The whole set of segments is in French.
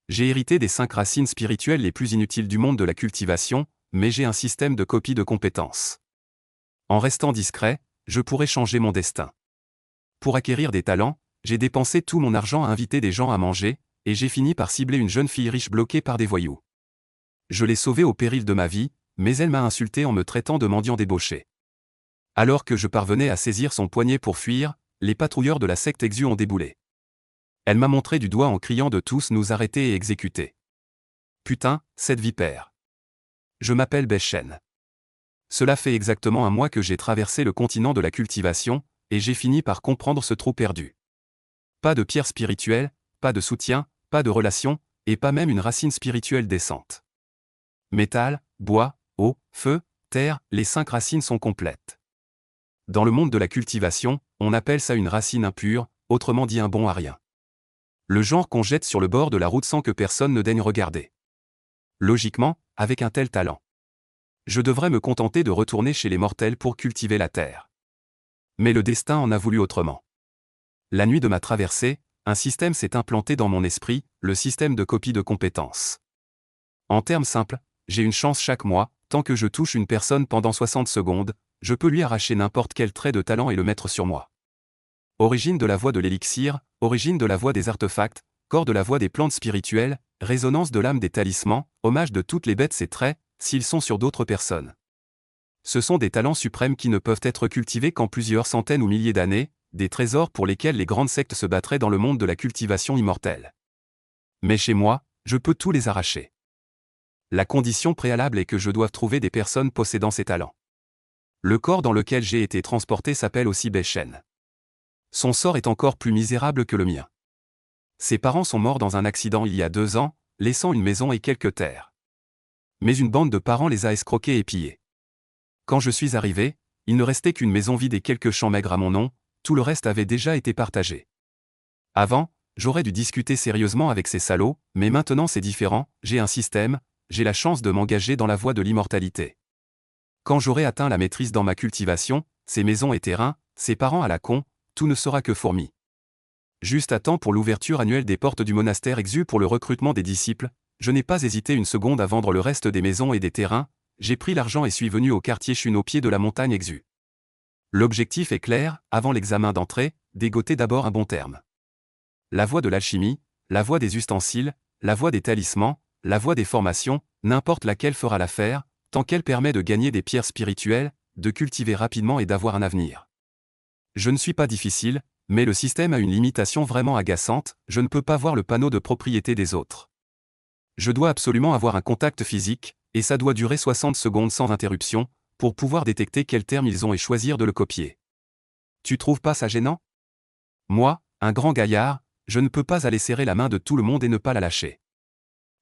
J'ai hérité des 5 racines spirituelles les plus inutiles du monde de la cultivation, mais j'ai un système de copie de compétences. En restant discret, je pourrais changer mon destin. Pour acquérir des talents, j'ai dépensé tout mon argent à inviter des gens à manger, et j'ai fini par cibler une jeune fille riche bloquée par des voyous. Je l'ai sauvée au péril de ma vie, mais elle m'a insulté en me traitant de mendiant débauché. Alors que je parvenais à saisir son poignet pour fuir, les patrouilleurs de la secte Exu ont déboulé. Elle m'a montré du doigt en criant de tous nous arrêter et exécuter. Putain, cette vipère. Je m'appelle Bechen. Cela fait exactement un mois que j'ai traversé le continent de la cultivation, et j'ai fini par comprendre ce trou perdu. Pas de pierre spirituelle, pas de soutien, pas de relation, et pas même une racine spirituelle décente. Métal, bois, eau, feu, terre, les 5 racines sont complètes. Dans le monde de la cultivation, on appelle ça une racine impure, autrement dit un bon à rien. Le genre qu'on jette sur le bord de la route sans que personne ne daigne regarder. Logiquement, avec un tel talent, je devrais me contenter de retourner chez les mortels pour cultiver la terre. Mais le destin en a voulu autrement. La nuit de ma traversée, un système s'est implanté dans mon esprit, le système de copie de compétences. En termes simples, j'ai une chance chaque mois, tant que je touche une personne pendant 60 secondes, je peux lui arracher n'importe quel trait de talent et le mettre sur moi. Origine de la voie de l'élixir, origine de la voie des artefacts, corps de la voie des plantes spirituelles, résonance de l'âme des talismans, hommage de toutes les bêtes ces traits, s'ils sont sur d'autres personnes. Ce sont des talents suprêmes qui ne peuvent être cultivés qu'en plusieurs centaines ou milliers d'années, des trésors pour lesquels les grandes sectes se battraient dans le monde de la cultivation immortelle. Mais chez moi, je peux tous les arracher. La condition préalable est que je doive trouver des personnes possédant ces talents. Le corps dans lequel j'ai été transporté s'appelle aussi Bechen. Son sort est encore plus misérable que le mien. Ses parents sont morts dans un accident il y a 2 ans, laissant une maison et quelques terres. Mais une bande de parents les a escroqués et pillés. Quand je suis arrivé, il ne restait qu'une maison vide et quelques champs maigres à mon nom, tout le reste avait déjà été partagé. Avant, j'aurais dû discuter sérieusement avec ces salauds, mais maintenant c'est différent, j'ai un système, j'ai la chance de m'engager dans la voie de l'immortalité. Quand j'aurai atteint la maîtrise dans ma cultivation, ces maisons et terrains, ces parents à la con, tout ne sera que fourmis. Juste à temps pour l'ouverture annuelle des portes du monastère Exu pour le recrutement des disciples, je n'ai pas hésité une seconde à vendre le reste des maisons et des terrains, j'ai pris l'argent et suis venu au quartier Chune au pied de la montagne Exu. L'objectif est clair, avant l'examen d'entrée, dégoter d'abord un bon terme. La voie de l'alchimie, la voie des ustensiles, la voie des talismans, la voie des formations, n'importe laquelle fera l'affaire, tant qu'elle permet de gagner des pierres spirituelles, de cultiver rapidement et d'avoir un avenir. Je ne suis pas difficile, mais le système a une limitation vraiment agaçante, je ne peux pas voir le panneau de propriété des autres. Je dois absolument avoir un contact physique, et ça doit durer 60 secondes sans interruption, pour pouvoir détecter quel terme ils ont et choisir de le copier. Tu trouves pas ça gênant? Moi, un grand gaillard, je ne peux pas aller serrer la main de tout le monde et ne pas la lâcher.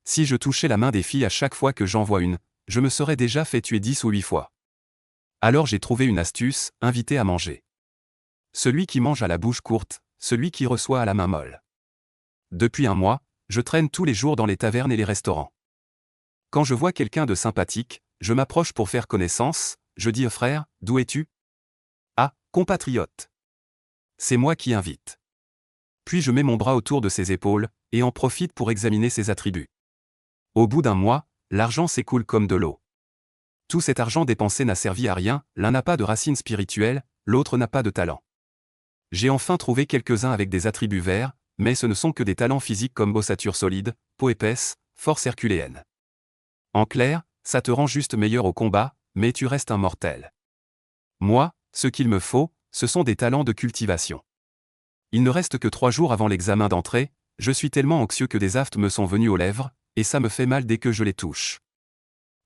Si je touchais la main des filles à chaque fois que j'en vois une, je me serais déjà fait tuer 10 ou 8 fois. Alors j'ai trouvé une astuce, inviter à manger. Celui qui mange à la bouche courte, celui qui reçoit à la main molle. Depuis un mois, je traîne tous les jours dans les tavernes et les restaurants. Quand je vois quelqu'un de sympathique, je m'approche pour faire connaissance, je dis « frère, d'où es-tu » ? « Ah, compatriote. » C'est moi qui invite. Puis je mets mon bras autour de ses épaules, et en profite pour examiner ses attributs. Au bout d'un mois, l'argent s'écoule comme de l'eau. Tout cet argent dépensé n'a servi à rien, l'un n'a pas de racine spirituelle, l'autre n'a pas de talent. J'ai enfin trouvé quelques-uns avec des attributs verts, mais ce ne sont que des talents physiques comme ossature solide, peau épaisse, force herculéenne. En clair, ça te rend juste meilleur au combat, mais tu restes un mortel. Moi, ce qu'il me faut, ce sont des talents de cultivation. Il ne reste que 3 jours avant l'examen d'entrée, je suis tellement anxieux que des aftes me sont venus aux lèvres, et ça me fait mal dès que je les touche.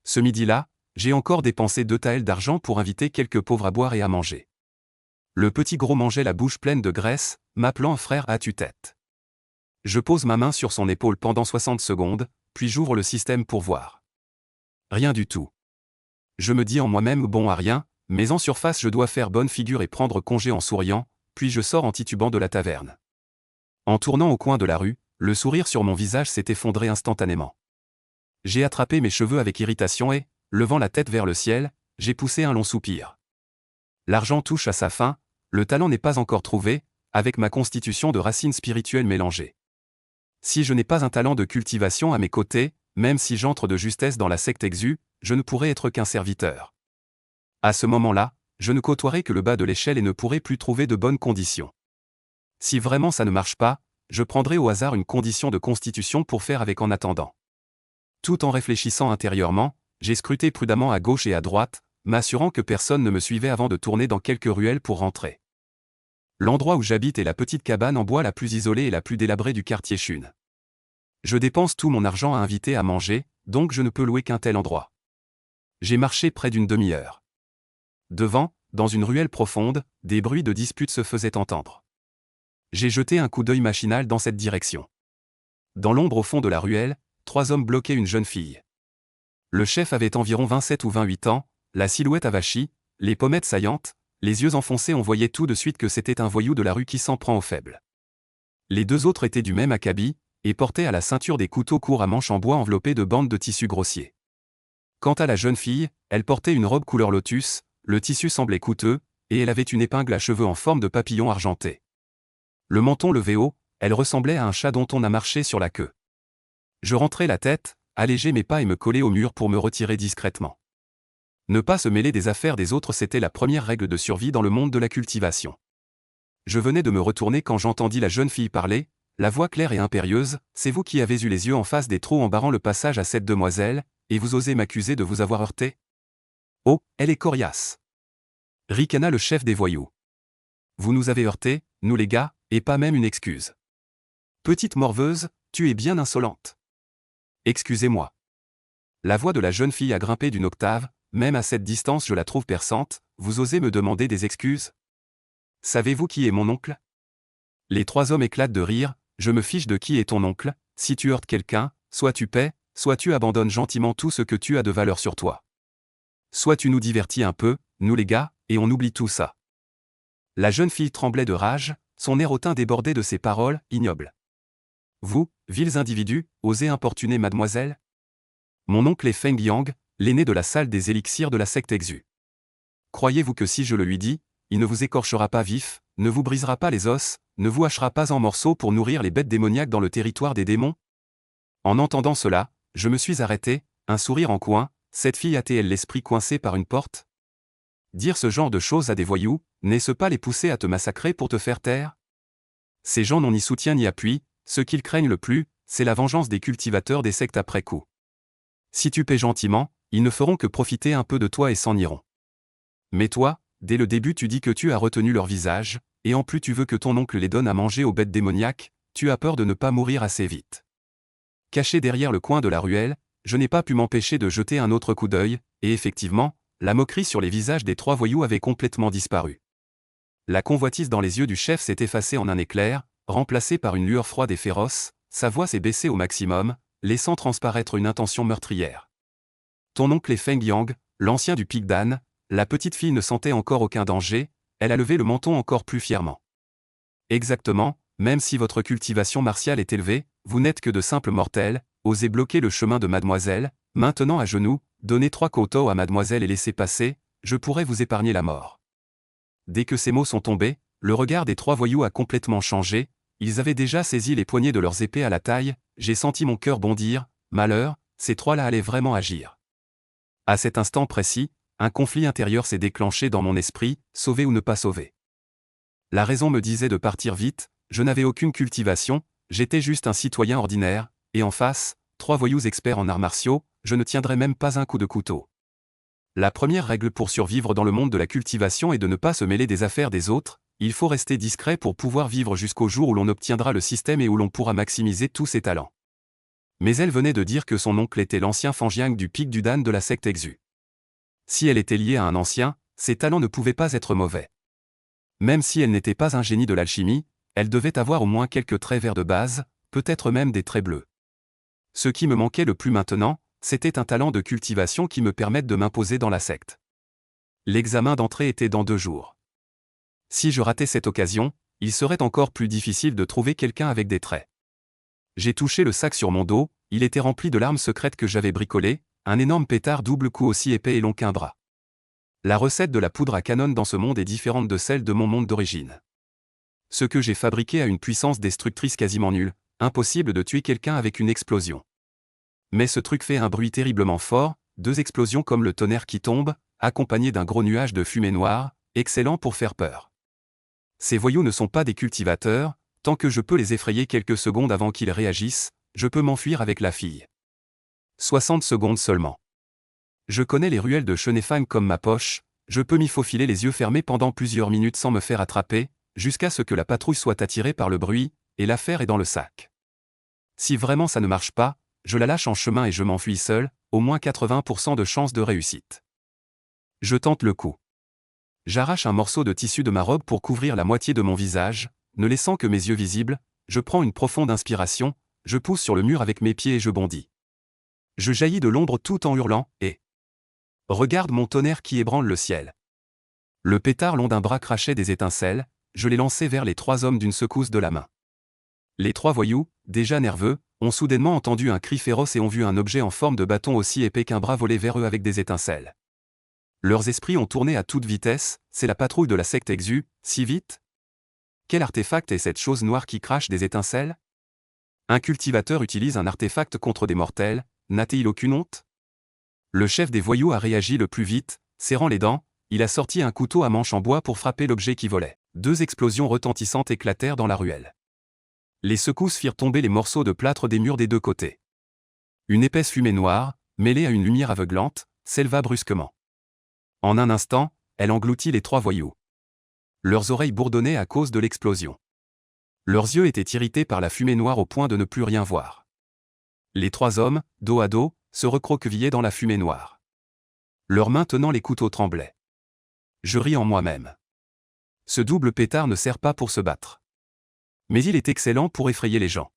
Ce midi-là, j'ai encore dépensé 2 taels d'argent pour inviter quelques pauvres à boire et à manger. Le petit gros mangeait la bouche pleine de graisse, m'appelant frère à tue-tête. Je pose ma main sur son épaule pendant 60 secondes, puis j'ouvre le système pour voir. Rien du tout. Je me dis en moi-même bon à rien, mais en surface je dois faire bonne figure et prendre congé en souriant, puis je sors en titubant de la taverne. En tournant au coin de la rue, le sourire sur mon visage s'est effondré instantanément. J'ai attrapé mes cheveux avec irritation et, levant la tête vers le ciel, j'ai poussé un long soupir. L'argent touche à sa fin, le talent n'est pas encore trouvé, avec ma constitution de racines spirituelles mélangées. Si je n'ai pas un talent de cultivation à mes côtés, même si j'entre de justesse dans la secte Exu, je ne pourrai être qu'un serviteur. À ce moment-là, je ne côtoierai que le bas de l'échelle et ne pourrai plus trouver de bonnes conditions. Si vraiment ça ne marche pas, je prendrai au hasard une condition de constitution pour faire avec en attendant. Tout en réfléchissant intérieurement, j'ai scruté prudemment à gauche et à droite, m'assurant que personne ne me suivait avant de tourner dans quelques ruelles pour rentrer. L'endroit où j'habite est la petite cabane en bois la plus isolée et la plus délabrée du quartier Chune. Je dépense tout mon argent à inviter à manger, donc je ne peux louer qu'un tel endroit. J'ai marché près d'une demi-heure. Devant, dans une ruelle profonde, des bruits de disputes se faisaient entendre. J'ai jeté un coup d'œil machinal dans cette direction. Dans l'ombre au fond de la ruelle, 3 hommes bloquaient une jeune fille. Le chef avait environ 27 ou 28 ans, la silhouette avachie, les pommettes saillantes, les yeux enfoncés, on voyait tout de suite que c'était un voyou de la rue qui s'en prend aux faibles. Les 2 autres étaient du même acabit, et portaient à la ceinture des couteaux courts à manches en bois enveloppés de bandes de tissu grossier. Quant à la jeune fille, elle portait une robe couleur lotus, le tissu semblait coûteux, et elle avait une épingle à cheveux en forme de papillon argenté. Le menton levé haut, elle ressemblait à un chat dont on a marché sur la queue. Je rentrai la tête, allégeai mes pas et me collai au mur pour me retirer discrètement. Ne pas se mêler des affaires des autres, c'était la première règle de survie dans le monde de la cultivation. Je venais de me retourner quand j'entendis la jeune fille parler, la voix claire et impérieuse. « C'est vous qui avez eu les yeux en face des trous en barrant le passage à cette demoiselle, et vous osez m'accuser de vous avoir heurté ? Oh, elle est coriace !» ricana le chef des voyous. « Vous nous avez heurtés, nous les gars, et pas même une excuse. Petite morveuse, tu es bien insolente. » Excusez-moi. La voix de la jeune fille a grimpé d'une octave, même à cette distance je la trouve perçante. Vous osez me demander des excuses ? Savez-vous qui est mon oncle ? Les 3 hommes éclatent de rire. Je me fiche de qui est ton oncle. Si tu heurtes quelqu'un, soit tu paies, soit tu abandonnes gentiment tout ce que tu as de valeur sur toi. Soit tu nous divertis un peu, nous les gars, et on oublie tout ça. La jeune fille tremblait de rage, son air hautain débordait de ces paroles ignobles. Vous, vils individus, osez importuner mademoiselle ? Mon oncle est Feng Yang, l'aîné de la salle des élixirs de la secte Exu. Croyez-vous que si je le lui dis, il ne vous écorchera pas vif, ne vous brisera pas les os, ne vous hachera pas en morceaux pour nourrir les bêtes démoniaques dans le territoire des démons ? En entendant cela, je me suis arrêté, un sourire en coin. Cette fille a-t-elle l'esprit coincé par une porte ? Dire ce genre de choses à des voyous, n'est-ce pas les pousser à te massacrer pour te faire taire ? Ces gens n'ont ni soutien ni appui, ce qu'ils craignent le plus, c'est la vengeance des cultivateurs des sectes après coup. Si tu paies gentiment, ils ne feront que profiter un peu de toi et s'en iront. Mais toi, dès le début tu dis que tu as retenu leur visage, et en plus tu veux que ton oncle les donne à manger aux bêtes démoniaques, tu as peur de ne pas mourir assez vite. Caché derrière le coin de la ruelle, je n'ai pas pu m'empêcher de jeter un autre coup d'œil, et effectivement, la moquerie sur les visages des 3 voyous avait complètement disparu. La convoitise dans les yeux du chef s'est effacée en un éclair, remplacée par une lueur froide et féroce. Sa voix s'est baissée au maximum, laissant transparaître une intention meurtrière. Ton oncle est Feng Yang, l'ancien du Pic d'Âne. La petite fille ne sentait encore aucun danger, elle a levé le menton encore plus fièrement. Exactement, même si votre cultivation martiale est élevée, vous n'êtes que de simples mortels. Osez bloquer le chemin de mademoiselle, maintenant à genoux, donnez 3 couteaux à mademoiselle et laissez passer, je pourrais vous épargner la mort. Dès que ces mots sont tombés, le regard des 3 voyous a complètement changé, ils avaient déjà saisi les poignets de leurs épées à la taille, j'ai senti mon cœur bondir. Malheur, ces 3-là allaient vraiment agir. À cet instant précis, un conflit intérieur s'est déclenché dans mon esprit, sauver ou ne pas sauver. La raison me disait de partir vite, je n'avais aucune cultivation, j'étais juste un citoyen ordinaire, et en face, 3 voyous experts en arts martiaux, je ne tiendrais même pas un coup de couteau. La première règle pour survivre dans le monde de la cultivation est de ne pas se mêler des affaires des autres, il faut rester discret pour pouvoir vivre jusqu'au jour où l'on obtiendra le système et où l'on pourra maximiser tous ses talents. Mais elle venait de dire que son oncle était l'ancien Feng Yang du Pic du Dan de la secte Exu. Si elle était liée à un ancien, ses talents ne pouvaient pas être mauvais. Même si elle n'était pas un génie de l'alchimie, elle devait avoir au moins quelques traits verts de base, peut-être même des traits bleus. Ce qui me manquait le plus maintenant, c'était un talent de cultivation qui me permette de m'imposer dans la secte. L'examen d'entrée était dans 2 jours. Si je ratais cette occasion, il serait encore plus difficile de trouver quelqu'un avec des traits. J'ai touché le sac sur mon dos, il était rempli de l'arme secrète que j'avais bricolée, un énorme pétard double coup aussi épais et long qu'un bras. La recette de la poudre à canon dans ce monde est différente de celle de mon monde d'origine. Ce que j'ai fabriqué a une puissance destructrice quasiment nulle, impossible de tuer quelqu'un avec une explosion. Mais ce truc fait un bruit terriblement fort, 2 explosions comme le tonnerre qui tombe, accompagné d'un gros nuage de fumée noire, excellent pour faire peur. Ces voyous ne sont pas des cultivateurs, tant que je peux les effrayer quelques secondes avant qu'ils réagissent, je peux m'enfuir avec la fille. 60 secondes seulement. Je connais les ruelles de Chenefang comme ma poche, je peux m'y faufiler les yeux fermés pendant plusieurs minutes sans me faire attraper, jusqu'à ce que la patrouille soit attirée par le bruit, et l'affaire est dans le sac. Si vraiment ça ne marche pas, je la lâche en chemin et je m'enfuis seul, au moins 80% de chance de réussite. Je tente le coup. J'arrache un morceau de tissu de ma robe pour couvrir la moitié de mon visage, ne laissant que mes yeux visibles, je prends une profonde inspiration, je pousse sur le mur avec mes pieds et je bondis. Je jaillis de l'ombre tout en hurlant, et regarde mon tonnerre qui ébranle le ciel. Le pétard long d'un bras crachait des étincelles, je l'ai lancé vers les 3 hommes d'une secousse de la main. Les 3 voyous, déjà nerveux, ont soudainement entendu un cri féroce et ont vu un objet en forme de bâton aussi épais qu'un bras voler vers eux avec des étincelles. Leurs esprits ont tourné à toute vitesse, c'est la patrouille de la secte Exu, si vite? Quel artefact est cette chose noire qui crache des étincelles? Un cultivateur utilise un artefact contre des mortels, n'a-t-il aucune honte? Le chef des voyous a réagi le plus vite, serrant les dents, il a sorti un couteau à manche en bois pour frapper l'objet qui volait. 2 explosions retentissantes éclatèrent dans la ruelle. Les secousses firent tomber les morceaux de plâtre des murs des 2 côtés. Une épaisse fumée noire, mêlée à une lumière aveuglante, s'éleva brusquement. En un instant, elle engloutit les 3 voyous. Leurs oreilles bourdonnaient à cause de l'explosion. Leurs yeux étaient irrités par la fumée noire au point de ne plus rien voir. Les 3 hommes, dos à dos, se recroquevillaient dans la fumée noire. Leurs mains tenant les couteaux tremblaient. Je ris en moi-même. Ce double pétard ne sert pas pour se battre. Mais il est excellent pour effrayer les gens.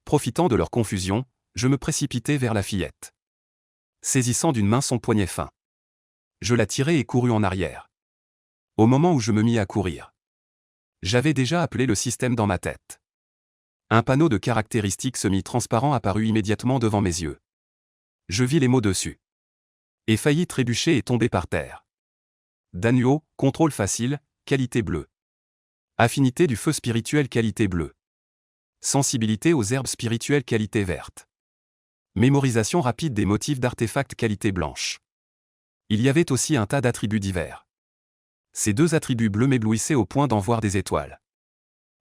Profitant de leur confusion, je me précipitai vers la fillette. Saisissant d'une main son poignet fin. Je la tirai et courus en arrière. Au moment où je me mis à courir, j'avais déjà appelé le système dans ma tête. Un panneau de caractéristiques semi-transparent apparut immédiatement devant mes yeux. Je vis les mots dessus. Et faillis trébucher et tomber par terre. Danuo, contrôle facile, qualité bleue. Affinité du feu spirituel qualité bleue. Sensibilité aux herbes spirituelles qualité verte. Mémorisation rapide des motifs d'artefacts qualité blanche. Il y avait aussi un tas d'attributs divers. Ces 2 attributs bleus m'éblouissaient au point d'en voir des étoiles.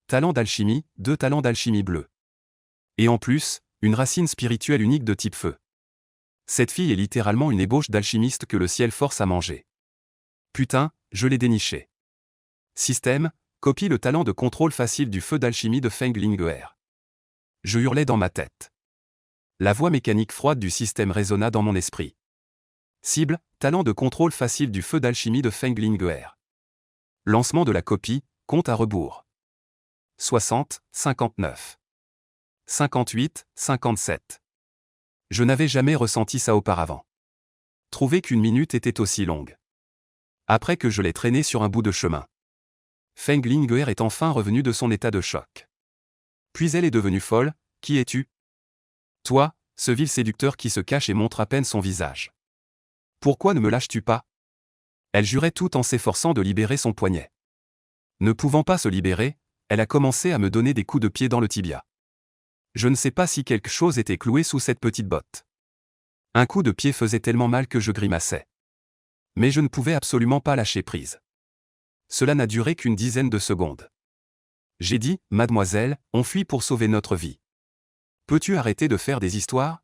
Talent d'alchimie, 2 talents d'alchimie bleue. Et en plus, une racine spirituelle unique de type feu. Cette fille est littéralement une ébauche d'alchimiste que le ciel force à manger. Putain, je l'ai déniché. Système, copie le talent de contrôle facile du feu d'alchimie de Feng Lingguer. Je hurlais dans ma tête. La voix mécanique froide du système résonna dans mon esprit. Cible, talent de contrôle facile du feu d'alchimie de Feng Lingguer. Lancement de la copie, compte à rebours. 60, 59. 58, 57. Je n'avais jamais ressenti ça auparavant. Trouver qu'une minute était aussi longue. Après que je l'ai traîné sur un bout de chemin. Feng Lingguer est enfin revenue de son état de choc. Puis elle est devenue folle, qui es-tu? Toi, ce vil séducteur qui se cache et montre à peine son visage. Pourquoi ne me lâches-tu pas? Elle jurait tout en s'efforçant de libérer son poignet. Ne pouvant pas se libérer, elle a commencé à me donner des coups de pied dans le tibia. Je ne sais pas si quelque chose était cloué sous cette petite botte. Un coup de pied faisait tellement mal que je grimaçais. Mais je ne pouvais absolument pas lâcher prise. Cela n'a duré qu'une dizaine de secondes. J'ai dit, mademoiselle, on fuit pour sauver notre vie. Peux-tu arrêter de faire des histoires?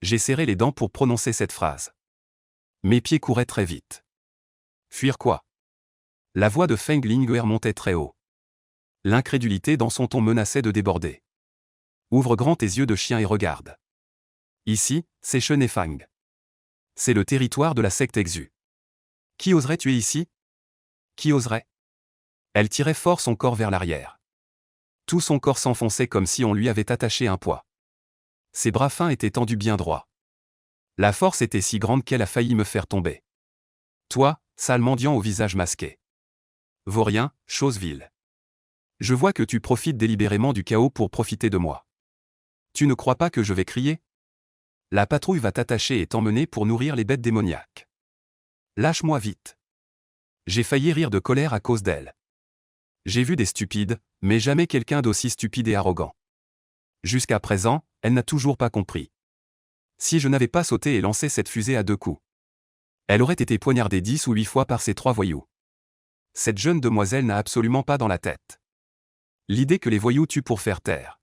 J'ai serré les dents pour prononcer cette phrase. Mes pieds couraient très vite. Fuir quoi? La voix de Feng Lingguer montait très haut. L'incrédulité dans son ton menaçait de déborder. Ouvre grand tes yeux de chien et regarde. Ici, c'est Chenefang. C'est le territoire de la secte Exu. Qui oserait tuer ici? Qui oserait? Elle tirait fort son corps vers l'arrière. Tout son corps s'enfonçait comme si on lui avait attaché un poids. Ses bras fins étaient tendus bien droits. La force était si grande qu'elle a failli me faire tomber. Toi, sale mendiant au visage masqué. Vaurien, chose vile. Je vois que tu profites délibérément du chaos pour profiter de moi. Tu ne crois pas que je vais crier? La patrouille va t'attacher et t'emmener pour nourrir les bêtes démoniaques. Lâche-moi vite. J'ai failli rire de colère à cause d'elle. J'ai vu des stupides, mais jamais quelqu'un d'aussi stupide et arrogant. Jusqu'à présent, elle n'a toujours pas compris. Si je n'avais pas sauté et lancé cette fusée à 2 coups, elle aurait été poignardée 10 ou 8 fois par ces 3 voyous. Cette jeune demoiselle n'a absolument pas dans la tête l'idée que les voyous tuent pour faire taire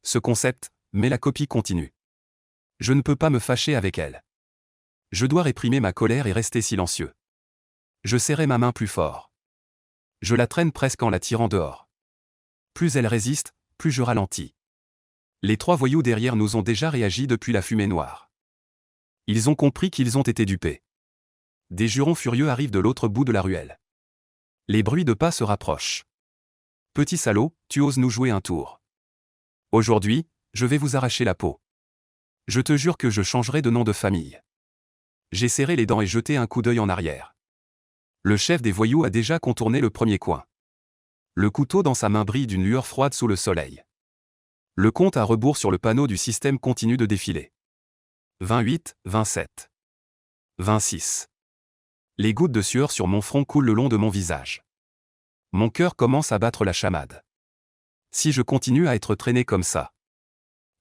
ce concept, mais la copie continue. Je ne peux pas me fâcher avec elle. Je dois réprimer ma colère et rester silencieux. Je serrai ma main plus fort. Je la traîne presque en la tirant dehors. Plus elle résiste, plus je ralentis. Les 3 voyous derrière nous ont déjà réagi depuis la fumée noire. Ils ont compris qu'ils ont été dupés. Des jurons furieux arrivent de l'autre bout de la ruelle. Les bruits de pas se rapprochent. Petit salaud, tu oses nous jouer un tour. Aujourd'hui, je vais vous arracher la peau. Je te jure que je changerai de nom de famille. J'ai serré les dents et jeté un coup d'œil en arrière. Le chef des voyous a déjà contourné le premier coin. Le couteau dans sa main brille d'une lueur froide sous le soleil. Le compte à rebours sur le panneau du système continue de défiler. 28, 27. 26. Les gouttes de sueur sur mon front coulent le long de mon visage. Mon cœur commence à battre la chamade. Si je continue à être traîné comme ça,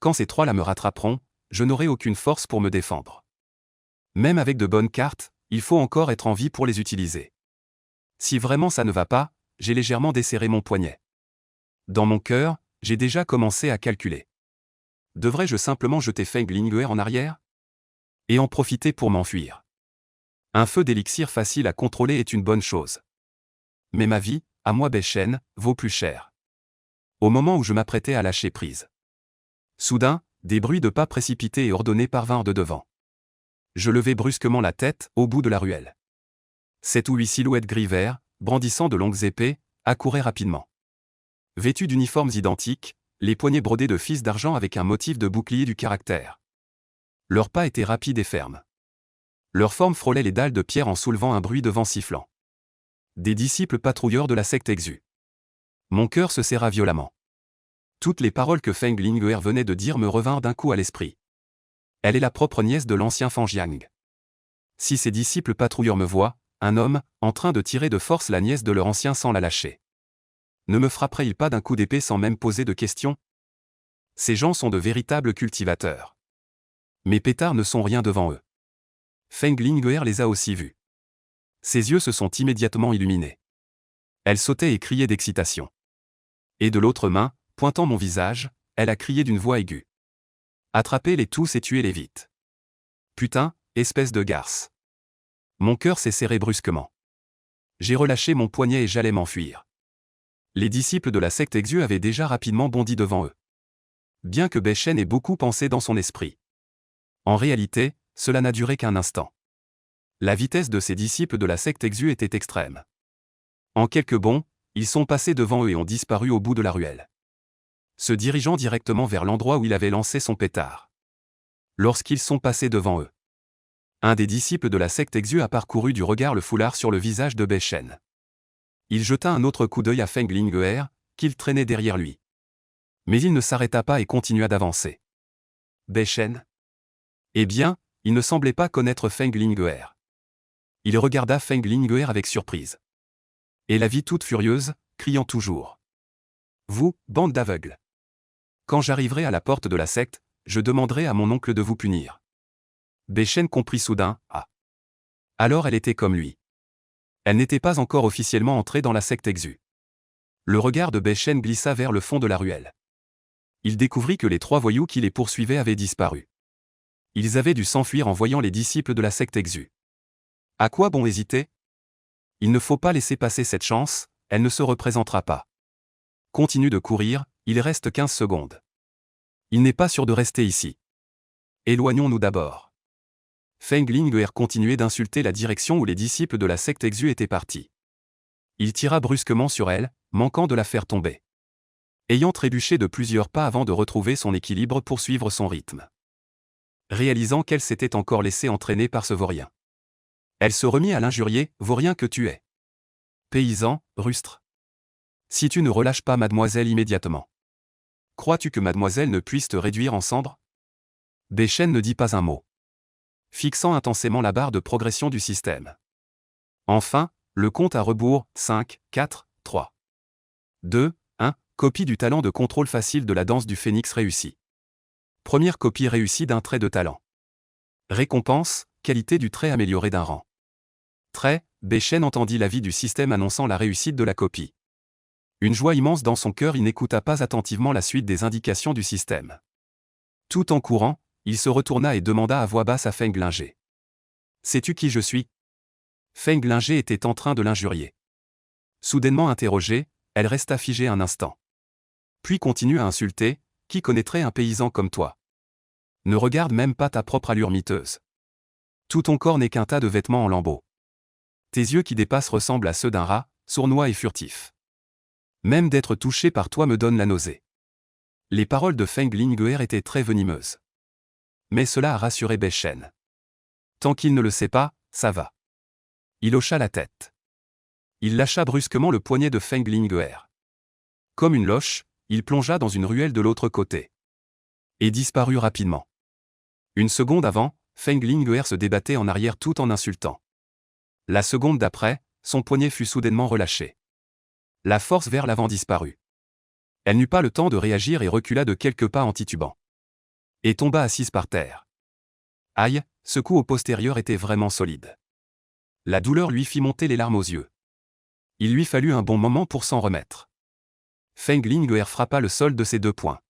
quand ces 3-là me rattraperont, je n'aurai aucune force pour me défendre. Même avec de bonnes cartes, il faut encore être en vie pour les utiliser. Si vraiment ça ne va pas, j'ai légèrement desserré mon poignet. Dans mon cœur, j'ai déjà commencé à calculer. Devrais-je simplement jeter Feng Lingüer en arrière et en profiter pour m'enfuir? Un feu d'élixir facile à contrôler est une bonne chose. Mais ma vie, à moi Bei Shen, vaut plus cher. Au moment où je m'apprêtais à lâcher prise, soudain, des bruits de pas précipités et ordonnés parvinrent de devant. Je levai brusquement la tête, au bout de la ruelle. 7 ou 8 silhouettes gris-vert, brandissant de longues épées, accouraient rapidement. Vêtus d'uniformes identiques, les poignets brodés de fils d'argent avec un motif de bouclier du caractère. Leurs pas étaient rapides et fermes. Leur forme frôlait les dalles de pierre en soulevant un bruit de vent sifflant. Des disciples patrouilleurs de la secte Exu. Mon cœur se serra violemment. Toutes les paroles que Feng Lingüer venait de dire me revinrent d'un coup à l'esprit. Elle est la propre nièce de l'ancien Fangjiang. Si ces disciples patrouilleurs me voient, un homme, en train de tirer de force la nièce de leur ancien sans la lâcher, ne me frapperait-il pas d'un coup d'épée sans même poser de questions? Ces gens sont de véritables cultivateurs. Mes pétards ne sont rien devant eux. Feng Lingüer les a aussi vus. Ses yeux se sont immédiatement illuminés. Elle sautait et criait d'excitation. Et de l'autre main, pointant mon visage, elle a crié d'une voix aiguë. Attrapez-les tous et tuez-les vite. Putain, espèce de garce. Mon cœur s'est serré brusquement. J'ai relâché mon poignet et j'allais m'enfuir. Les disciples de la secte Exu avaient déjà rapidement bondi devant eux. Bien que Bei Shen ait beaucoup pensé dans son esprit. En réalité, cela n'a duré qu'un instant. La vitesse de ces disciples de la secte Exu était extrême. En quelques bonds, ils sont passés devant eux et ont disparu au bout de la ruelle, se dirigeant directement vers l'endroit où il avait lancé son pétard. Lorsqu'ils sont passés devant eux, un des disciples de la secte Exu a parcouru du regard le foulard sur le visage de Bei Shen. Il jeta un autre coup d'œil à Feng Lingüer, qu'il traînait derrière lui. Mais il ne s'arrêta pas et continua d'avancer. Bei Shen? Eh bien, il ne semblait pas connaître Feng Lingüer. Il regarda Feng Lingüer avec surprise. Et la vit toute furieuse, criant toujours. Vous, bande d'aveugles. Quand j'arriverai à la porte de la secte, je demanderai à mon oncle de vous punir. Bei Shen comprit soudain, ah. Alors elle était comme lui. Elle n'était pas encore officiellement entrée dans la secte Exu. Le regard de Bei Shen glissa vers le fond de la ruelle. Il découvrit que les 3 voyous qui les poursuivaient avaient disparu. Ils avaient dû s'enfuir en voyant les disciples de la secte Exu. À quoi bon hésiter? Il ne faut pas laisser passer cette chance, elle ne se représentera pas. Continue de courir, il reste 15 secondes. Il n'est pas sûr de rester ici. Éloignons-nous d'abord. Feng Lingüer continuait d'insulter la direction où les disciples de la secte Exu étaient partis. Il tira brusquement sur elle, manquant de la faire tomber. Ayant trébuché de plusieurs pas avant de retrouver son équilibre pour suivre son rythme. Réalisant qu'elle s'était encore laissée entraîner par ce vaurien. Elle se remit à l'injurier, vaurien que tu es. Paysan, rustre. Si tu ne relâches pas mademoiselle immédiatement. Crois-tu que mademoiselle ne puisse te réduire en cendres? Bei Shen ne dit pas un mot, fixant intensément la barre de progression du système. Enfin, le compte à rebours, 5, 4, 3, 2, 1, Copie du talent de contrôle facile de la danse du phénix réussie. Première copie réussie d'un trait de talent. Récompense, qualité du trait amélioré d'un rang. Trait, Beichen entendit l'avis du système annonçant la réussite de la copie. Une joie immense dans son cœur, il n'écouta pas attentivement la suite des indications du système. Tout en courant, il se retourna et demanda à voix basse à Feng Linger. « Sais-tu qui je suis ?» Feng Linger était en train de l'injurier. Soudainement interrogée, elle resta figée un instant. Puis continue à insulter, « Qui connaîtrait un paysan comme toi ? Ne regarde même pas ta propre allure miteuse. Tout ton corps n'est qu'un tas de vêtements en lambeaux. Tes yeux qui dépassent ressemblent à ceux d'un rat, sournois et furtif. Même d'être touché par toi me donne la nausée. » Les paroles de Feng Linger étaient très venimeuses. Mais cela a rassuré Beichen. Tant qu'il ne le sait pas, ça va. Il hocha la tête. Il lâcha brusquement le poignet de Feng Linger. Comme une loche, il plongea dans une ruelle de l'autre côté. Et disparut rapidement. Une seconde avant, Feng Linger se débattait en arrière tout en insultant. La seconde d'après, son poignet fut soudainement relâché. La force vers l'avant disparut. Elle n'eut pas le temps de réagir et recula de quelques pas en titubant. Et tomba assise par terre. Aïe, ce coup au postérieur était vraiment solide. La douleur lui fit monter les larmes aux yeux. Il lui fallut un bon moment pour s'en remettre. Feng Linger frappa le sol de ses 2 poings.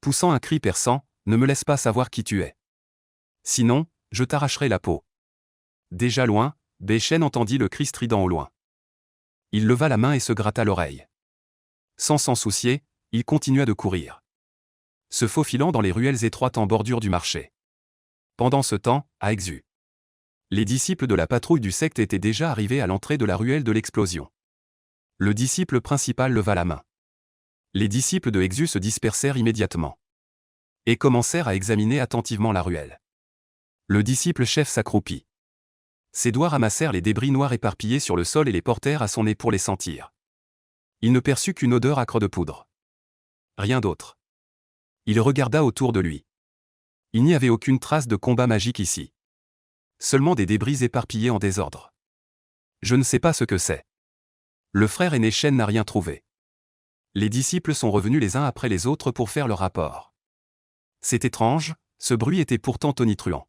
Poussant un cri perçant, « Ne me laisse pas savoir qui tu es. Sinon, je t'arracherai la peau. » Déjà loin, Beichen entendit le cri strident au loin. Il leva la main et se gratta l'oreille. Sans s'en soucier, il continua de courir, se faufilant dans les ruelles étroites en bordure du marché. Pendant ce temps, à Exu, les disciples de la patrouille du secte étaient déjà arrivés à l'entrée de la ruelle de l'explosion. Le disciple principal leva la main. Les disciples de Exu se dispersèrent immédiatement et commencèrent à examiner attentivement la ruelle. Le disciple chef s'accroupit. Ses doigts ramassèrent les débris noirs éparpillés sur le sol et les portèrent à son nez pour les sentir. Il ne perçut qu'une odeur âcre de poudre. Rien d'autre. Il regarda autour de lui. Il n'y avait aucune trace de combat magique ici. Seulement des débris éparpillés en désordre. Je ne sais pas ce que c'est. Le frère aîné Shen n'a rien trouvé. Les disciples sont revenus les uns après les autres pour faire leur rapport. C'est étrange, ce bruit était pourtant tonitruant.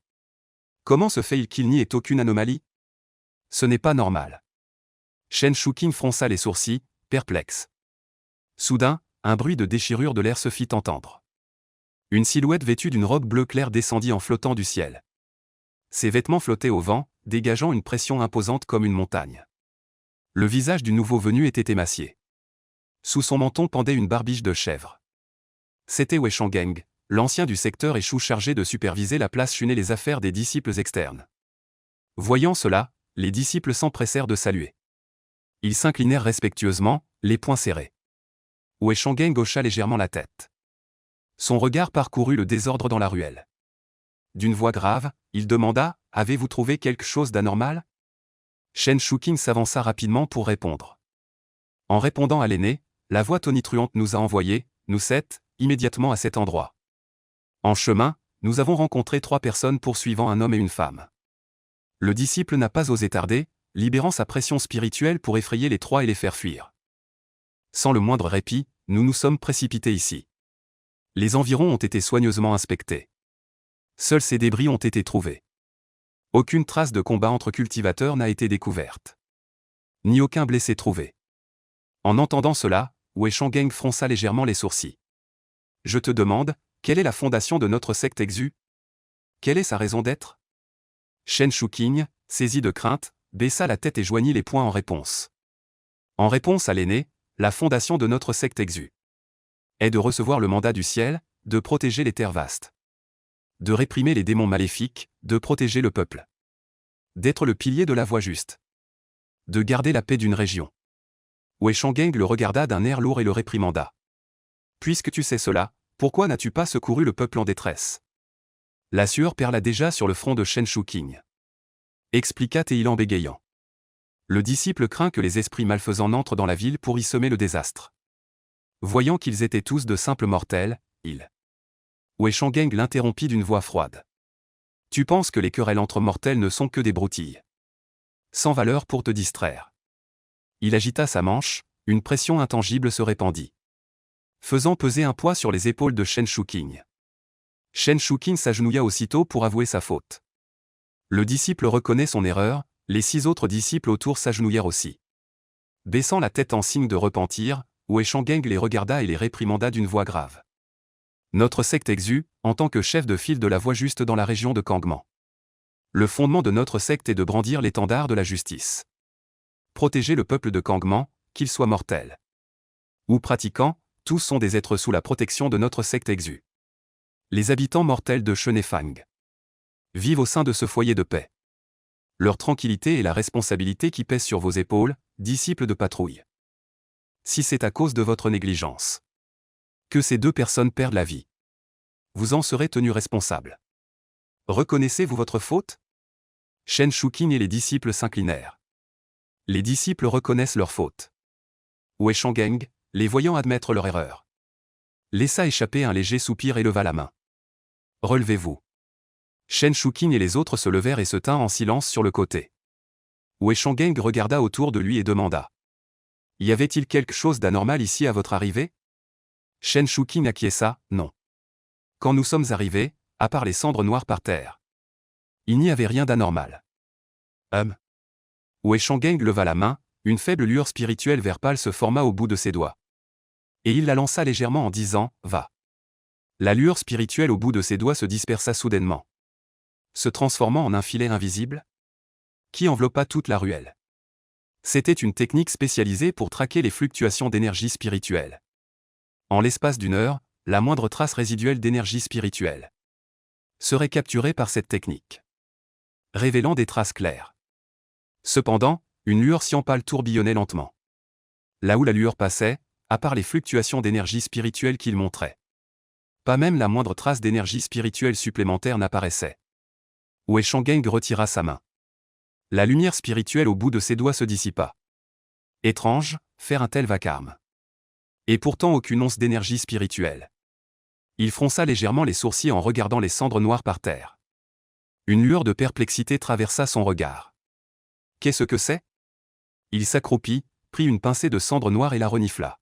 Comment se fait-il qu'il n'y ait aucune anomalie? Ce n'est pas normal. Shen Shuqing fronça les sourcils, perplexe. Soudain, un bruit de déchirure de l'air se fit entendre. Une silhouette vêtue d'une robe bleu clair descendit en flottant du ciel. Ses vêtements flottaient au vent, dégageant une pression imposante comme une montagne. Le visage du nouveau venu était émacié. Sous son menton pendait une barbiche de chèvre. C'était Wei Shangeng, l'ancien du secteur échou chargé de superviser la place Chun et les affaires des disciples externes. Voyant cela, les disciples s'empressèrent de saluer. Ils s'inclinèrent respectueusement, les poings serrés. Wei Shangeng hocha légèrement la tête. Son regard parcourut le désordre dans la ruelle. D'une voix grave, il demanda, « Avez-vous trouvé quelque chose d'anormal ?» Shen Shuqing s'avança rapidement pour répondre. En répondant à l'aîné, la voix tonitruante nous a envoyés, nous 7, immédiatement à cet endroit. En chemin, nous avons rencontré 3 personnes poursuivant un homme et une femme. Le disciple n'a pas osé tarder, libérant sa pression spirituelle pour effrayer les 3 et les faire fuir. Sans le moindre répit, nous nous sommes précipités ici. Les environs ont été soigneusement inspectés. Seuls ces débris ont été trouvés. Aucune trace de combat entre cultivateurs n'a été découverte. Ni aucun blessé trouvé. En entendant cela, Wei Shangeng fronça légèrement les sourcils. Je te demande, quelle est la fondation de notre secte Exu? Quelle est sa raison d'être? Shen Shuqing, saisi de crainte, baissa la tête et joignit les poings en réponse. En réponse à l'aîné, la fondation de notre secte Exu est de recevoir le mandat du ciel, de protéger les terres vastes, de réprimer les démons maléfiques, de protéger le peuple, d'être le pilier de la voie juste, de garder la paix d'une région. Wei Shangeng le regarda d'un air lourd et le réprimanda. Puisque tu sais cela, pourquoi n'as-tu pas secouru le peuple en détresse? La sueur perla déjà sur le front de Shen Shuqing. Expliqua Théil en bégayant. Le disciple craint que les esprits malfaisants n'entrent dans la ville pour y semer le désastre. Voyant qu'ils étaient tous de simples mortels, il. Wei Shangeng l'interrompit d'une voix froide. Tu penses que les querelles entre mortels ne sont que des broutilles, sans valeur pour te distraire. Il agita sa manche, une pression intangible se répandit. faisant peser un poids sur les épaules de Shen Shuqing. Shen Shuqing s'agenouilla aussitôt pour avouer sa faute. Le disciple reconnaît son erreur, les 6 autres disciples autour s'agenouillèrent aussi. Baissant la tête en signe de repentir, Wei Shangeng les regarda et les réprimanda d'une voix grave. Notre secte exu, en tant que chef de file de la voie juste dans la région de Kangman. Le fondement de notre secte est de brandir l'étendard de la justice. Protéger le peuple de Kangman, qu'il soit mortel ou pratiquant, tous sont des êtres sous la protection de notre secte exu. Les habitants mortels de Shenefang vivent au sein de ce foyer de paix. Leur tranquillité est la responsabilité qui pèse sur vos épaules, disciples de patrouille. Si c'est à cause de votre négligence que ces 2 personnes perdent la vie, vous en serez tenus responsables. Reconnaissez-vous votre faute? Shen Shuqing et les disciples s'inclinèrent. Les disciples reconnaissent leur faute. Wei Shangeng, les voyant admettre leur erreur, laissa échapper un léger soupir et leva la main. Relevez-vous. Shen Shuqing et les autres se levèrent et se tinrent en silence sur le côté. Wei Shangeng regarda autour de lui et demanda. Y avait-il quelque chose d'anormal ici à votre arrivée? Shen Shuqing acquiesça, non. Quand nous sommes arrivés, à part les cendres noires par terre, il n'y avait rien d'anormal. Wei Shangeng leva la main, une faible lueur spirituelle vert pâle se forma au bout de ses doigts. Et il la lança légèrement en disant, va. La lueur spirituelle au bout de ses doigts se dispersa soudainement, se transformant en un filet invisible, qui enveloppa toute la ruelle. C'était une technique spécialisée pour traquer les fluctuations d'énergie spirituelle. En l'espace d'une heure, la moindre trace résiduelle d'énergie spirituelle serait capturée par cette technique, révélant des traces claires. Cependant, une lueur cyan pâle tourbillonnait lentement. Là où la lueur passait, à part les fluctuations d'énergie spirituelle qu'il montrait, pas même la moindre trace d'énergie spirituelle supplémentaire n'apparaissait. Wei Shangeng retira sa main. La lumière spirituelle au bout de ses doigts se dissipa. Étrange, faire un tel vacarme. Et pourtant aucune once d'énergie spirituelle. Il fronça légèrement les sourcils en regardant les cendres noires par terre. Une lueur de perplexité traversa son regard. Qu'est-ce que c'est? Il s'accroupit, prit une pincée de cendres noires et la renifla.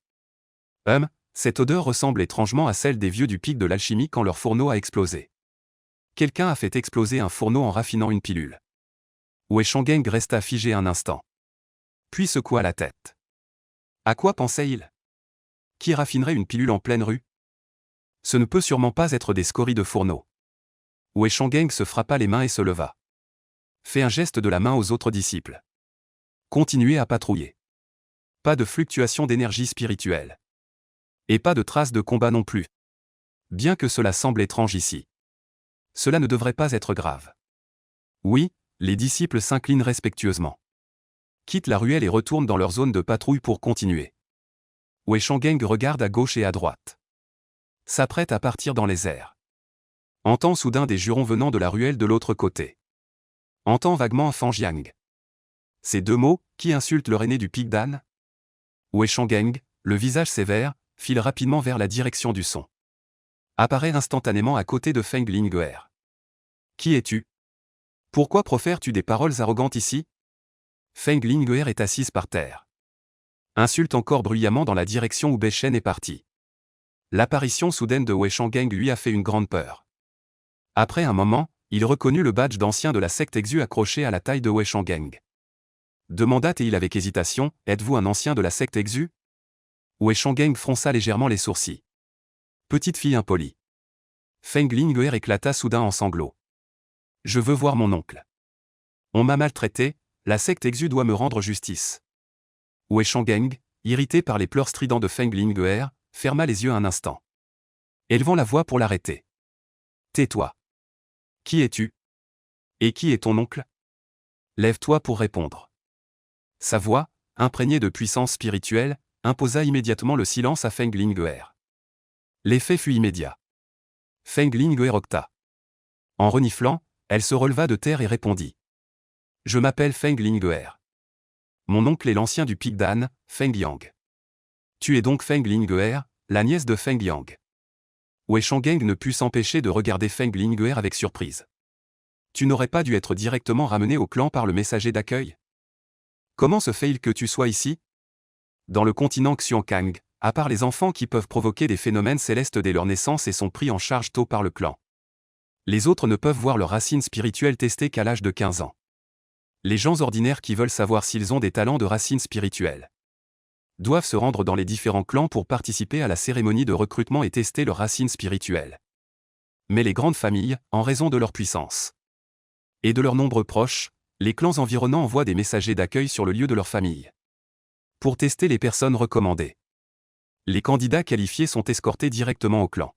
Cette odeur ressemble étrangement à celle des vieux du pic de l'alchimie quand leur fourneau a explosé. Quelqu'un a fait exploser un fourneau en raffinant une pilule. Wei Shangeng resta figé un instant. Puis secoua la tête. À quoi pensait-il? Qui raffinerait une pilule en pleine rue? Ce ne peut sûrement pas être des scories de fourneau. Wei Shangeng se frappa les mains et se leva. Fait un geste de la main aux autres disciples. Continuez à patrouiller. Pas de fluctuation d'énergie spirituelle. Et pas de traces de combat non plus. Bien que cela semble étrange ici, cela ne devrait pas être grave. Oui, les disciples s'inclinent respectueusement. Quittent la ruelle et retournent dans leur zone de patrouille pour continuer. Wei Shangeng regarde à gauche et à droite. S'apprête à partir dans les airs. Entend soudain des jurons venant de la ruelle de l'autre côté. Entend vaguement Fan Jiang. Ces 2 mots, qui insultent leur aîné du pic d'âne? Wei Shangeng, le visage sévère, file rapidement vers la direction du son. Apparaît instantanément à côté de Feng Lingguer. Qui es-tu? Pourquoi profères-tu des paroles arrogantes ici? Feng Lingguer est assise par terre. Insulte encore bruyamment dans la direction où Bei Shen est parti. L'apparition soudaine de Wei Shangeng lui a fait une grande peur. Après un moment, il reconnut le badge d'ancien de la secte exu accroché à la taille de Wei Shangeng. Demanda-t-il avec hésitation, êtes-vous un ancien de la secte exu? Wei Shangeng fronça légèrement les sourcils. Petite fille impolie. Feng Lingguer éclata soudain en sanglots. Je veux voir mon oncle. On m'a maltraité, la secte exu doit me rendre justice. Wei Shangeng, irrité par les pleurs stridents de Feng Lingguer, ferma les yeux un instant. Élevant la voix pour l'arrêter. Tais-toi. Qui es-tu? Et qui est ton oncle? Lève-toi pour répondre. Sa voix, imprégnée de puissance spirituelle, imposa immédiatement le silence à Feng Lingguer. L'effet fut immédiat. Feng Lingguer octa. En reniflant, elle se releva de terre et répondit. Je m'appelle Feng Lingguer. Mon oncle est l'ancien du pic d'âne, Feng Yang. Tu es donc Feng Lingguer, la nièce de Feng Yang. Wei Shangeng ne put s'empêcher de regarder Feng Lingguer avec surprise. Tu n'aurais pas dû être directement ramené au clan par le messager d'accueil? Comment se fait-il que tu sois ici? Dans le continent Xiankang, à part les enfants qui peuvent provoquer des phénomènes célestes dès leur naissance et sont pris en charge tôt par le clan. Les autres ne peuvent voir leurs racines spirituelles testées qu'à l'âge de 15 ans. Les gens ordinaires qui veulent savoir s'ils ont des talents de racines spirituelles doivent se rendre dans les différents clans pour participer à la cérémonie de recrutement et tester leurs racines spirituelles. Mais les grandes familles, en raison de leur puissance et de leurs nombreux proches, les clans environnants envoient des messagers d'accueil sur le lieu de leur famille pour tester les personnes recommandées. Les candidats qualifiés sont escortés directement au clan.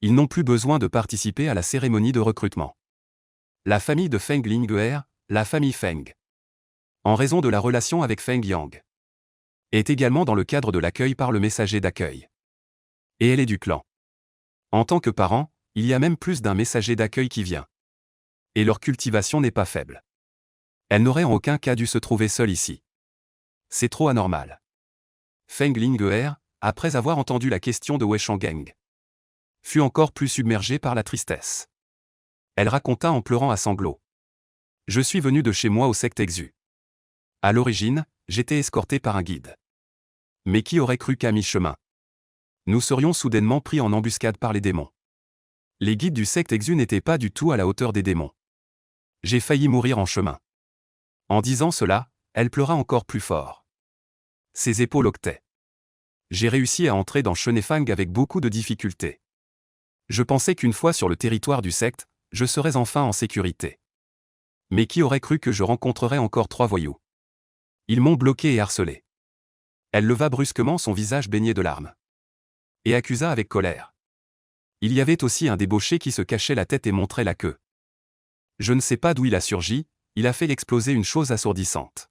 Ils n'ont plus besoin de participer à la cérémonie de recrutement. La famille de Feng Ling'er, la famille Feng, en raison de la relation avec Feng Yang, est également dans le cadre de l'accueil par le messager d'accueil. Et elle est du clan. En tant que parent, il y a même plus d'un messager d'accueil qui vient. Et leur cultivation n'est pas faible. Elle n'aurait en aucun cas dû se trouver seule ici. C'est trop anormal. Feng Ling'er, après avoir entendu la question de Wei Shangeng, fut encore plus submergée par la tristesse. Elle raconta en pleurant à sanglots. « Je suis venu de chez moi au secte Exu. À l'origine, j'étais escorté par un guide. Mais qui aurait cru qu'à mi-chemin, nous serions soudainement pris en embuscade par les démons. Les guides du secte Exu n'étaient pas du tout à la hauteur des démons. J'ai failli mourir en chemin. » En disant cela, elle pleura encore plus fort. Ses épaules hoquetaient. J'ai réussi à entrer dans Shenefang avec beaucoup de difficultés. Je pensais qu'une fois sur le territoire du secte, je serais enfin en sécurité. Mais qui aurait cru que je rencontrerais encore 3 voyous? Ils m'ont bloqué et harcelé. Elle leva brusquement son visage baigné de larmes. Et accusa avec colère. Il y avait aussi un débauché qui se cachait la tête et montrait la queue. Je ne sais pas d'où il a surgi, il a fait exploser une chose assourdissante.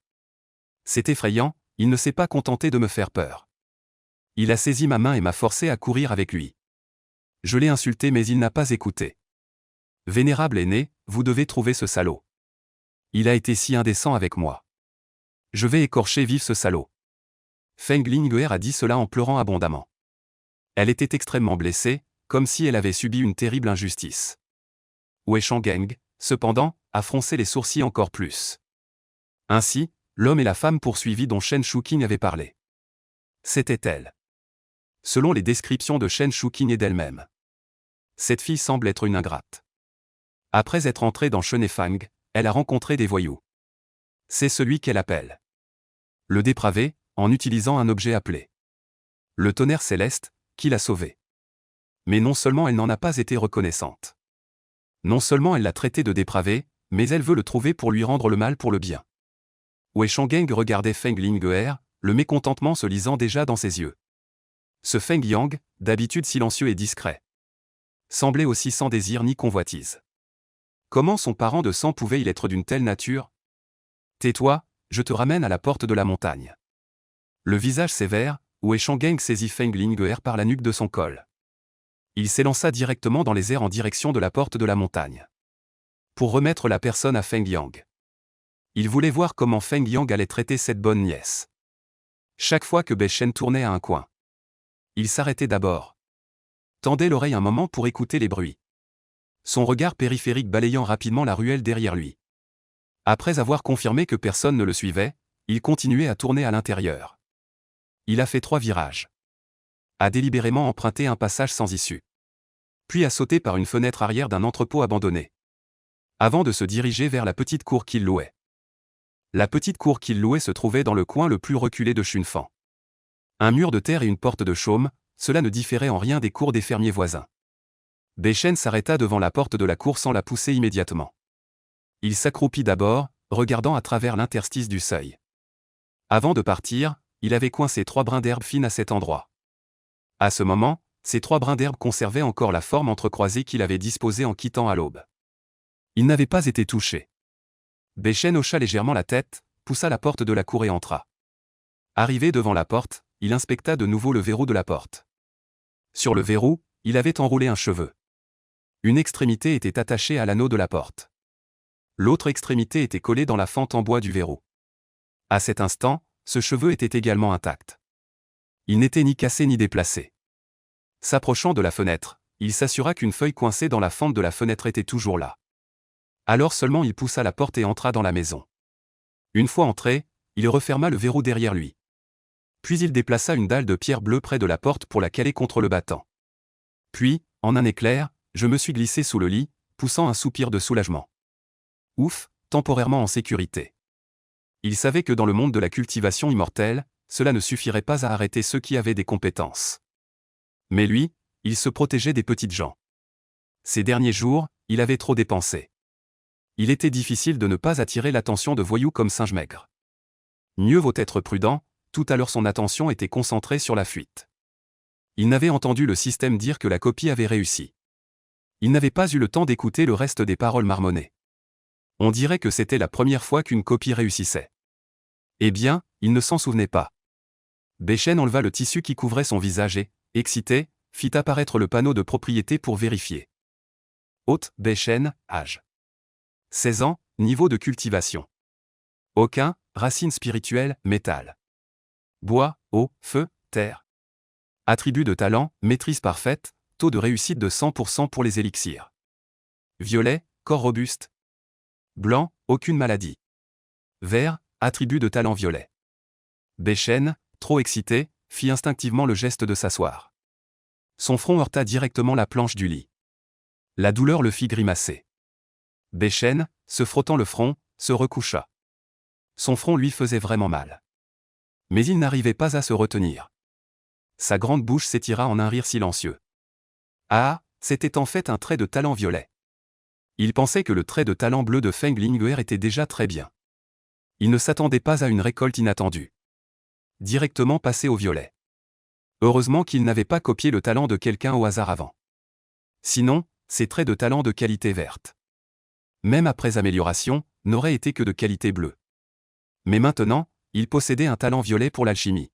C'est effrayant, il ne s'est pas contenté de me faire peur. Il a saisi ma main et m'a forcé à courir avec lui. Je l'ai insulté mais il n'a pas écouté. Vénérable aîné, vous devez trouver ce salaud. Il a été si indécent avec moi. Je vais écorcher vif ce salaud. Feng Ling'er a dit cela en pleurant abondamment. Elle était extrêmement blessée, comme si elle avait subi une terrible injustice. Wei Shangeng, cependant, a froncé les sourcils encore plus. Ainsi, l'homme et la femme poursuivis dont Shen Shuqing avait parlé. C'était elle. Selon les descriptions de Shen Shuqing et d'elle-même, cette fille semble être une ingrate. Après être entrée dans Shenefang, elle a rencontré des voyous. C'est celui qu'elle appelle le dépravé, en utilisant un objet appelé le tonnerre céleste, qui l'a sauvée. Mais non seulement elle n'en a pas été reconnaissante. Non seulement elle l'a traité de dépravé, mais elle veut le trouver pour lui rendre le mal pour le bien. Wei Shangeng regardait Feng Ling'er, le mécontentement se lisant déjà dans ses yeux. Ce Feng Yang, d'habitude silencieux et discret, semblait aussi sans désir ni convoitise. Comment son parent de sang pouvait-il être d'une telle nature? Tais-toi, je te ramène à la porte de la montagne. Le visage sévère, Wei Shangeng saisit Feng Ling'er par la nuque de son col. Il s'élança directement dans les airs en direction de la porte de la montagne. Pour remettre la personne à Feng Yang. Il voulait voir comment Feng Yang allait traiter cette bonne nièce. Chaque fois que Bei Shen tournait à un coin, il s'arrêtait d'abord. Tendait l'oreille un moment pour écouter les bruits. Son regard périphérique balayant rapidement la ruelle derrière lui. Après avoir confirmé que personne ne le suivait, il continuait à tourner à l'intérieur. Il a fait 3 virages. A délibérément emprunté un passage sans issue. Puis a sauté par une fenêtre arrière d'un entrepôt abandonné. Avant de se diriger vers la petite cour qu'il louait. La petite cour qu'il louait se trouvait dans le coin le plus reculé de Shunfan. Un mur de terre et une porte de chaume, cela ne différait en rien des cours des fermiers voisins. Bei Shen s'arrêta devant la porte de la cour sans la pousser immédiatement. Il s'accroupit d'abord, regardant à travers l'interstice du seuil. Avant de partir, il avait coincé 3 brins d'herbe fine à cet endroit. À ce moment, ces 3 brins d'herbe conservaient encore la forme entrecroisée qu'il avait disposée en quittant à l'aube. Ils n'avaient pas été touchés. Bei Shen hocha légèrement la tête, poussa la porte de la cour et entra. Arrivé devant la porte, il inspecta de nouveau le verrou de la porte. Sur le verrou, il avait enroulé un cheveu. Une extrémité était attachée à l'anneau de la porte. L'autre extrémité était collée dans la fente en bois du verrou. À cet instant, ce cheveu était également intact. Il n'était ni cassé ni déplacé. S'approchant de la fenêtre, il s'assura qu'une feuille coincée dans la fente de la fenêtre était toujours là. Alors seulement il poussa la porte et entra dans la maison. Une fois entré, il referma le verrou derrière lui. Puis il déplaça une dalle de pierre bleue près de la porte pour la caler contre le battant. Puis, en un éclair, je me suis glissé sous le lit, poussant un soupir de soulagement. Ouf, temporairement en sécurité. Il savait que dans le monde de la cultivation immortelle, cela ne suffirait pas à arrêter ceux qui avaient des compétences. Mais lui, il se protégeait des petites gens. Ces derniers jours, il avait trop dépensé. Il était difficile de ne pas attirer l'attention de voyous comme Singe-Maigre. Mieux vaut être prudent, tout à l'heure son attention était concentrée sur la fuite. Il n'avait entendu le système dire que la copie avait réussi. Il n'avait pas eu le temps d'écouter le reste des paroles marmonnées. On dirait que c'était la première fois qu'une copie réussissait. Eh bien, il ne s'en souvenait pas. Beichen enleva le tissu qui couvrait son visage et, excité, fit apparaître le panneau de propriété pour vérifier. Hôte, Beichen, âge. 16 ans, niveau de cultivation. Aucun, racine spirituelle, métal. Bois, eau, feu, terre. Attribut de talent, maîtrise parfaite, taux de réussite de 100% pour les élixirs. Violet, corps robuste. Blanc, aucune maladie. Vert, attribut de talent violet. Beichen, trop excité, fit instinctivement le geste de s'asseoir. Son front heurta directement la planche du lit. La douleur le fit grimacer. Beichen, se frottant le front, se recoucha. Son front lui faisait vraiment mal. Mais il n'arrivait pas à se retenir. Sa grande bouche s'étira en un rire silencieux. Ah, c'était en fait un trait de talent violet. Il pensait que le trait de talent bleu de Feng Ling'er était déjà très bien. Il ne s'attendait pas à une récolte inattendue. Directement passé au violet. Heureusement qu'il n'avait pas copié le talent de quelqu'un au hasard avant. Sinon, ses traits de talent de qualité verte, même après amélioration, n'auraient été que de qualité bleue. Mais maintenant, il possédait un talent violet pour l'alchimie.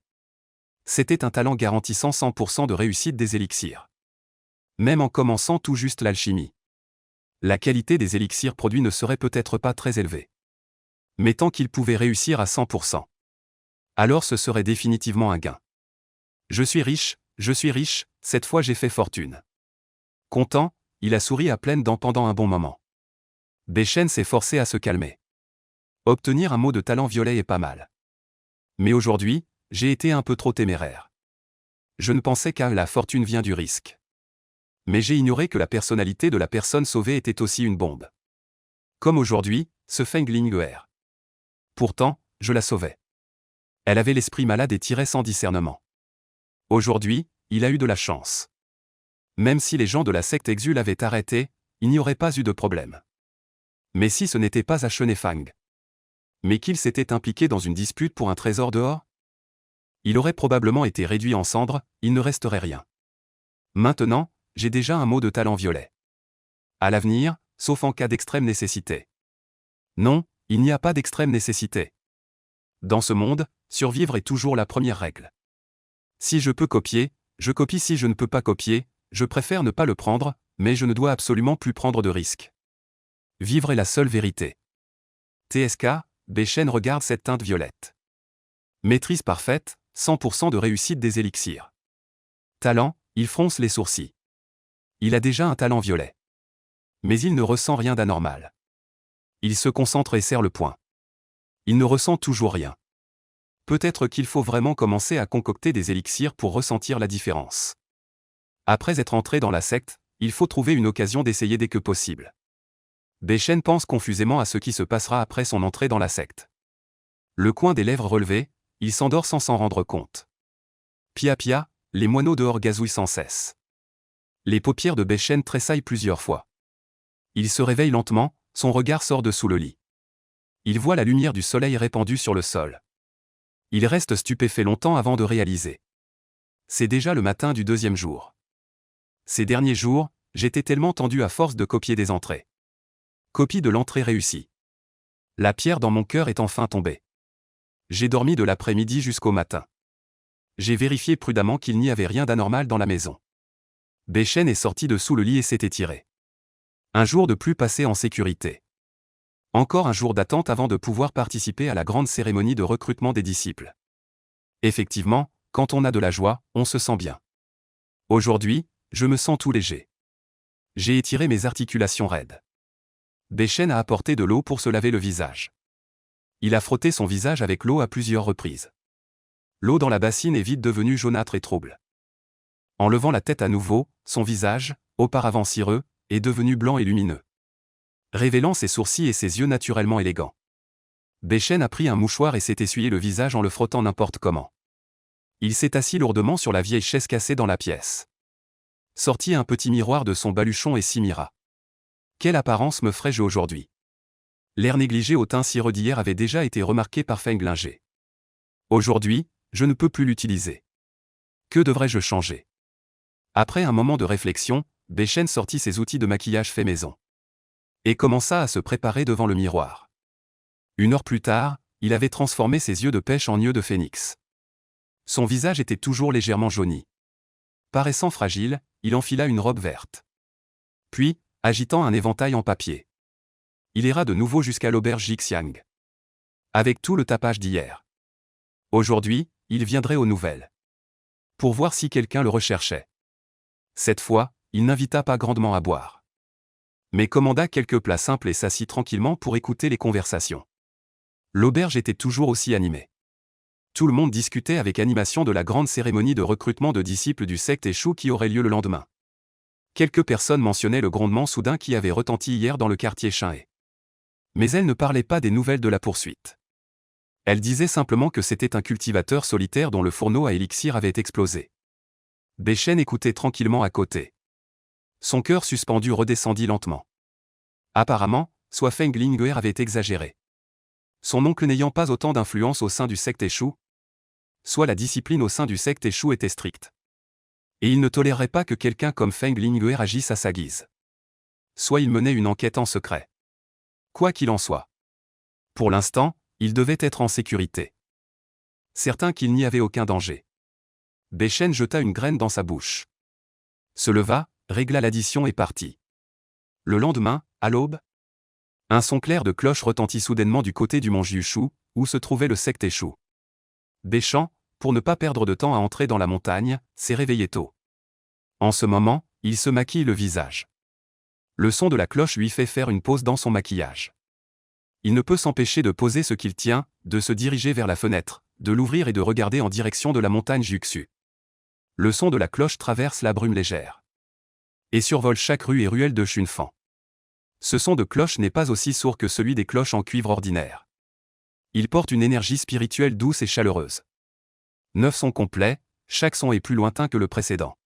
C'était un talent garantissant 100% de réussite des élixirs. Même en commençant tout juste l'alchimie. La qualité des élixirs produits ne serait peut-être pas très élevée. Mais tant qu'il pouvait réussir à 100%. Alors ce serait définitivement un gain. Je suis riche, cette fois j'ai fait fortune. Content, il a souri à pleines dents pendant un bon moment. Beichen s'est forcé à se calmer. Obtenir un mot de talent violet est pas mal. Mais aujourd'hui, j'ai été un peu trop téméraire. Je ne pensais qu'à la fortune vient du risque. Mais j'ai ignoré que la personnalité de la personne sauvée était aussi une bombe. Comme aujourd'hui, ce Feng Ling'er. Pourtant, je la sauvais. Elle avait l'esprit malade et tirait sans discernement. Aujourd'hui, il a eu de la chance. Même si les gens de la secte Exul l'avaient arrêté, il n'y aurait pas eu de problème. Mais si ce n'était pas à Chenefang, mais qu'il s'était impliqué dans une dispute pour un trésor dehors, il aurait probablement été réduit en cendres, il ne resterait rien. Maintenant, j'ai déjà un mot de talent violet. À l'avenir, sauf en cas d'extrême nécessité. Non, il n'y a pas d'extrême nécessité. Dans ce monde, survivre est toujours la première règle. Si je peux copier, je copie. Si je ne peux pas copier, je préfère ne pas le prendre, mais je ne dois absolument plus prendre de risques. Vivre est la seule vérité. TSK, Beichen regarde cette teinte violette. Maîtrise parfaite, 100% de réussite des élixirs. Talent, il fronce les sourcils. Il a déjà un talent violet. Mais il ne ressent rien d'anormal. Il se concentre et serre le poing. Il ne ressent toujours rien. Peut-être qu'il faut vraiment commencer à concocter des élixirs pour ressentir la différence. Après être entré dans la secte, il faut trouver une occasion d'essayer dès que possible. Beichen pense confusément à ce qui se passera après son entrée dans la secte. Le coin des lèvres relevé, il s'endort sans s'en rendre compte. Pia pia, les moineaux dehors gazouillent sans cesse. Les paupières de Beichen tressaillent plusieurs fois. Il se réveille lentement, son regard sort de sous le lit. Il voit la lumière du soleil répandue sur le sol. Il reste stupéfait longtemps avant de réaliser. C'est déjà le matin du deuxième jour. Ces derniers jours, j'étais tellement tendu à force de copier des entrées. Copie de l'entrée réussie. La pierre dans mon cœur est enfin tombée. J'ai dormi de l'après-midi jusqu'au matin. J'ai vérifié prudemment qu'il n'y avait rien d'anormal dans la maison. Beichen est sorti de sous le lit et s'est étiré. Un jour de plus passé en sécurité. Encore un jour d'attente avant de pouvoir participer à la grande cérémonie de recrutement des disciples. Effectivement, quand on a de la joie, on se sent bien. Aujourd'hui, je me sens tout léger. J'ai étiré mes articulations raides. Beichen a apporté de l'eau pour se laver le visage. Il a frotté son visage avec l'eau à plusieurs reprises. L'eau dans la bassine est vite devenue jaunâtre et trouble. En levant la tête à nouveau, son visage, auparavant cireux, est devenu blanc et lumineux, révélant ses sourcils et ses yeux naturellement élégants. Bächen a pris un mouchoir et s'est essuyé le visage en le frottant n'importe comment. Il s'est assis lourdement sur la vieille chaise cassée dans la pièce. Sortit un petit miroir de son baluchon et s'y mira. Quelle apparence me ferais-je aujourd'hui? L'air négligé au teint cireux d'hier avait déjà été remarqué par Feng Linger. Aujourd'hui, je ne peux plus l'utiliser. Que devrais-je changer? Après un moment de réflexion, Bächen sortit ses outils de maquillage fait maison et commença à se préparer devant le miroir. 1 heure plus tard, il avait transformé ses yeux de pêche en yeux de phénix. Son visage était toujours légèrement jauni. Paraissant fragile, il enfila une robe verte. Puis, agitant un éventail en papier, il ira de nouveau jusqu'à l'auberge Jixiang. Avec tout le tapage d'hier. Aujourd'hui, il viendrait aux nouvelles. Pour voir si quelqu'un le recherchait. Cette fois, il n'invita pas grandement à boire, mais commanda quelques plats simples et s'assit tranquillement pour écouter les conversations. L'auberge était toujours aussi animée. Tout le monde discutait avec animation de la grande cérémonie de recrutement de disciples du secte Échou qui aurait lieu le lendemain. Quelques personnes mentionnaient le grondement soudain qui avait retenti hier dans le quartier Shinhe. Mais elles ne parlaient pas des nouvelles de la poursuite. Elles disaient simplement que c'était un cultivateur solitaire dont le fourneau à élixir avait explosé. Bächen écoutait tranquillement à côté. Son cœur suspendu redescendit lentement. Apparemment, soit Feng Linger avait exagéré. Son oncle n'ayant pas autant d'influence au sein du secte Échou, soit la discipline au sein du secte Échou était stricte. Et il ne tolérerait pas que quelqu'un comme Feng Linger agisse à sa guise. Soit il menait une enquête en secret. Quoi qu'il en soit. Pour l'instant, il devait être en sécurité. Certain qu'il n'y avait aucun danger. Bächen jeta une graine dans sa bouche. Se leva, régla l'addition et partit. Le lendemain, à l'aube, un son clair de cloche retentit soudainement du côté du mont Jiushu, où se trouvait le secte Échou. Bächen, pour ne pas perdre de temps à entrer dans la montagne, s'est réveillé tôt. En ce moment, il se maquille le visage. Le son de la cloche lui fait faire une pause dans son maquillage. Il ne peut s'empêcher de poser ce qu'il tient, de se diriger vers la fenêtre, de l'ouvrir et de regarder en direction de la montagne Jiuxu. Le son de la cloche traverse la brume légère et survole chaque rue et ruelle de Chunfan. Ce son de cloche n'est pas aussi sourd que celui des cloches en cuivre ordinaire. Il porte une énergie spirituelle douce et chaleureuse. 9 sons complets, chaque son est plus lointain que le précédent.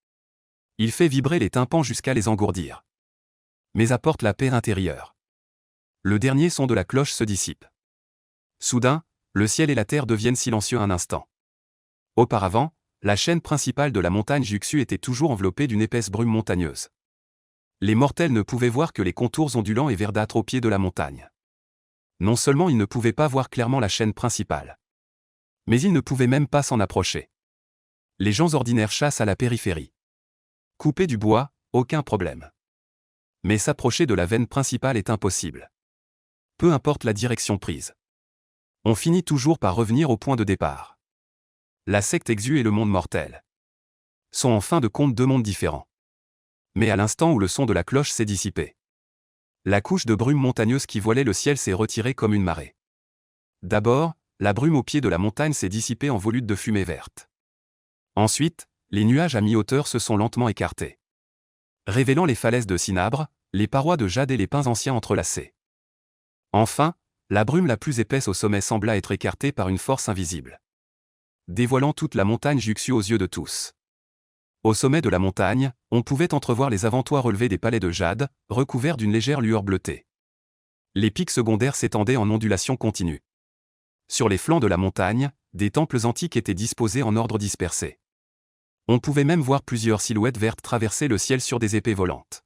Il fait vibrer les tympans jusqu'à les engourdir. Mais apporte la paix intérieure. Le dernier son de la cloche se dissipe. Soudain, le ciel et la terre deviennent silencieux un instant. Auparavant, la chaîne principale de la montagne Jiuxu était toujours enveloppée d'une épaisse brume montagneuse. Les mortels ne pouvaient voir que les contours ondulants et verdâtres au pied de la montagne. Non seulement ils ne pouvaient pas voir clairement la chaîne principale, mais ils ne pouvaient même pas s'en approcher. Les gens ordinaires chassent à la périphérie. Couper du bois, aucun problème. Mais s'approcher de la veine principale est impossible. Peu importe la direction prise. On finit toujours par revenir au point de départ. La secte Exu et le monde mortel sont en fin de compte 2 mondes différents. Mais à l'instant où le son de la cloche s'est dissipé, la couche de brume montagneuse qui voilait le ciel s'est retirée comme une marée. D'abord, la brume au pied de la montagne s'est dissipée en volutes de fumée verte. Ensuite, les nuages à mi-hauteur se sont lentement écartés, révélant les falaises de cinabre, les parois de jade et les pins anciens entrelacés. Enfin, la brume la plus épaisse au sommet sembla être écartée par une force invisible, dévoilant toute la montagne Jiuxu aux yeux de tous. Au sommet de la montagne, on pouvait entrevoir les avant-toits relevés des palais de jade, recouverts d'une légère lueur bleutée. Les pics secondaires s'étendaient en ondulation continue. Sur les flancs de la montagne, des temples antiques étaient disposés en ordre dispersé. On pouvait même voir plusieurs silhouettes vertes traverser le ciel sur des épées volantes.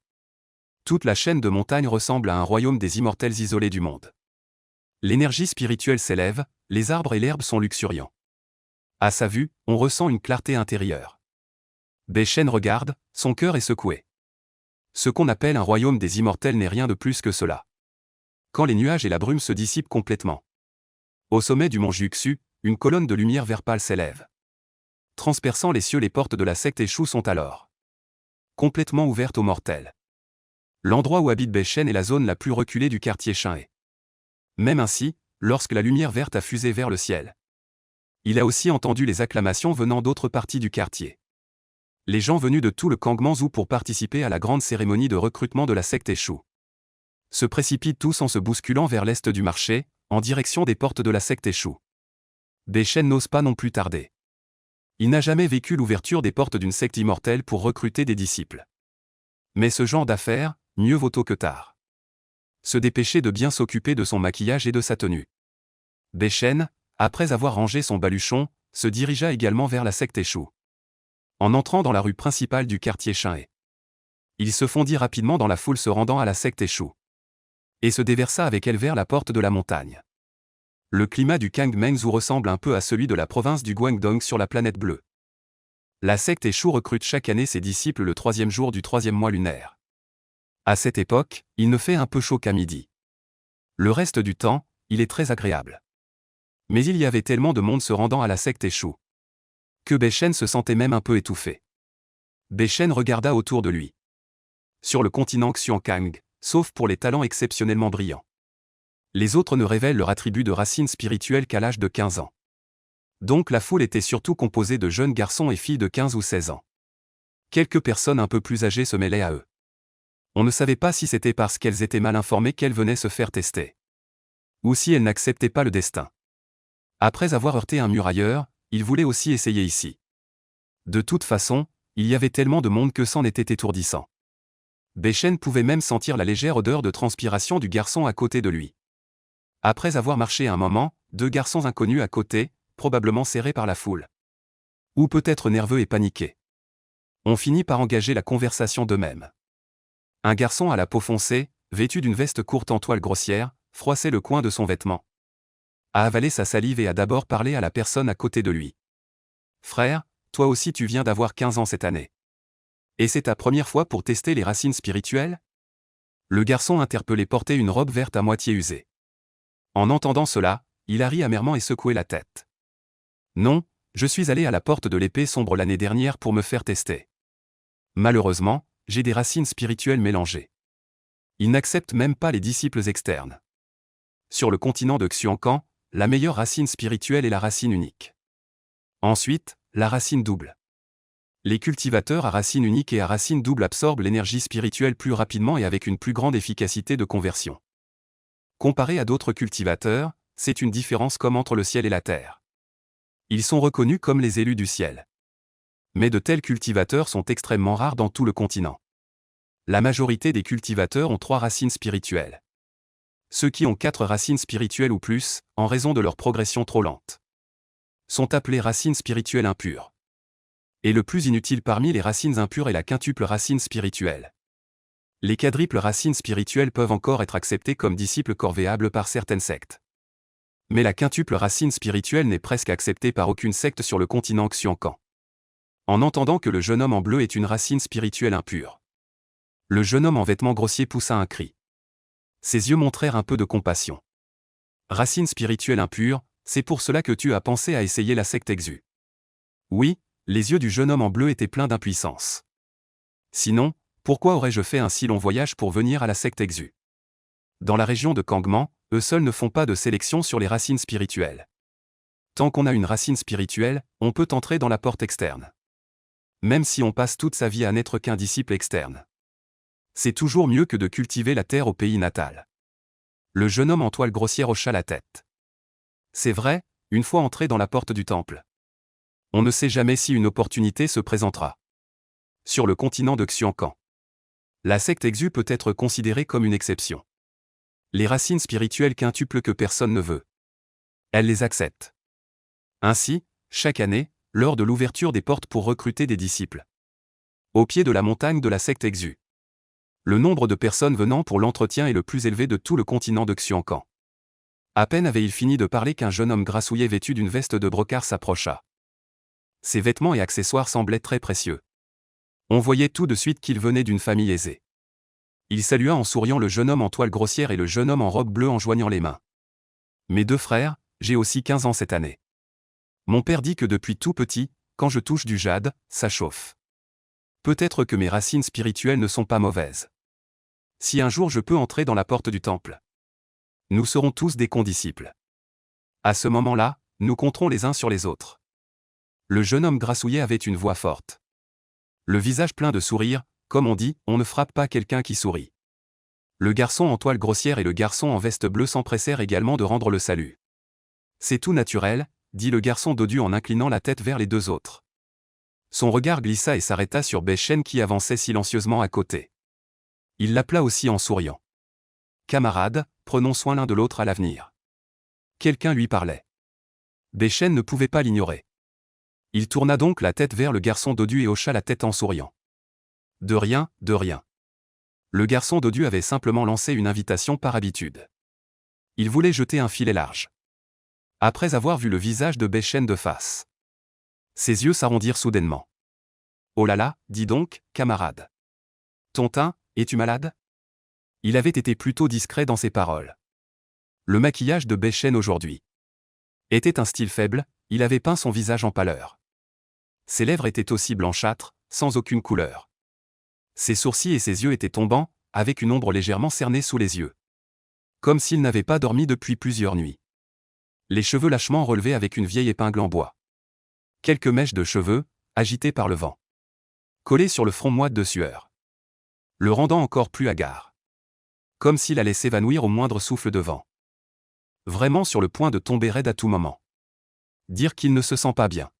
Toute la chaîne de montagnes ressemble à un royaume des immortels isolés du monde. L'énergie spirituelle s'élève, les arbres et l'herbe sont luxuriants. À sa vue, on ressent une clarté intérieure. Bächen regarde, son cœur est secoué. Ce qu'on appelle un royaume des immortels n'est rien de plus que cela. Quand les nuages et la brume se dissipent complètement. Au sommet du mont Jiuxu, une colonne de lumière vert pâle s'élève. Transperçant les cieux, les portes de la secte Échou sont alors complètement ouvertes aux mortels. L'endroit où habite Bächen est la zone la plus reculée du quartier Shinhe. Même ainsi, lorsque la lumière verte a fusé vers le ciel, il a aussi entendu les acclamations venant d'autres parties du quartier. Les gens venus de tout le Kangmanzhou pour participer à la grande cérémonie de recrutement de la secte échoue se précipitent tous en se bousculant vers l'est du marché, en direction des portes de la secte échoue. Bechen n'ose pas non plus tarder. Il n'a jamais vécu l'ouverture des portes d'une secte immortelle pour recruter des disciples. Mais ce genre d'affaires, mieux vaut tôt que tard. Se dépêcher de bien s'occuper de son maquillage et de sa tenue. Bechen, après avoir rangé son baluchon, se dirigea également vers la secte échoue. En entrant dans la rue principale du quartier Shinhei, il se fondit rapidement dans la foule se rendant à la secte échoue et se déversa avec elle vers la porte de la montagne. Le climat du Kangmanzhou ressemble un peu à celui de la province du Guangdong sur la planète bleue. La secte échoue recrute chaque année ses disciples le 3e jour du 3e mois lunaire. À cette époque, il ne fait un peu chaud qu'à midi. Le reste du temps, il est très agréable. Mais il y avait tellement de monde se rendant à la secte échoue que Bechen se sentait même un peu étouffé. Bechen regarda autour de lui. Sur le continent Xiankang, sauf pour les talents exceptionnellement brillants, les autres ne révèlent leur attribut de racine spirituelle qu'à l'âge de 15 ans. Donc la foule était surtout composée de jeunes garçons et filles de 15 ou 16 ans. Quelques personnes un peu plus âgées se mêlaient à eux. On ne savait pas si c'était parce qu'elles étaient mal informées qu'elles venaient se faire tester, ou si elles n'acceptaient pas le destin. Après avoir heurté un mur ailleurs, ils voulaient aussi essayer ici. De toute façon, il y avait tellement de monde que c'en était étourdissant. Bechen pouvait même sentir la légère odeur de transpiration du garçon à côté de lui. Après avoir marché un moment, 2 garçons inconnus à côté, probablement serrés par la foule. Ou peut-être nerveux et paniqués. On finit par engager la conversation d'eux-mêmes. Un garçon à la peau foncée, vêtu d'une veste courte en toile grossière, froissait le coin de son vêtement, a avalé sa salive et a d'abord parlé à la personne à côté de lui. « Frère, toi aussi tu viens d'avoir 15 ans cette année. Et c'est ta première fois pour tester les racines spirituelles ?» Le garçon interpellé portait une robe verte à moitié usée. En entendant cela, il a ri amèrement et secoué la tête. « Non, je suis allé à la porte de l'épée sombre l'année dernière pour me faire tester. Malheureusement, j'ai des racines spirituelles mélangées. Ils n'acceptent même pas les disciples externes. Sur le continent de Xiankang, la meilleure racine spirituelle est la racine unique. Ensuite, la racine double. Les cultivateurs à racine unique et à racine double absorbent l'énergie spirituelle plus rapidement et avec une plus grande efficacité de conversion. Comparé à d'autres cultivateurs, c'est une différence comme entre le ciel et la terre. Ils sont reconnus comme les élus du ciel. Mais de tels cultivateurs sont extrêmement rares dans tout le continent. La majorité des cultivateurs ont 3 racines spirituelles. Ceux qui ont 4 racines spirituelles ou plus, en raison de leur progression trop lente, sont appelés racines spirituelles impures. Et le plus inutile parmi les racines impures est la quintuple racine spirituelle. Les quadruples racines spirituelles peuvent encore être acceptées comme disciples corvéables par certaines sectes. Mais la quintuple racine spirituelle n'est presque acceptée par aucune secte sur le continent Xiankang. En entendant que le jeune homme en bleu est une racine spirituelle impure, le jeune homme en vêtements grossiers poussa un cri. Ses yeux montrèrent un peu de compassion. Racine spirituelle impure, c'est pour cela que tu as pensé à essayer la secte Exu. Oui, les yeux du jeune homme en bleu étaient pleins d'impuissance. Sinon, pourquoi aurais-je fait un si long voyage pour venir à la secte Exu? Dans la région de Kangman, eux seuls ne font pas de sélection sur les racines spirituelles. Tant qu'on a une racine spirituelle, on peut entrer dans la porte externe. Même si on passe toute sa vie à n'être qu'un disciple externe. C'est toujours mieux que de cultiver la terre au pays natal. Le jeune homme en toile grossière hocha la tête. C'est vrai, une fois entré dans la porte du temple, on ne sait jamais si une opportunité se présentera. Sur le continent de Xiankang, la secte Exu peut être considérée comme une exception. Les racines spirituelles quintuples que personne ne veut, elle les accepte. Ainsi, chaque année, lors de l'ouverture des portes pour recruter des disciples, au pied de la montagne de la secte Exu, le nombre de personnes venant pour l'entretien est le plus élevé de tout le continent de Xiankang. À peine avait-il fini de parler qu'un jeune homme grassouillet vêtu d'une veste de brocart s'approcha. Ses vêtements et accessoires semblaient très précieux. On voyait tout de suite qu'il venait d'une famille aisée. Il salua en souriant le jeune homme en toile grossière et le jeune homme en robe bleue en joignant les mains. « Mes 2 frères, j'ai aussi 15 ans cette année. Mon père dit que depuis tout petit, quand je touche du jade, ça chauffe. Peut-être que mes racines spirituelles ne sont pas mauvaises. Si un jour je peux entrer dans la porte du temple, nous serons tous des condisciples. » À ce moment-là, nous compterons les uns sur les autres. Le jeune homme grassouillet avait une voix forte. Le visage plein de sourires, comme on dit, on ne frappe pas quelqu'un qui sourit. Le garçon en toile grossière et le garçon en veste bleue s'empressèrent également de rendre le salut. C'est tout naturel, dit le garçon dodu en inclinant la tête vers les deux autres. Son regard glissa et s'arrêta sur Beichen qui avançait silencieusement à côté. Il l'appela aussi en souriant. Camarades, prenons soin l'un de l'autre à l'avenir. Quelqu'un lui parlait. Beichen ne pouvait pas l'ignorer. Il tourna donc la tête vers le garçon dodu et hocha la tête en souriant. De rien, de rien. Le garçon dodu avait simplement lancé une invitation par habitude. Il voulait jeter un filet large. Après avoir vu le visage de Beichen de face, ses yeux s'arrondirent soudainement. Oh là là, dis donc, camarade. Ton teint, es-tu malade? Il avait été plutôt discret dans ses paroles. Le maquillage de Beichen aujourd'hui était un style faible, il avait peint son visage en pâleur. Ses lèvres étaient aussi blanchâtres, sans aucune couleur. Ses sourcils et ses yeux étaient tombants, avec une ombre légèrement cernée sous les yeux. Comme s'il n'avait pas dormi depuis plusieurs nuits. Les cheveux lâchement relevés avec une vieille épingle en bois. Quelques mèches de cheveux, agitées par le vent. Collées sur le front moite de sueur. Le rendant encore plus hagard. Comme s'il allait s'évanouir au moindre souffle de vent. Vraiment sur le point de tomber raide à tout moment. Dire qu'il ne se sent pas bien.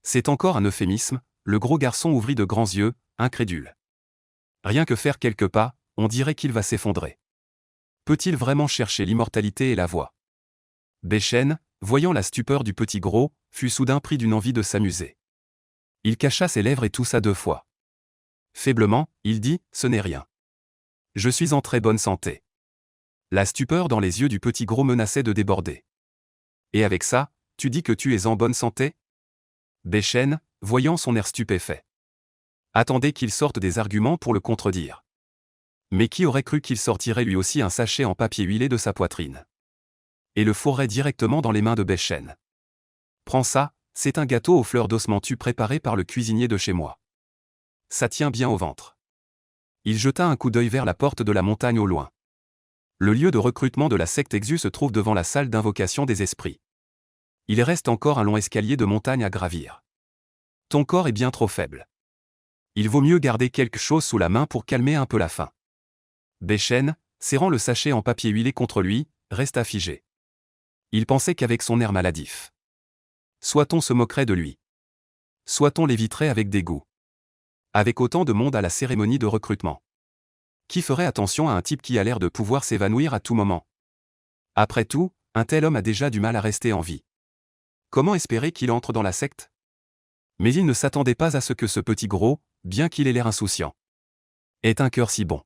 C'est encore un euphémisme, le gros garçon ouvrit de grands yeux, incrédule. Rien que faire quelques pas, on dirait qu'il va s'effondrer. Peut-il vraiment chercher l'immortalité et la voie? Beichen, voyant la stupeur du petit gros, fut soudain pris d'une envie de s'amuser. Il cacha ses lèvres et toussa 2 fois. Faiblement, il dit, ce n'est rien. Je suis en très bonne santé. La stupeur dans les yeux du petit gros menaçait de déborder. Et avec ça, tu dis que tu es en bonne santé? Beichen, voyant son air stupéfait, attendait qu'il sorte des arguments pour le contredire. Mais qui aurait cru qu'il sortirait lui aussi un sachet en papier huilé de sa poitrine? Et le fourrait directement dans les mains de Beichen. Prends ça, c'est un gâteau aux fleurs d'osmanthus préparé par le cuisinier de chez moi. Ça tient bien au ventre. Il jeta un coup d'œil vers la porte de la montagne au loin. Le lieu de recrutement de la secte Exu se trouve devant la salle d'invocation des esprits. Il reste encore un long escalier de montagne à gravir. Ton corps est bien trop faible. Il vaut mieux garder quelque chose sous la main pour calmer un peu la faim. Beichen, serrant le sachet en papier huilé contre lui, resta figé. Il pensait qu'avec son air maladif, soit-on se moquerait de lui, soit-on l'éviterait avec dégoût. Avec autant de monde à la cérémonie de recrutement. Qui ferait attention à un type qui a l'air de pouvoir s'évanouir à tout moment? Après tout, un tel homme a déjà du mal à rester en vie. Comment espérer qu'il entre dans la secte? Mais il ne s'attendait pas à ce que ce petit gros, bien qu'il ait l'air insouciant, ait un cœur si bon.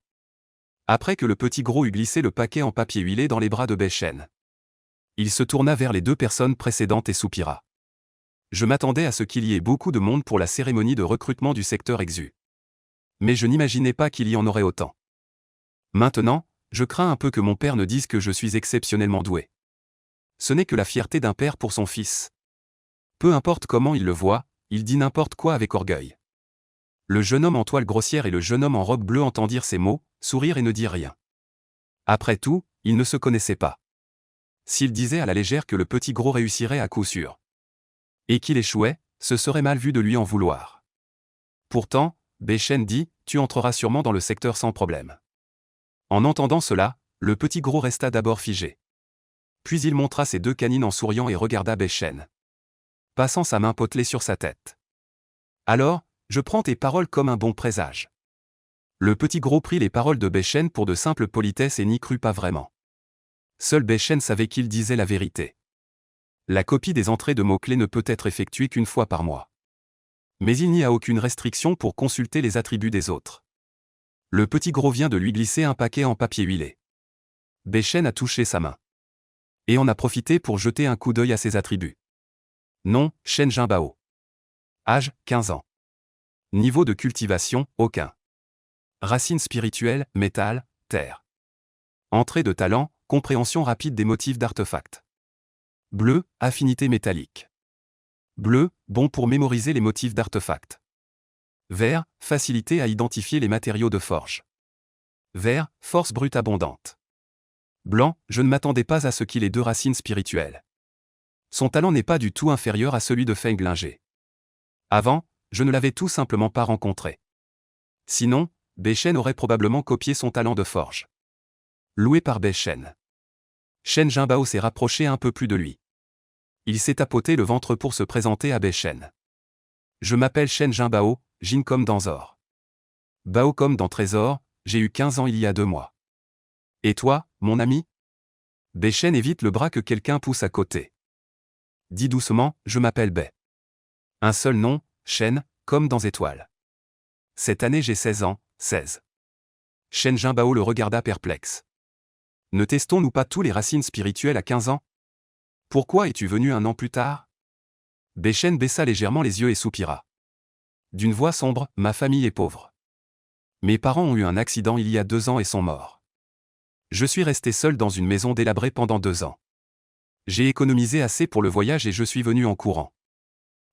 Après que le petit gros eut glissé le paquet en papier huilé dans les bras de Beichen, il se tourna vers les 2 personnes précédentes et soupira. Je m'attendais à ce qu'il y ait beaucoup de monde pour la cérémonie de recrutement du secteur Exu. Mais je n'imaginais pas qu'il y en aurait autant. Maintenant, je crains un peu que mon père ne dise que je suis exceptionnellement doué. Ce n'est que la fierté d'un père pour son fils. Peu importe comment il le voit, il dit n'importe quoi avec orgueil. Le jeune homme en toile grossière et le jeune homme en robe bleue entendirent ces mots, sourirent et ne dirent rien. Après tout, ils ne se connaissaient pas. S'il disait à la légère que le petit gros réussirait à coup sûr, et qu'il échouait, ce serait mal vu de lui en vouloir. Pourtant, Beichen dit, tu entreras sûrement dans le secteur sans problème. En entendant cela, le petit gros resta d'abord figé. Puis il montra ses 2 canines en souriant et regarda Beichen, passant sa main potelée sur sa tête. Alors, je prends tes paroles comme un bon présage. Le petit gros prit les paroles de Beichen pour de simples politesses et n'y crut pas vraiment. Seul Beichen savait qu'il disait la vérité. La copie des entrées de mots-clés ne peut être effectuée qu'une fois par mois. Mais il n'y a aucune restriction pour consulter les attributs des autres. Le petit gros vient de lui glisser un paquet en papier huilé. Beichen a touché sa main. Et en a profité pour jeter un coup d'œil à ses attributs. Nom, Shen Jinbao. Âge, 15 ans. Niveau de cultivation, aucun. Racine spirituelle, métal, terre. Entrée de talent, compréhension rapide des motifs d'artefacts. Bleu, affinité métallique. Bleu, bon pour mémoriser les motifs d'artefacts. Vert, facilité à identifier les matériaux de forge. Vert, force brute abondante. Blanc, je ne m'attendais pas à ce qu'il ait 2 racines spirituelles. Son talent n'est pas du tout inférieur à celui de Feng Linger. Avant, je ne l'avais tout simplement pas rencontré. Sinon, Bei Shen aurait probablement copié son talent de forge. Loué par Bei Shen. Shen Jinbao s'est rapproché un peu plus de lui. Il s'est tapoté le ventre pour se présenter à Bei Shen. Je m'appelle Shen Jinbao, Jin comme dans Zor. Bao comme dans Trésor, j'ai eu 15 ans il y a 2 mois. Et toi, mon ami? Bei Shen évite le bras que quelqu'un pousse à côté. Dis doucement, je m'appelle Bei. Un seul nom, Shen, comme dans Étoile. Cette année j'ai 16 ans, 16. Shen Jinbao le regarda perplexe. Ne testons-nous pas tous les racines spirituelles à 15 ans? Pourquoi es-tu venu un an plus tard? Bei Shen baissa légèrement les yeux et soupira. D'une voix sombre, ma famille est pauvre. Mes parents ont eu un accident il y a 2 ans et sont morts. Je suis resté seul dans une maison délabrée pendant 2 ans. J'ai économisé assez pour le voyage et je suis venu en courant.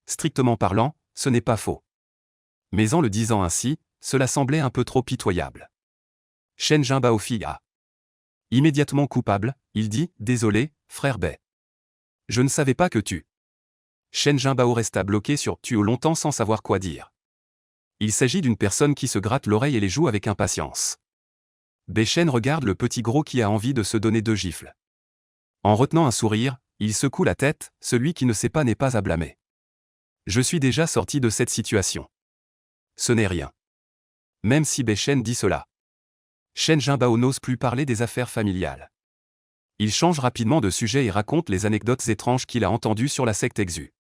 Strictement parlant, ce n'est pas faux. Mais en le disant ainsi, cela semblait un peu trop pitoyable. Shen Jinbao fit ah. Immédiatement coupable, il dit, désolé, frère Bei. Je ne savais pas que tu. Shen Jinbao resta bloqué sur tu longtemps sans savoir quoi dire. Il s'agit d'une personne qui se gratte l'oreille et les joues avec impatience. Bei Shen regarde le petit gros qui a envie de se donner 2 gifles. En retenant un sourire, il secoue la tête, celui qui ne sait pas n'est pas à blâmer. Je suis déjà sorti de cette situation. Ce n'est rien. Même si Bei Shen dit cela. Shen Jinbao n'ose plus parler des affaires familiales. Il change rapidement de sujet et raconte les anecdotes étranges qu'il a entendues sur la secte Exu.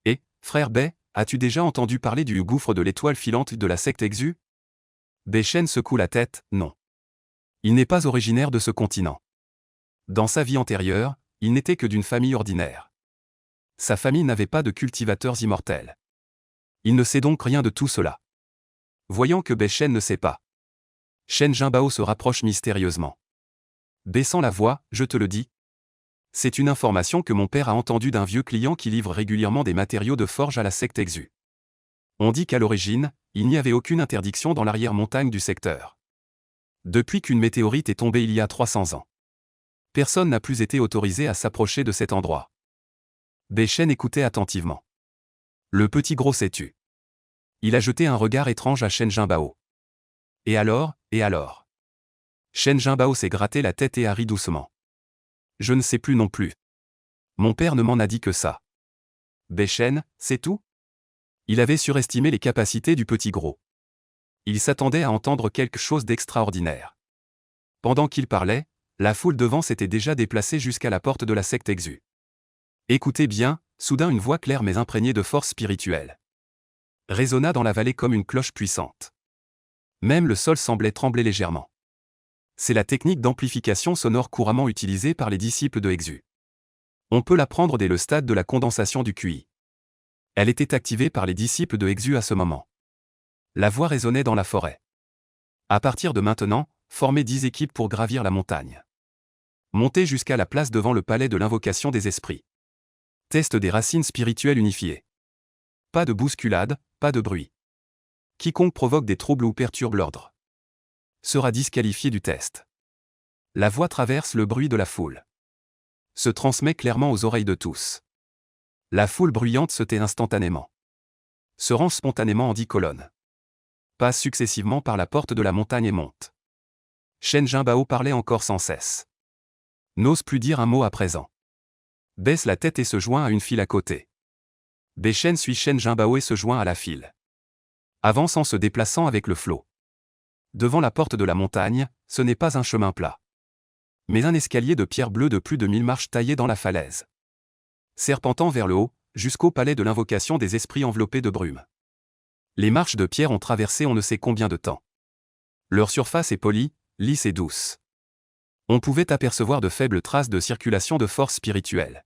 Et, frère Bei, as-tu déjà entendu parler du gouffre de l'étoile filante de la secte Exu? Bei Shen secoue la tête, non. Il n'est pas originaire de ce continent. Dans sa vie antérieure, il n'était que d'une famille ordinaire. Sa famille n'avait pas de cultivateurs immortels. Il ne sait donc rien de tout cela. Voyant que Bei Shen ne sait pas. Shen Jinbao se rapproche mystérieusement. Baissant la voix, je te le dis. C'est une information que mon père a entendue d'un vieux client qui livre régulièrement des matériaux de forge à la secte Exu. On dit qu'à l'origine, il n'y avait aucune interdiction dans l'arrière-montagne du secteur. Depuis qu'une météorite est tombée il y a 300 ans. Personne n'a plus été autorisé à s'approcher de cet endroit. Bei Shen écoutait attentivement. Le petit gros s'est tu. Il a jeté un regard étrange à Shen Jinbao. Et alors? Shen Jinbao s'est gratté la tête et a ri doucement. Je ne sais plus non plus. Mon père ne m'en a dit que ça. Bei Shen, c'est tout? Il avait surestimé les capacités du petit gros. Il s'attendait à entendre quelque chose d'extraordinaire. Pendant qu'il parlait, la foule devant s'était déjà déplacée jusqu'à la porte de la secte Exu. Écoutez bien, soudain une voix claire mais imprégnée de force spirituelle résonna dans la vallée comme une cloche puissante. Même le sol semblait trembler légèrement. C'est la technique d'amplification sonore couramment utilisée par les disciples de Exu. On peut l'apprendre dès le stade de la condensation du QI. Elle était activée par les disciples de Exu à ce moment. La voix résonnait dans la forêt. À partir de maintenant, formez 10 équipes pour gravir la montagne. Montez jusqu'à la place devant le palais de l'invocation des esprits. Test des racines spirituelles unifiées. Pas de bousculade, pas de bruit. Quiconque provoque des troubles ou perturbe l'ordre sera disqualifié du test. La voix traverse le bruit de la foule. Se transmet clairement aux oreilles de tous. La foule bruyante se tait instantanément. Se range spontanément en 10 colonnes. Passe successivement par la porte de la montagne et monte. Shen Jinbao parlait encore sans cesse. N'ose plus dire un mot à présent. Baisse la tête et se joint à une file à côté. Bei Shen suit Shen Jinbao et se joint à la file. Avance en se déplaçant avec le flot. Devant la porte de la montagne, ce n'est pas un chemin plat. Mais un escalier de pierre bleue de plus de 1000 marches taillé dans la falaise. Serpentant vers le haut, jusqu'au palais de l'invocation des esprits enveloppés de brume. Les marches de pierre ont traversé on ne sait combien de temps. Leur surface est polie, lisse et douce. On pouvait apercevoir de faibles traces de circulation de force spirituelle.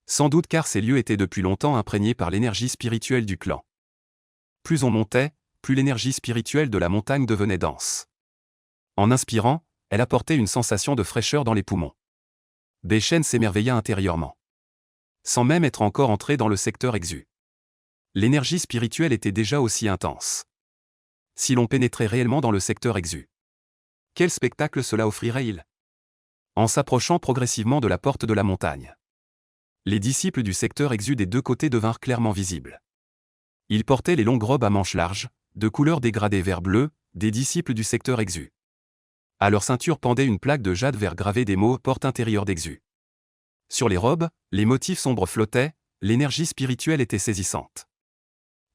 Sans doute car ces lieux étaient depuis longtemps imprégnés par l'énergie spirituelle du clan. Plus on montait, plus l'énergie spirituelle de la montagne devenait dense. En inspirant, elle apportait une sensation de fraîcheur dans les poumons. Bei Shen s'émerveilla intérieurement. Sans même être encore entré dans le secteur Exu. L'énergie spirituelle était déjà aussi intense. Si l'on pénétrait réellement dans le secteur Exu. Quel spectacle cela offrirait-il? En s'approchant progressivement de la porte de la montagne. Les disciples du secteur Exu des deux côtés devinrent clairement visibles. Ils portaient les longues robes à manches larges, de couleur dégradée vert bleu, des disciples du secteur Exu. À leur ceinture pendait une plaque de jade vert gravée des mots « Porte intérieure d'Exu ». Sur les robes, les motifs sombres flottaient, l'énergie spirituelle était saisissante.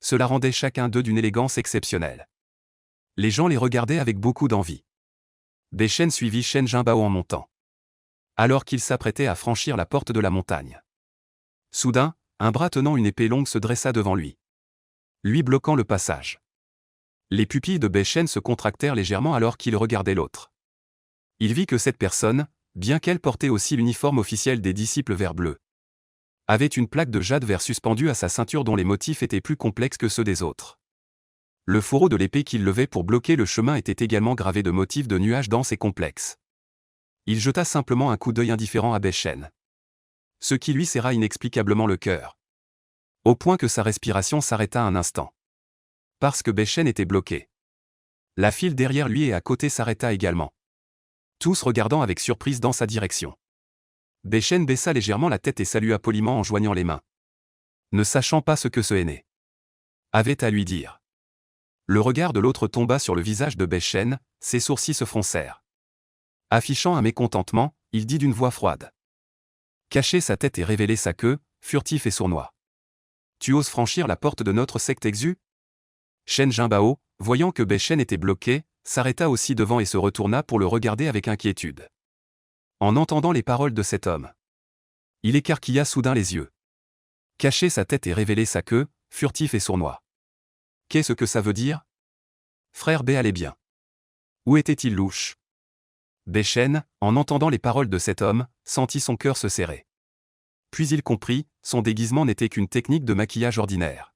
Cela rendait chacun d'eux d'une élégance exceptionnelle. Les gens les regardaient avec beaucoup d'envie. Beichen suivit Shen Jinbao en montant. Alors qu'il s'apprêtait à franchir la porte de la montagne. Soudain, un bras tenant une épée longue se dressa devant lui. Lui bloquant le passage. Les pupilles de Beichen se contractèrent légèrement alors qu'il regardait l'autre. Il vit que cette personne, bien qu'elle portait aussi l'uniforme officiel des disciples vert bleu, avait une plaque de jade vert suspendue à sa ceinture dont les motifs étaient plus complexes que ceux des autres. Le fourreau de l'épée qu'il levait pour bloquer le chemin était également gravé de motifs de nuages denses et complexes. Il jeta simplement un coup d'œil indifférent à Beichen. Ce qui lui serra inexplicablement le cœur. Au point que sa respiration s'arrêta un instant. Parce que Beichen était bloqué. La file derrière lui et à côté s'arrêta également. Tous regardant avec surprise dans sa direction. Beichen baissa légèrement la tête et salua poliment en joignant les mains. Ne sachant pas ce que ce aîné avait à lui dire. Le regard de l'autre tomba sur le visage de Beichen, ses sourcils se froncèrent. Affichant un mécontentement, il dit d'une voix froide. Cacher sa tête et révéler sa queue, furtif et sournois. Tu oses franchir la porte de notre secte Exu ? Shen Jinbao, voyant que Beichen était bloqué, s'arrêta aussi devant et se retourna pour le regarder avec inquiétude. En entendant les paroles de cet homme, il écarquilla soudain les yeux. Cacher sa tête et révéler sa queue, furtif et sournois. Qu'est-ce que ça veut dire ? Frère B allait bien. Où était-il louche ? Beichen, en entendant les paroles de cet homme, sentit son cœur se serrer. Puis il comprit, son déguisement n'était qu'une technique de maquillage ordinaire.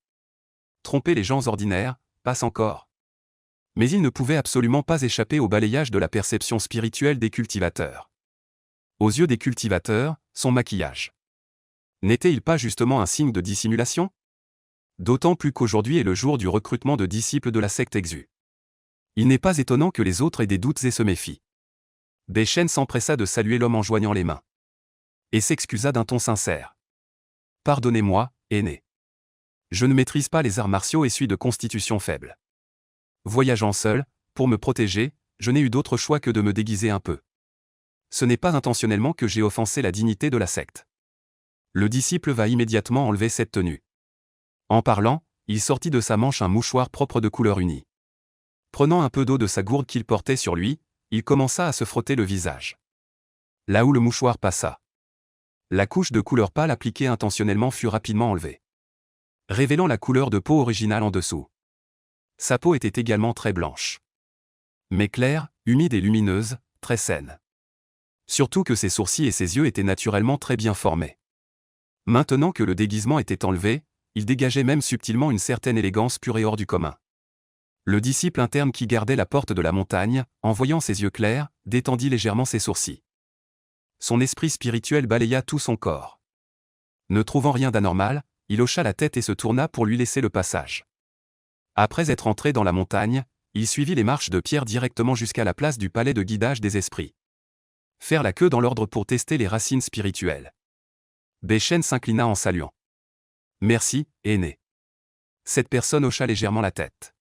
Tromper les gens ordinaires, passe encore. Mais il ne pouvait absolument pas échapper au balayage de la perception spirituelle des cultivateurs. Aux yeux des cultivateurs, son maquillage n'était-il pas justement un signe de dissimulation ? D'autant plus qu'aujourd'hui est le jour du recrutement de disciples de la secte Exu. Il n'est pas étonnant que les autres aient des doutes et se méfient. Beichen s'empressa de saluer l'homme en joignant les mains. Et s'excusa d'un ton sincère. Pardonnez-moi, aîné. Je ne maîtrise pas les arts martiaux et suis de constitution faible. Voyageant seul, pour me protéger, je n'ai eu d'autre choix que de me déguiser un peu. Ce n'est pas intentionnellement que j'ai offensé la dignité de la secte. Le disciple va immédiatement enlever cette tenue. En parlant, il sortit de sa manche un mouchoir propre de couleur unie. Prenant un peu d'eau de sa gourde qu'il portait sur lui, il commença à se frotter le visage. Là où le mouchoir passa, la couche de couleur pâle appliquée intentionnellement fut rapidement enlevée, révélant la couleur de peau originale en dessous. Sa peau était également très blanche, mais claire, humide et lumineuse, très saine. Surtout que ses sourcils et ses yeux étaient naturellement très bien formés. Maintenant que le déguisement était enlevé, il dégageait même subtilement une certaine élégance pure et hors du commun. Le disciple interne qui gardait la porte de la montagne, en voyant ses yeux clairs, détendit légèrement ses sourcils. Son esprit spirituel balaya tout son corps. Ne trouvant rien d'anormal, il hocha la tête et se tourna pour lui laisser le passage. Après être entré dans la montagne, il suivit les marches de pierre directement jusqu'à la place du palais de guidage des esprits. Faire la queue dans l'ordre pour tester les racines spirituelles. Beichen s'inclina en saluant. Merci, aîné. Cette personne hocha légèrement la tête.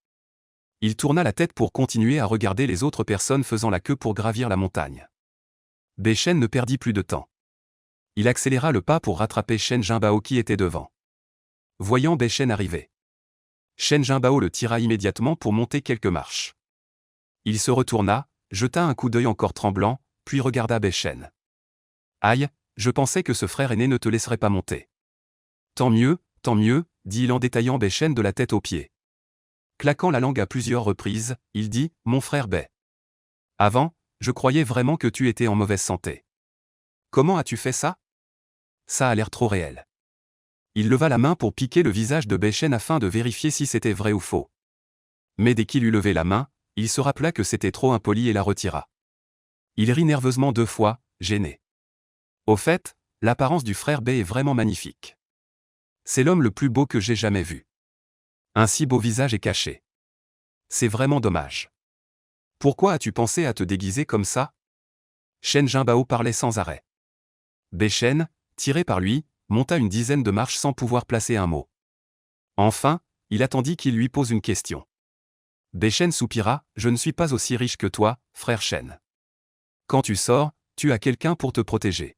Il tourna la tête pour continuer à regarder les autres personnes faisant la queue pour gravir la montagne. Beichen ne perdit plus de temps. Il accéléra le pas pour rattraper Shen Jinbao qui était devant. Voyant Beichen arriver, Shen Jinbao le tira immédiatement pour monter quelques marches. Il se retourna, jeta un coup d'œil encore tremblant, puis regarda Beichen. Aïe, je pensais que ce frère aîné ne te laisserait pas monter. Tant mieux, dit-il en détaillant Beichen de la tête aux pieds. Claquant la langue à plusieurs reprises, il dit, mon frère Bei. Avant, je croyais vraiment que tu étais en mauvaise santé. Comment as-tu fait ça ? Ça a l'air trop réel. Il leva la main pour piquer le visage de Beichen afin de vérifier si c'était vrai ou faux. Mais dès qu'il eut levé la main, il se rappela que c'était trop impoli et la retira. Il rit nerveusement 2 fois, gêné. Au fait, l'apparence du frère Bei est vraiment magnifique. C'est l'homme le plus beau que j'ai jamais vu. Un si beau visage est caché. C'est vraiment dommage. Pourquoi as-tu pensé à te déguiser comme ça ? Shen Jinbao parlait sans arrêt. Beichen, tiré par lui, monta une dizaine de marches sans pouvoir placer un mot. Enfin, il attendit qu'il lui pose une question. Beichen soupira, « Je ne suis pas aussi riche que toi, frère Shen. Quand tu sors, tu as quelqu'un pour te protéger.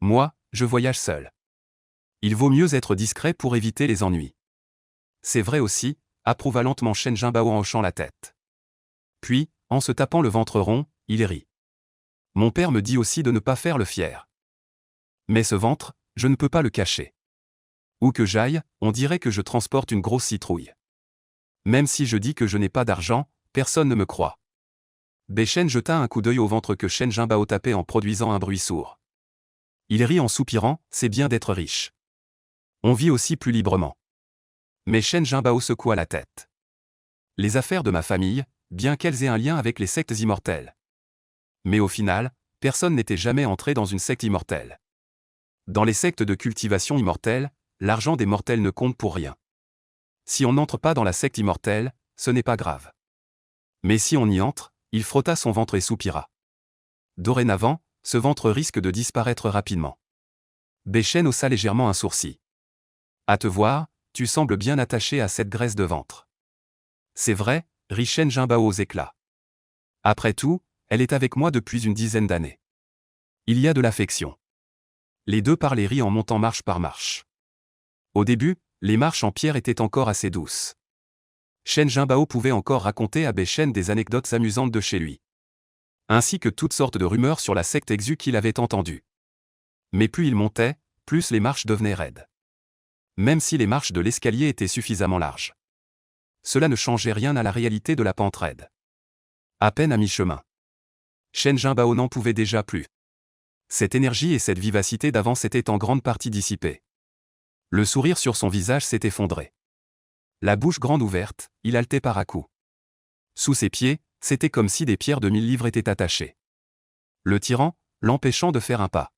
Moi, je voyage seul. Il vaut mieux être discret pour éviter les ennuis. » C'est vrai aussi, approuva lentement Shen Jinbao en hochant la tête. Puis, en se tapant le ventre rond, il rit. Mon père me dit aussi de ne pas faire le fier. Mais ce ventre, je ne peux pas le cacher. Où que j'aille, on dirait que je transporte une grosse citrouille. Même si je dis que je n'ai pas d'argent, personne ne me croit. Beichen jeta un coup d'œil au ventre que Shen Jinbao tapait en produisant un bruit sourd. Il rit en soupirant, c'est bien d'être riche. On vit aussi plus librement. Mais Shen Jinbao secoua la tête. Les affaires de ma famille, bien qu'elles aient un lien avec les sectes immortelles. Mais au final, personne n'était jamais entré dans une secte immortelle. Dans les sectes de cultivation immortelle, l'argent des mortels ne compte pour rien. Si on n'entre pas dans la secte immortelle, ce n'est pas grave. Mais si on y entre, il frotta son ventre et soupira. Dorénavant, ce ventre risque de disparaître rapidement. Beichen haussa légèrement un sourcil. À te voir, tu sembles bien attaché à cette graisse de ventre. C'est vrai, rit Shen Jinbao aux éclats. Après tout, elle est avec moi depuis une dizaine d'années. Il y a de l'affection. Les deux parlaient et rient en montant marche par marche. Au début, les marches en pierre étaient encore assez douces. Shen Jinbao pouvait encore raconter à Beichen des anecdotes amusantes de chez lui. Ainsi que toutes sortes de rumeurs sur la secte exu qu'il avait entendues. Mais plus il montait, plus les marches devenaient raides. Même si les marches de l'escalier étaient suffisamment larges. Cela ne changeait rien à la réalité de la pente raide. À peine à mi-chemin. Shen Jinbao n'en pouvait déjà plus. Cette énergie et cette vivacité d'avant s'étaient en grande partie dissipées. Le sourire sur son visage s'est effondré. La bouche grande ouverte, il haletait par à-coups. Sous ses pieds, c'était comme si des pierres de 1000 livres étaient attachées. Le tirant, l'empêchant de faire un pas.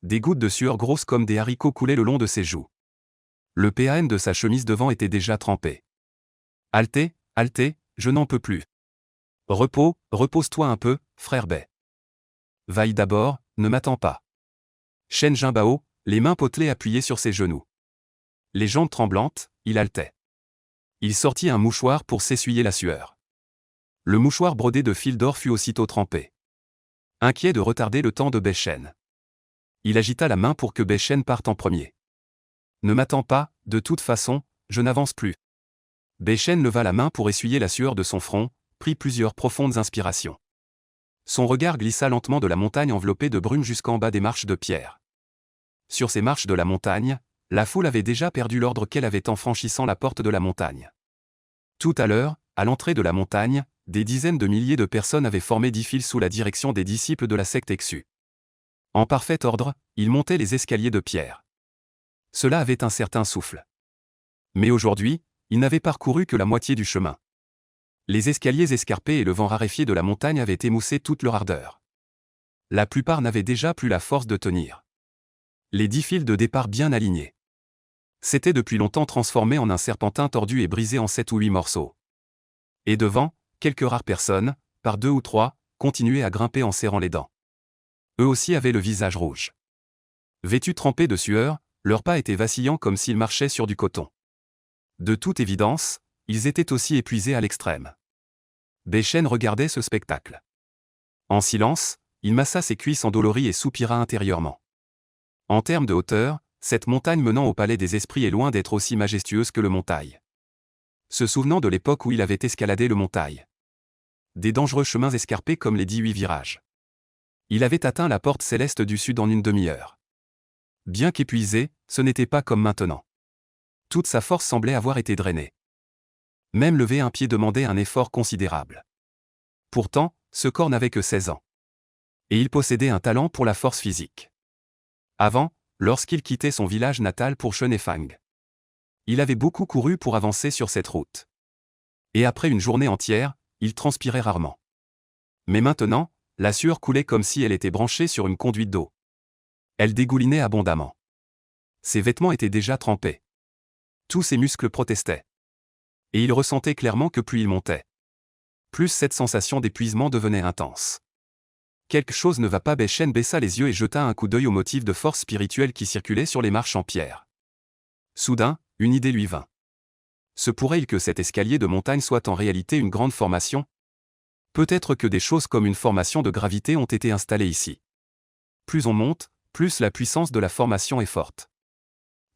Des gouttes de sueur grosses comme des haricots coulaient le long de ses joues. Le PAN de sa chemise devant était déjà trempé. Haltez, haltez, je n'en peux plus. Repose-toi un peu, frère Bei. Vaille d'abord, ne m'attends pas. Shen Jinbao, les mains potelées appuyées sur ses genoux. Les jambes tremblantes, il haletait. Il sortit un mouchoir pour s'essuyer la sueur. Le mouchoir brodé de fil d'or fut aussitôt trempé. Inquiet de retarder le temps de Beichen. Il agita la main pour que Beichen parte en premier. Ne m'attends pas, de toute façon, je n'avance plus. Beichen leva la main pour essuyer la sueur de son front, prit plusieurs profondes inspirations. Son regard glissa lentement de la montagne enveloppée de brume jusqu'en bas des marches de pierre. Sur ces marches de la montagne, la foule avait déjà perdu l'ordre qu'elle avait en franchissant la porte de la montagne. Tout à l'heure, à l'entrée de la montagne, des dizaines de milliers de personnes avaient formé 10 files sous la direction des disciples de la secte Exu. En parfait ordre, ils montaient les escaliers de pierre. Cela avait un certain souffle. Mais aujourd'hui, ils n'avaient parcouru que la moitié du chemin. Les escaliers escarpés et le vent raréfié de la montagne avaient émoussé toute leur ardeur. La plupart n'avaient déjà plus la force de tenir. Les 10 files de départ bien alignées s'étaient depuis longtemps transformées en un serpentin tordu et brisé en 7 ou 8 morceaux. Et devant, quelques rares personnes, par 2 ou 3, continuaient à grimper en serrant les dents. Eux aussi avaient le visage rouge. Vêtus trempés de sueur, leurs pas étaient vacillants comme s'ils marchaient sur du coton. De toute évidence, ils étaient aussi épuisés à l'extrême. Beichen regardait ce spectacle. En silence, il massa ses cuisses endolories et soupira intérieurement. En termes de hauteur, cette montagne menant au palais des esprits est loin d'être aussi majestueuse que le Montail. Se souvenant de l'époque où il avait escaladé le Montail. Des dangereux chemins escarpés comme les 18 virages. Il avait atteint la porte céleste du sud en une demi-heure. Bien qu'épuisé, ce n'était pas comme maintenant. Toute sa force semblait avoir été drainée. Même lever un pied demandait un effort considérable. Pourtant, ce corps n'avait que 16 ans. Et il possédait un talent pour la force physique. Avant, lorsqu'il quittait son village natal pour Chenefang, il avait beaucoup couru pour avancer sur cette route. Et après une journée entière, il transpirait rarement. Mais maintenant, la sueur coulait comme si elle était branchée sur une conduite d'eau. Elle dégoulinait abondamment. Ses vêtements étaient déjà trempés. Tous ses muscles protestaient. Et il ressentait clairement que plus il montait, plus cette sensation d'épuisement devenait intense. Quelque chose ne va pas. Beichen baissa les yeux et jeta un coup d'œil au motif de force spirituelle qui circulait sur les marches en pierre. Soudain, une idée lui vint. Se pourrait-il que cet escalier de montagne soit en réalité une grande formation? Peut-être que des choses comme une formation de gravité ont été installées ici. Plus on monte, plus la puissance de la formation est forte.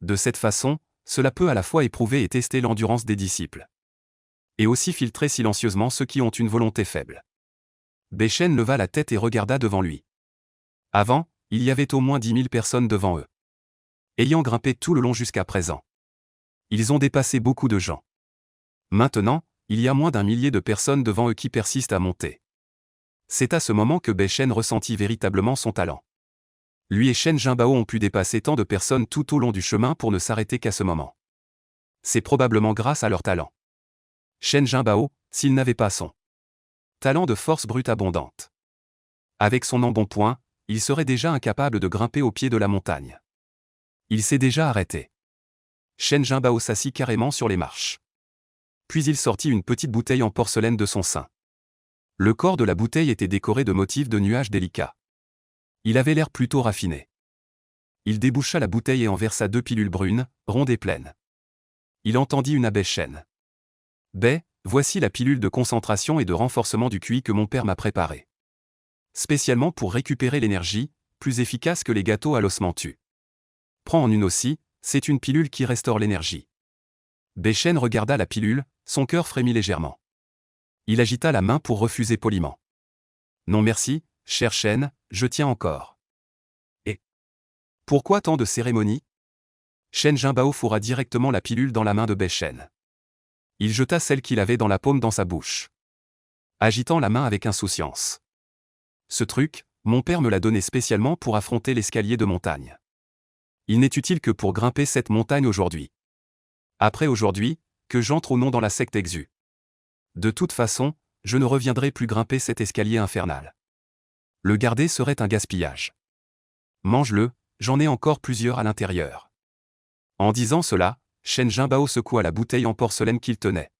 De cette façon, cela peut à la fois éprouver et tester l'endurance des disciples. Et aussi filtrer silencieusement ceux qui ont une volonté faible. Beichen leva la tête et regarda devant lui. Avant, il y avait au moins 10 000 personnes devant eux. Ayant grimpé tout le long jusqu'à présent. Ils ont dépassé beaucoup de gens. Maintenant, il y a moins d'1 millier de personnes devant eux qui persistent à monter. C'est à ce moment que Beichen ressentit véritablement son talent. Lui et Shen Jinbao ont pu dépasser tant de personnes tout au long du chemin pour ne s'arrêter qu'à ce moment. C'est probablement grâce à leur talent. Shen Jinbao, s'il n'avait pas son talent de force brute abondante. Avec son embonpoint, il serait déjà incapable de grimper au pied de la montagne. Il s'est déjà arrêté. Shen Jinbao s'assit carrément sur les marches. Puis il sortit une petite bouteille en porcelaine de son sein. Le corps de la bouteille était décoré de motifs de nuages délicats. Il avait l'air plutôt raffiné. Il déboucha la bouteille et en versa 2 pilules brunes, rondes et pleines. Il entendit une à Beichen. « Bei, voici la pilule de concentration et de renforcement du QI que mon père m'a préparée. Spécialement pour récupérer l'énergie, plus efficace que les gâteaux à l'osmentu. Prends en une aussi, c'est une pilule qui restaure l'énergie. » Beichen regarda la pilule, son cœur frémit légèrement. Il agita la main pour refuser poliment. « Non merci, cher Shen, je tiens encore. » Et pourquoi tant de cérémonie? Shen Jinbao fourra directement la pilule dans la main de Beichen. Il jeta celle qu'il avait dans la paume dans sa bouche, agitant la main avec insouciance. Ce truc, mon père me l'a donné spécialement pour affronter l'escalier de montagne. Il n'est utile que pour grimper cette montagne aujourd'hui. Après aujourd'hui, que j'entre ou non dans la secte Exu. De toute façon, je ne reviendrai plus grimper cet escalier infernal. Le garder serait un gaspillage. Mange-le, j'en ai encore plusieurs à l'intérieur. En disant cela, Shen Jinbao secoua la bouteille en porcelaine qu'il tenait.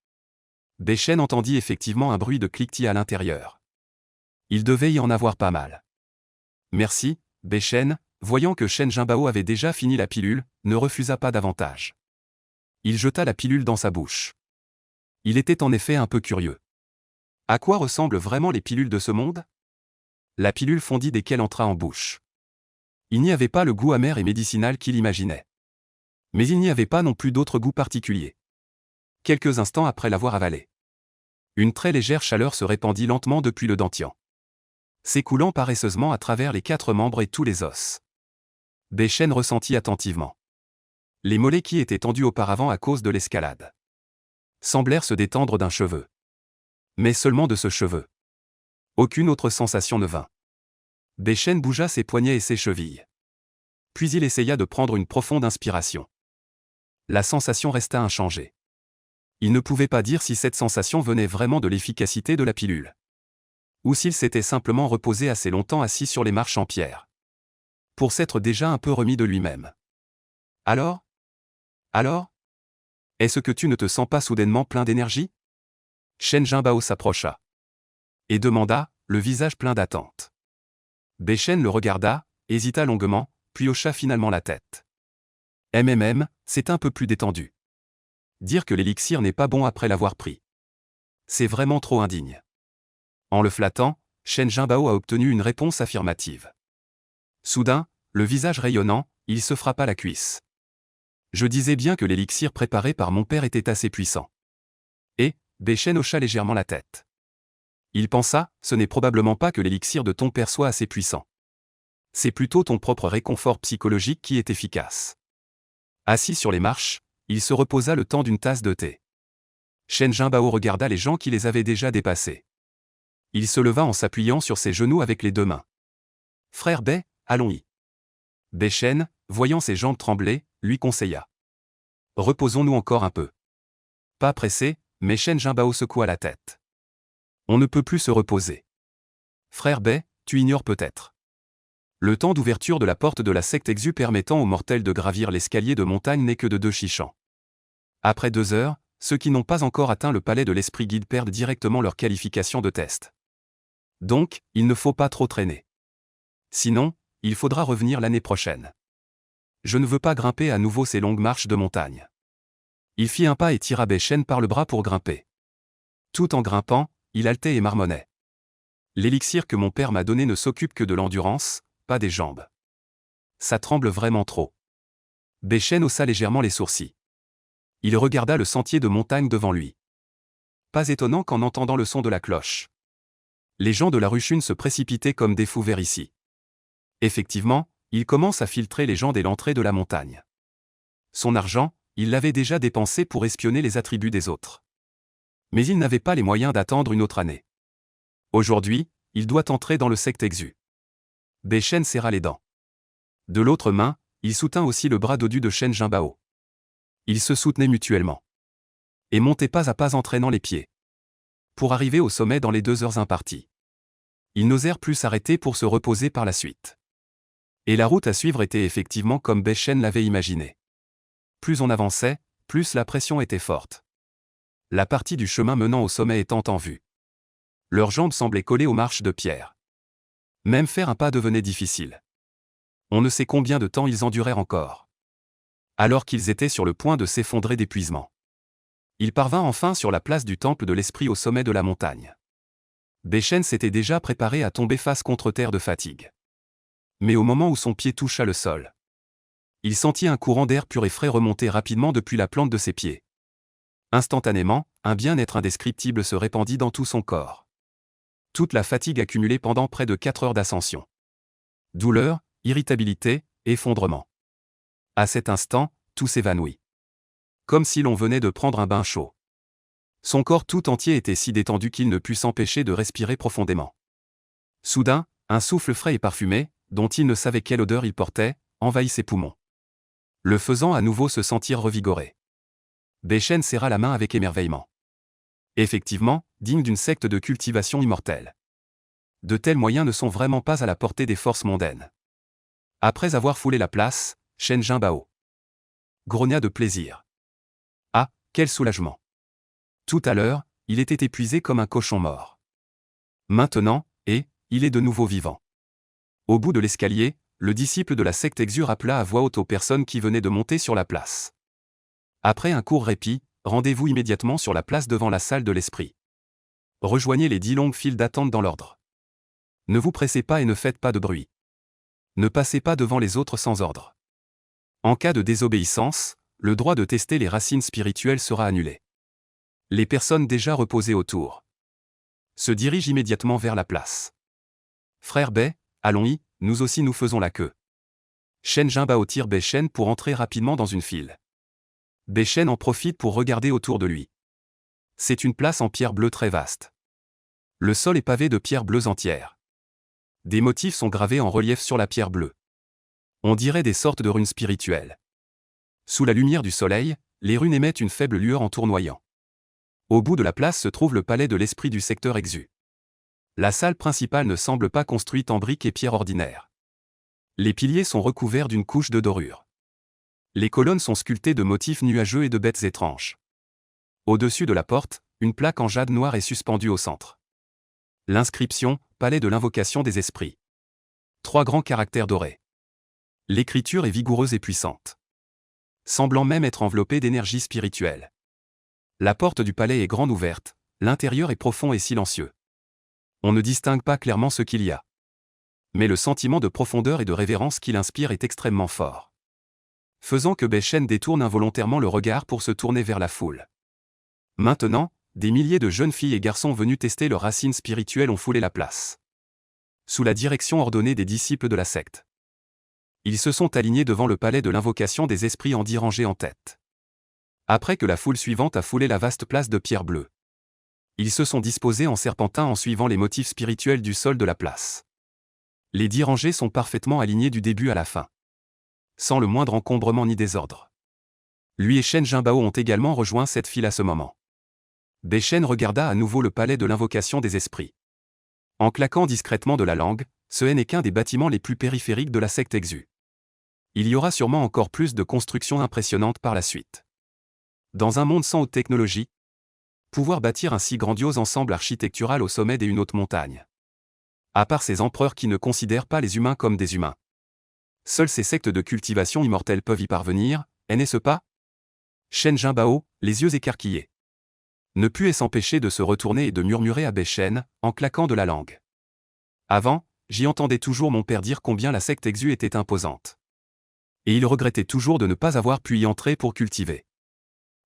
Beichen entendit effectivement un bruit de cliquetis à l'intérieur. Il devait y en avoir pas mal. Merci, Beichen, voyant que Shen Jinbao avait déjà fini la pilule, ne refusa pas davantage. Il jeta la pilule dans sa bouche. Il était en effet un peu curieux. À quoi ressemblent vraiment les pilules de ce monde? La pilule fondit dès qu'elle entra en bouche. Il n'y avait pas le goût amer et médicinal qu'il imaginait. Mais il n'y avait pas non plus d'autre goût particulier. Quelques instants après l'avoir avalé, une très légère chaleur se répandit lentement depuis le dentian, s'écoulant paresseusement à travers les 4 membres et tous les os. Beichen ressentit attentivement. Les mollets qui étaient tendus auparavant à cause de l'escalade semblèrent se détendre d'un cheveu. Mais seulement de ce cheveu. Aucune autre sensation ne vint. Beichen bougea ses poignets et ses chevilles. Puis il essaya de prendre une profonde inspiration. La sensation resta inchangée. Il ne pouvait pas dire si cette sensation venait vraiment de l'efficacité de la pilule. Ou s'il s'était simplement reposé assez longtemps assis sur les marches en pierre. Pour s'être déjà un peu remis de lui-même. Alors? Est-ce que tu ne te sens pas soudainement plein d'énergie? Shen Jinbao s'approcha. Et demanda, le visage plein d'attente. Beichen le regarda, hésita longuement, puis hocha finalement la tête. C'est un peu plus détendu. Dire que l'élixir n'est pas bon après l'avoir pris. C'est vraiment trop indigne. En le flattant, Shen Jinbao a obtenu une réponse affirmative. Soudain, le visage rayonnant, il se frappa la cuisse. Je disais bien que l'élixir préparé par mon père était assez puissant. Et, Beichen hocha légèrement la tête. Il pensa, ce n'est probablement pas que l'élixir de ton père soit assez puissant. C'est plutôt ton propre réconfort psychologique qui est efficace. Assis sur les marches, il se reposa le temps d'une tasse de thé. Shen Jinbao regarda les gens qui les avaient déjà dépassés. Il se leva en s'appuyant sur ses genoux avec les 2 mains. Frère Bei, allons-y. Beichen, voyant ses jambes trembler, lui conseilla. Reposons-nous encore un peu. Pas pressé, mais Shen Jinbao secoua la tête. On ne peut plus se reposer. Frère Bei, tu ignores peut-être. Le temps d'ouverture de la porte de la secte Exu permettant aux mortels de gravir l'escalier de montagne n'est que de 2 chichans. Après 2 heures, ceux qui n'ont pas encore atteint le palais de l'esprit guide perdent directement leur qualification de test. Donc, il ne faut pas trop traîner. Sinon, il faudra revenir l'année prochaine. Je ne veux pas grimper à nouveau ces longues marches de montagne. Il fit un pas et tira Beichen par le bras pour grimper. Tout en grimpant, il haletait et marmonnait. L'élixir que mon père m'a donné ne s'occupe que de l'endurance, pas des jambes. Ça tremble vraiment trop. Beichen haussa légèrement les sourcils. Il regarda le sentier de montagne devant lui. Pas étonnant qu'en entendant le son de la cloche, les gens de la rue Chune se précipitaient comme des fous vers ici. Effectivement, il commence à filtrer les gens dès l'entrée de la montagne. Son argent, il l'avait déjà dépensé pour espionner les attributs des autres. Mais il n'avait pas les moyens d'attendre une autre année. Aujourd'hui, il doit entrer dans le secte Exu. Beichen serra les dents. De l'autre main, il soutint aussi le bras dodu de Shen Jinbao. Ils se soutenaient mutuellement. Et montaient pas à pas en traînant les pieds. Pour arriver au sommet dans les 2 heures imparties. Ils n'osèrent plus s'arrêter pour se reposer par la suite. Et la route à suivre était effectivement comme Beichen l'avait imaginé. Plus on avançait, plus la pression était forte. La partie du chemin menant au sommet étant en vue. Leurs jambes semblaient collées aux marches de pierre. Même faire un pas devenait difficile. On ne sait combien de temps ils endurèrent encore. Alors qu'ils étaient sur le point de s'effondrer d'épuisement. Il parvint enfin sur la place du temple de l'esprit au sommet de la montagne. Beichen s'était déjà préparé à tomber face contre terre de fatigue. Mais au moment où son pied toucha le sol, il sentit un courant d'air pur et frais remonter rapidement depuis la plante de ses pieds. Instantanément, un bien-être indescriptible se répandit dans tout son corps. Toute la fatigue accumulée pendant près de 4 heures d'ascension. Douleur, irritabilité, effondrement. À cet instant, tout s'évanouit. Comme si l'on venait de prendre un bain chaud. Son corps tout entier était si détendu qu'il ne put s'empêcher de respirer profondément. Soudain, un souffle frais et parfumé, dont il ne savait quelle odeur il portait, envahit ses poumons. Le faisant à nouveau se sentir revigoré. Beichen serra la main avec émerveillement. Effectivement, digne d'une secte de cultivation immortelle. De tels moyens ne sont vraiment pas à la portée des forces mondaines. Après avoir foulé la place, Shen Jinbao grogna de plaisir. Ah, quel soulagement! Tout à l'heure, il était épuisé comme un cochon mort. Maintenant, il est de nouveau vivant. Au bout de l'escalier, le disciple de la secte Exu rappela à voix haute aux personnes qui venaient de monter sur la place. Après un court répit, rendez-vous immédiatement sur la place devant la salle de l'esprit. Rejoignez les 10 longues files d'attente dans l'ordre. Ne vous pressez pas et ne faites pas de bruit. Ne passez pas devant les autres sans ordre. En cas de désobéissance, le droit de tester les racines spirituelles sera annulé. Les personnes déjà reposées autour se dirigent immédiatement vers la place. Frère Bei, allons-y, nous aussi nous faisons la queue. Shen Jinbao tire Beichen pour entrer rapidement dans une file. Beichen en profite pour regarder autour de lui. C'est une place en pierre bleue très vaste. Le sol est pavé de pierres bleues entières. Des motifs sont gravés en relief sur la pierre bleue. On dirait des sortes de runes spirituelles. Sous la lumière du soleil, les runes émettent une faible lueur en tournoyant. Au bout de la place se trouve le palais de l'esprit du secteur Exu. La salle principale ne semble pas construite en briques et pierres ordinaires. Les piliers sont recouverts d'une couche de dorure. Les colonnes sont sculptées de motifs nuageux et de bêtes étranges. Au-dessus de la porte, une plaque en jade noir est suspendue au centre. L'inscription « Palais de l'invocation des esprits ». 3 grands caractères dorés. L'écriture est vigoureuse et puissante. Semblant même être enveloppée d'énergie spirituelle. La porte du palais est grande ouverte, l'intérieur est profond et silencieux. On ne distingue pas clairement ce qu'il y a. Mais le sentiment de profondeur et de révérence qu'il inspire est extrêmement fort. Faisant que Beichen détourne involontairement le regard pour se tourner vers la foule. Maintenant, des milliers de jeunes filles et garçons venus tester leurs racines spirituelles ont foulé la place. Sous la direction ordonnée des disciples de la secte. Ils se sont alignés devant le palais de l'invocation des esprits en 10 rangées en tête. Après que la foule suivante a foulé la vaste place de pierre bleue. Ils se sont disposés en serpentin en suivant les motifs spirituels du sol de la place. Les 10 rangées sont parfaitement alignées du début à la fin. Sans le moindre encombrement ni désordre. Lui et Shen Jinbao ont également rejoint cette file à ce moment. Beichen regarda à nouveau le palais de l'invocation des esprits. En claquant discrètement de la langue, ce n'est qu'un des bâtiments les plus périphériques de la secte Exu. Il y aura sûrement encore plus de constructions impressionnantes par la suite. Dans un monde sans haute technologie, pouvoir bâtir un si grandiose ensemble architectural au sommet d'une haute montagne. À part ces empereurs qui ne considèrent pas les humains comme des humains. Seules ces sectes de cultivation immortelle peuvent y parvenir, n'est-ce pas? Shen Jinbao, les yeux écarquillés. Ne put s'empêcher de se retourner et de murmurer à Beichen, en claquant de la langue. Avant, j'y entendais toujours mon père dire combien la secte Exu était imposante. Et il regrettait toujours de ne pas avoir pu y entrer pour cultiver.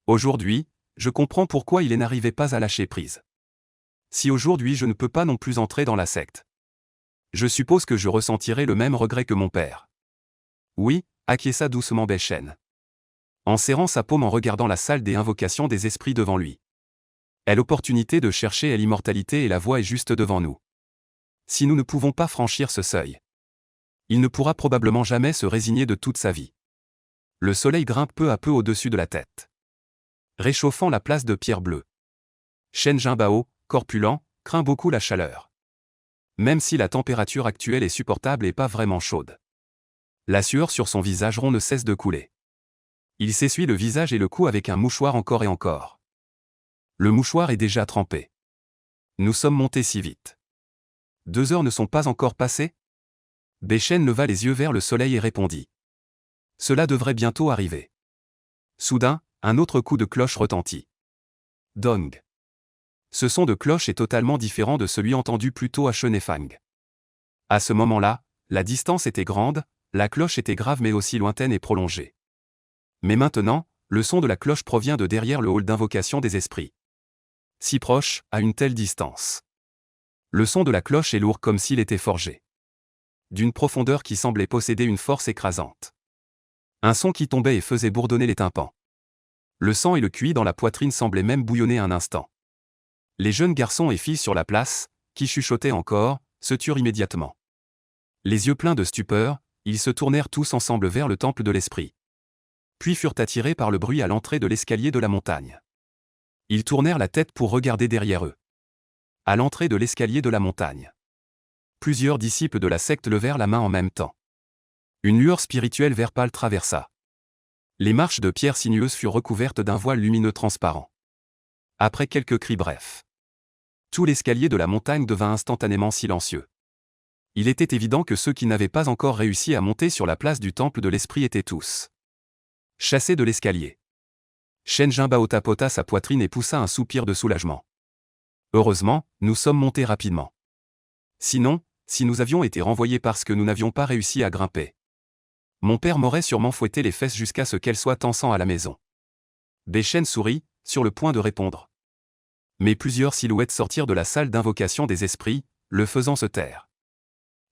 Aujourd'hui, je comprends pourquoi il n'arrivait pas à lâcher prise. Si aujourd'hui je ne peux pas non plus entrer dans la secte, je suppose que je ressentirai le même regret que mon père. Oui, acquiesça doucement Beichen, en serrant sa paume en regardant la salle des invocations des esprits devant lui. L'opportunité de chercher l'immortalité et la voie est juste devant nous. Si nous ne pouvons pas franchir ce seuil, il ne pourra probablement jamais se résigner de toute sa vie. Le soleil grimpe peu à peu au-dessus de la tête, réchauffant la place de pierre bleue. Shen Jinbao, corpulent, craint beaucoup la chaleur. Même si la température actuelle est supportable et pas vraiment chaude. La sueur sur son visage rond ne cesse de couler. Il s'essuie le visage et le cou avec un mouchoir encore et encore. Le mouchoir est déjà trempé. Nous sommes montés si vite. 2 heures ne sont pas encore passées? Beichen leva les yeux vers le soleil et répondit. Cela devrait bientôt arriver. Soudain, un autre coup de cloche retentit. Dong. Ce son de cloche est totalement différent de celui entendu plus tôt à Chenefang. À ce moment-là, la distance était grande, la cloche était grave mais aussi lointaine et prolongée. Mais maintenant, le son de la cloche provient de derrière le hall d'invocation des esprits. Si proche, à une telle distance. Le son de la cloche est lourd comme s'il était forgé. D'une profondeur qui semblait posséder une force écrasante. Un son qui tombait et faisait bourdonner les tympans. Le sang et le cuit dans la poitrine semblaient même bouillonner un instant. Les jeunes garçons et filles sur la place, qui chuchotaient encore, se turent immédiatement. Les yeux pleins de stupeur, ils se tournèrent tous ensemble vers le temple de l'esprit. Puis furent attirés par le bruit à l'entrée de l'escalier de la montagne. Ils tournèrent la tête pour regarder derrière eux. À l'entrée de l'escalier de la montagne. Plusieurs disciples de la secte levèrent la main en même temps. Une lueur spirituelle vert pâle traversa. Les marches de pierre sinueuses furent recouvertes d'un voile lumineux transparent. Après quelques cris brefs, tout l'escalier de la montagne devint instantanément silencieux. Il était évident que ceux qui n'avaient pas encore réussi à monter sur la place du temple de l'esprit étaient tous chassés de l'escalier. Shen Jinbao tapota sa poitrine et poussa un soupir de soulagement. Heureusement, nous sommes montés rapidement. Sinon, si nous avions été renvoyés parce que nous n'avions pas réussi à grimper, mon père m'aurait sûrement fouetté les fesses jusqu'à ce qu'elles soient en sang à la maison. Beichen sourit, sur le point de répondre. Mais plusieurs silhouettes sortirent de la salle d'invocation des esprits, le faisant se taire.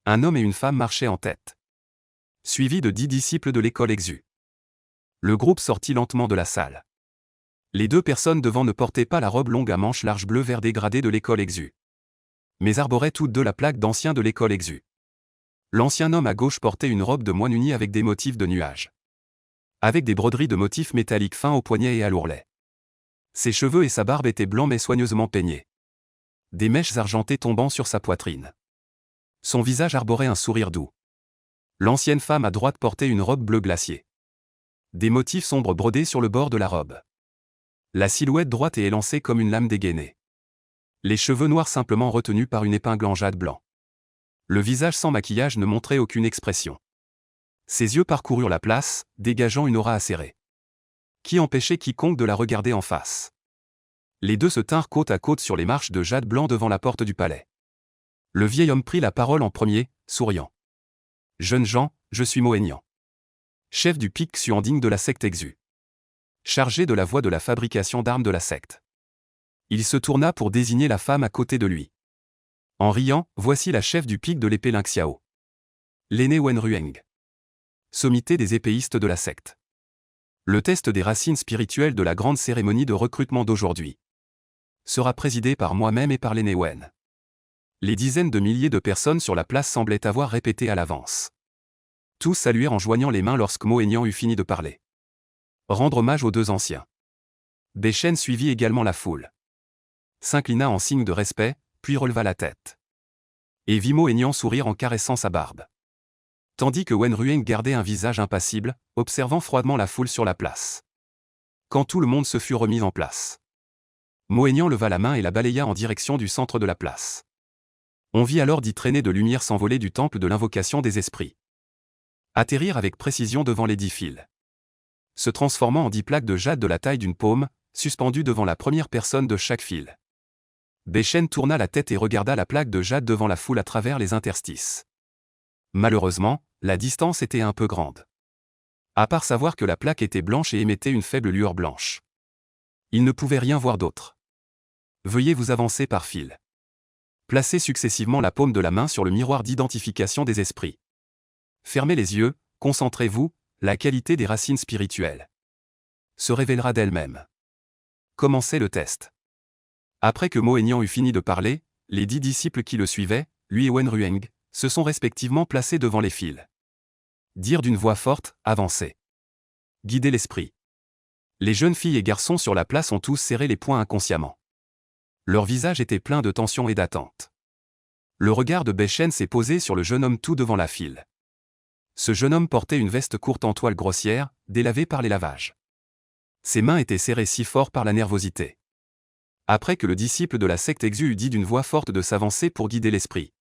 Un homme et une femme marchaient en tête, suivis de 10 disciples de l'école Exu. Le groupe sortit lentement de la salle. Les 2 personnes devant ne portaient pas la robe longue à manches larges bleu vert dégradée de l'école Exu, mais arboraient toutes 2 la plaque d'ancien de l'école Exu. L'ancien homme à gauche portait une robe de moine unie avec des motifs de nuages, avec des broderies de motifs métalliques fins aux poignets et à l'ourlet. Ses cheveux et sa barbe étaient blancs mais soigneusement peignés. Des mèches argentées tombant sur sa poitrine. Son visage arborait un sourire doux. L'ancienne femme à droite portait une robe bleu glacier. Des motifs sombres brodés sur le bord de la robe. La silhouette droite est élancée comme une lame dégainée. Les cheveux noirs simplement retenus par une épingle en jade blanc. Le visage sans maquillage ne montrait aucune expression. Ses yeux parcoururent la place, dégageant une aura acérée, qui empêchait quiconque de la regarder en face. Les 2 se tinrent côte à côte sur les marches de jade blanc devant la porte du palais. Le vieil homme prit la parole en premier, souriant. « Jeunes gens, je suis Mohénian, chef du pic Xuanding de la secte Exu, chargé de la voie de la fabrication d'armes de la secte. » Il se tourna pour désigner la femme à côté de lui. En riant, voici la chef du pic de l'épée Lingxiao, l'aîné Wen Rueng, sommité des épéistes de la secte. Le test des racines spirituelles de la grande cérémonie de recrutement d'aujourd'hui sera présidé par moi-même et par l'aîné Wen. Les dizaines de milliers de personnes sur la place semblaient avoir répété à l'avance. Tous saluèrent en joignant les mains lorsque Mohénian eut fini de parler. Rendre hommage aux 2 anciens. Beichen suivit également la foule. S'inclina en signe de respect, puis releva la tête. Et vit Mohénian sourire en caressant sa barbe. Tandis que Wen Rueng gardait un visage impassible, observant froidement la foule sur la place. Quand tout le monde se fut remis en place, Mohénian leva la main et la balaya en direction du centre de la place. On vit alors d'y traîner de lumière s'envoler du temple de l'invocation des esprits. Atterrir avec précision devant les 10 fils. Se transformant en 10 plaques de jade de la taille d'une paume, suspendues devant la première personne de chaque fil. Beshén tourna la tête et regarda la plaque de jade devant la foule à travers les interstices. Malheureusement, la distance était un peu grande. À part savoir que la plaque était blanche et émettait une faible lueur blanche. Il ne pouvait rien voir d'autre. Veuillez vous avancer par fil. Placez successivement la paume de la main sur le miroir d'identification des esprits. Fermez les yeux, concentrez-vous, la qualité des racines spirituelles se révélera d'elle-même. Commencez le test. Après que Mohénian eut fini de parler, les 10 disciples qui le suivaient, lui et Wenrueng, se sont respectivement placés devant les fils. Dire d'une voix forte, avancez. Guidez l'esprit. Les jeunes filles et garçons sur la place ont tous serré les poings inconsciemment. Leur visage était plein de tension et d'attente. Le regard de Beshén s'est posé sur le jeune homme tout devant la file. Ce jeune homme portait une veste courte en toile grossière, délavée par les lavages. Ses mains étaient serrées si fort par la nervosité. Après que le disciple de la secte exu eut dit d'une voix forte de s'avancer pour guider l'esprit.